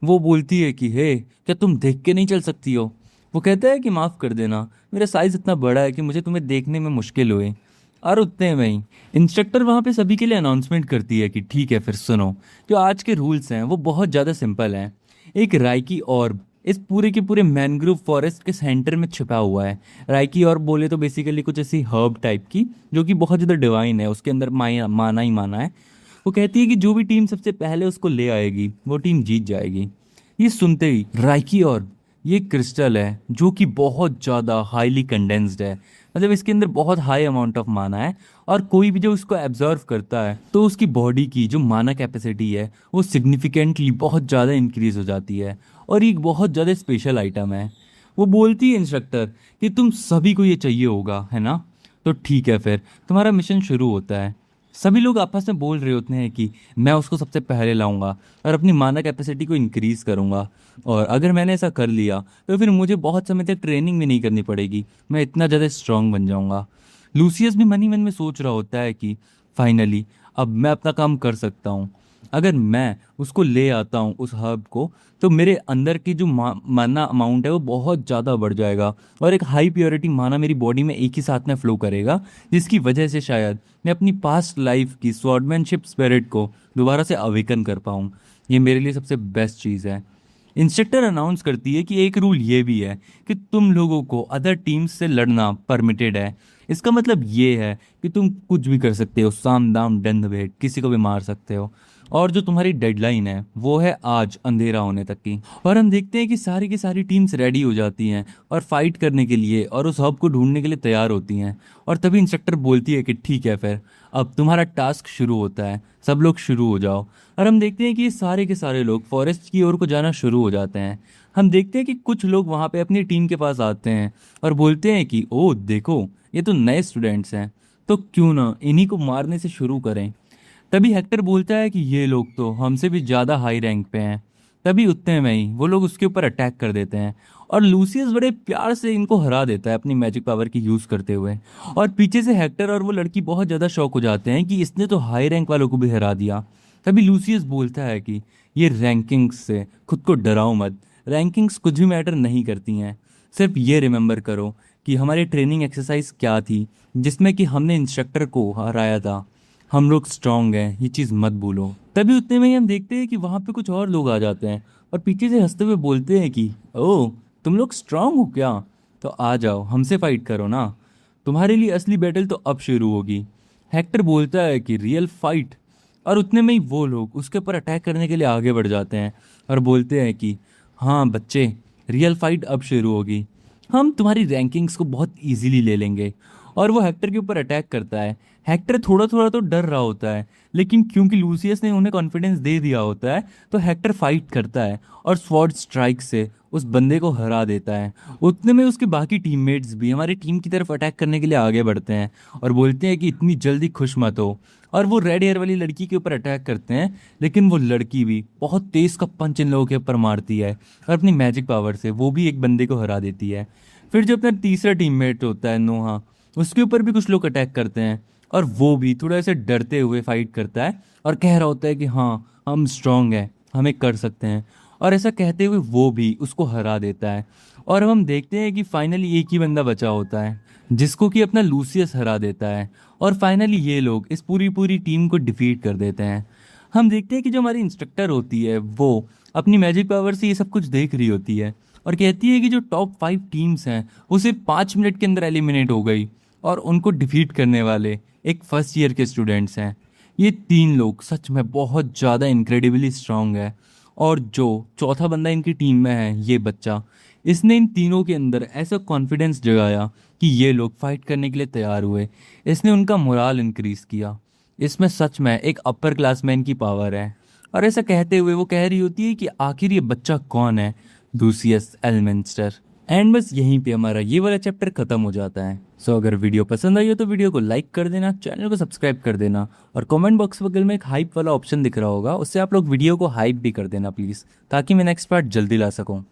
वो बोलती है कि हे, क्या तुम देख के नहीं चल सकती हो। वो कहता है कि माफ़ कर देना, मेरा साइज़ इतना बड़ा है कि मुझे तुम्हें देखने में मुश्किल हुई। और उतने में ही इंस्ट्रक्टर वहाँ पे सभी के लिए अनाउंसमेंट करती है कि ठीक है फिर सुनो, जो आज के रूल्स हैं वो बहुत ज़्यादा सिंपल हैं। एक राइकी ऑर्ब इस पूरे के पूरे मैनग्रोव फॉरेस्ट के सेंटर में छिपा हुआ है। राइकी ऑर्ब बोले तो बेसिकली कुछ ऐसी हर्ब टाइप की जो कि बहुत ज़्यादा डिवाइन है, उसके अंदर माना ही माना है। वो कहती है कि जो भी टीम सबसे पहले उसको ले आएगी वो टीम जीत जाएगी। ये सुनते ही राइकी और ये क्रिस्टल है जो कि बहुत ज़्यादा हाईली कंडेंस्ड है, मतलब इसके अंदर बहुत हाई अमाउंट ऑफ माना है, और कोई भी जो उसको एब्जर्व करता है तो उसकी बॉडी की जो माना कैपेसिटी है वो सिग्निफिकेंटली बहुत ज़्यादा इंक्रीज हो जाती है, और ये एक बहुत ज़्यादा स्पेशल आइटम है। वो बोलती है इंस्ट्रक्टर कि तुम सभी को ये चाहिए होगा है ना, तो ठीक है फिर तुम्हारा मिशन शुरू होता है। सभी लोग आपस में बोल रहे होते हैं कि मैं उसको सबसे पहले लाऊंगा और अपनी माना कैपेसिटी को इंक्रीज़ करूंगा, और अगर मैंने ऐसा कर लिया तो फिर मुझे बहुत समय तक ट्रेनिंग भी नहीं करनी पड़ेगी, मैं इतना ज़्यादा स्ट्रांग बन जाऊंगा। लूसियस भी मन ही मन में सोच रहा होता है कि फाइनली अब मैं अपना काम कर सकता हूँ। अगर मैं उसको ले आता हूँ उस हर्ब को, तो मेरे अंदर की जो माना अमाउंट है वो बहुत ज़्यादा बढ़ जाएगा, और एक हाई प्योरिटी माना मेरी बॉडी में एक ही साथ में फ्लो करेगा, जिसकी वजह से शायद मैं अपनी पास्ट लाइफ की स्वॉर्डमैनशिप स्पिरिट को दोबारा से अवेकन कर पाऊँ। ये मेरे लिए सबसे बेस्ट चीज़ है। इंस्ट्रक्टर अनाउंस करती है कि एक रूल ये भी है कि तुम लोगों को अदर टीम्स से लड़ना परमिटेड है। इसका मतलब ये है कि तुम कुछ भी कर सकते हो, साम दाम दंड भेद, किसी को भी मार सकते हो, और जो तुम्हारी डेडलाइन है वो है आज अंधेरा होने तक की। और हम देखते हैं कि सारी की सारी टीम्स रेडी हो जाती हैं और फाइट करने के लिए और उस हब को ढूंढने के लिए तैयार होती हैं। और तभी इंस्ट्रक्टर बोलती है कि ठीक है फिर अब तुम्हारा टास्क शुरू होता है, सब लोग शुरू हो जाओ। और हम देखते हैं कि ये सारे के सारे लोग फॉरेस्ट की ओर को जाना शुरू हो जाते हैं। हम देखते हैं कि कुछ लोग वहाँ पे अपनी टीम के पास आते हैं और बोलते हैं कि ओह देखो, ये तो नए स्टूडेंट्स हैं, तो क्यों ना इन्हीं को मारने से शुरू करें। तभी हेक्टर बोलता है कि ये लोग तो हमसे भी ज़्यादा हाई रैंक पे हैं। तभी उतने में ही वो लोग उसके ऊपर अटैक कर देते हैं, और लूसियस बड़े प्यार से इनको हरा देता है अपनी मैजिक पावर की यूज़ करते हुए। और पीछे से हेक्टर और वो लड़की बहुत ज़्यादा शॉक हो जाते हैं कि इसने तो हाई रैंक वालों को भी हरा दिया। तभी लूसियस बोलता है कि ये रैंकिंग्स से खुद को डराओ मत, रैंकिंग्स कुछ भी मैटर नहीं करती हैं। सिर्फ ये रिमेंबर करो कि हमारी ट्रेनिंग एक्सरसाइज क्या थी जिसमें कि हमने इंस्ट्रक्टर को हराया था। हम लोग स्ट्रांग हैं, ये चीज़ मत भूलो। तभी उतने में ही हम देखते हैं कि वहाँ पे कुछ और लोग आ जाते हैं और पीछे से हंसते हुए बोलते हैं कि ओह, तुम लोग स्ट्रांग हो क्या, तो आ जाओ हमसे फाइट करो ना, तुम्हारे लिए असली बैटल तो अब शुरू होगी। हेक्टर बोलता है कि रियल फाइट, और उतने में ही वो लोग उसके ऊपर अटैक करने के लिए आगे बढ़ जाते हैं और बोलते हैं कि हाँ बच्चे, रियल फाइट अब शुरू होगी। हम तुम्हारी रैंकिंग्स को बहुत इजीली ले लेंगे। और वो हेक्टर के ऊपर अटैक करता है। हेक्टर थोड़ा थोड़ा तो डर रहा होता है, लेकिन क्योंकि लूसियस ने उन्हें कॉन्फिडेंस दे दिया होता है तो हेक्टर फाइट करता है और स्वॉर्ड स्ट्राइक से उस बंदे को हरा देता है। उतने में उसके बाकी टीममेट्स भी हमारी टीम की तरफ अटैक करने के लिए आगे बढ़ते हैं और बोलते हैं कि इतनी जल्दी खुश मत हो। और वो रेड हेयर वाली लड़की के ऊपर अटैक करते हैं, लेकिन वो लड़की भी बहुत तेज का पंच इन लोगों के ऊपर मारती है और अपनी मैजिक पावर से वो भी एक बंदे को हरा देती है। फिर जो अपना तीसरा टीममेट होता है नोहा, उसके ऊपर भी कुछ लोग अटैक करते हैं और वो भी थोड़ा ऐसे डरते हुए फाइट करता है और कह रहा होता है कि हाँ हम स्ट्रांग हैं, हमें कर सकते हैं। और ऐसा कहते हुए वो भी उसको हरा देता है। और अब हम देखते हैं कि फाइनली एक ही बंदा बचा होता है जिसको कि अपना लूसियस हरा देता है। और फाइनली ये लोग इस पूरी पूरी टीम को डिफीट कर देते हैं। हम देखते हैं कि जो हमारी इंस्ट्रक्टर होती है वो अपनी मैजिक पावर से ये सब कुछ देख रही होती है और कहती है कि जो टॉप 5 टीम्स हैं वो सिर्फ 5 मिनट के अंदर एलिमिनेट हो गई और उनको डिफीट करने वाले एक फर्स्ट ईयर के स्टूडेंट्स हैं। ये 3 लोग सच में बहुत ज़्यादा इनक्रेडिबली स्ट्रांग है। और जो चौथा बंदा इनकी टीम में है, ये बच्चा, इसने इन तीनों के अंदर ऐसा कॉन्फिडेंस जगाया कि ये लोग फाइट करने के लिए तैयार हुए। इसने उनका मोराल इंक्रीज किया। इसमें सच में एक अपर क्लासमैन की पावर है। और ऐसा कहते हुए वो कह रही होती है कि आखिर ये बच्चा कौन है, लूसियस एलमिंस्टर। एंड बस यहीं पे हमारा ये वाला चैप्टर खत्म हो जाता है। सो अगर वीडियो पसंद आई हो तो वीडियो को लाइक कर देना, चैनल को सब्सक्राइब कर देना और कमेंट बॉक्स बगल में एक हाइप वाला ऑप्शन दिख रहा होगा, उससे आप लोग वीडियो को हाइप भी कर देना प्लीज़, ताकि मैं नेक्स्ट पार्ट जल्दी ला सकूँ।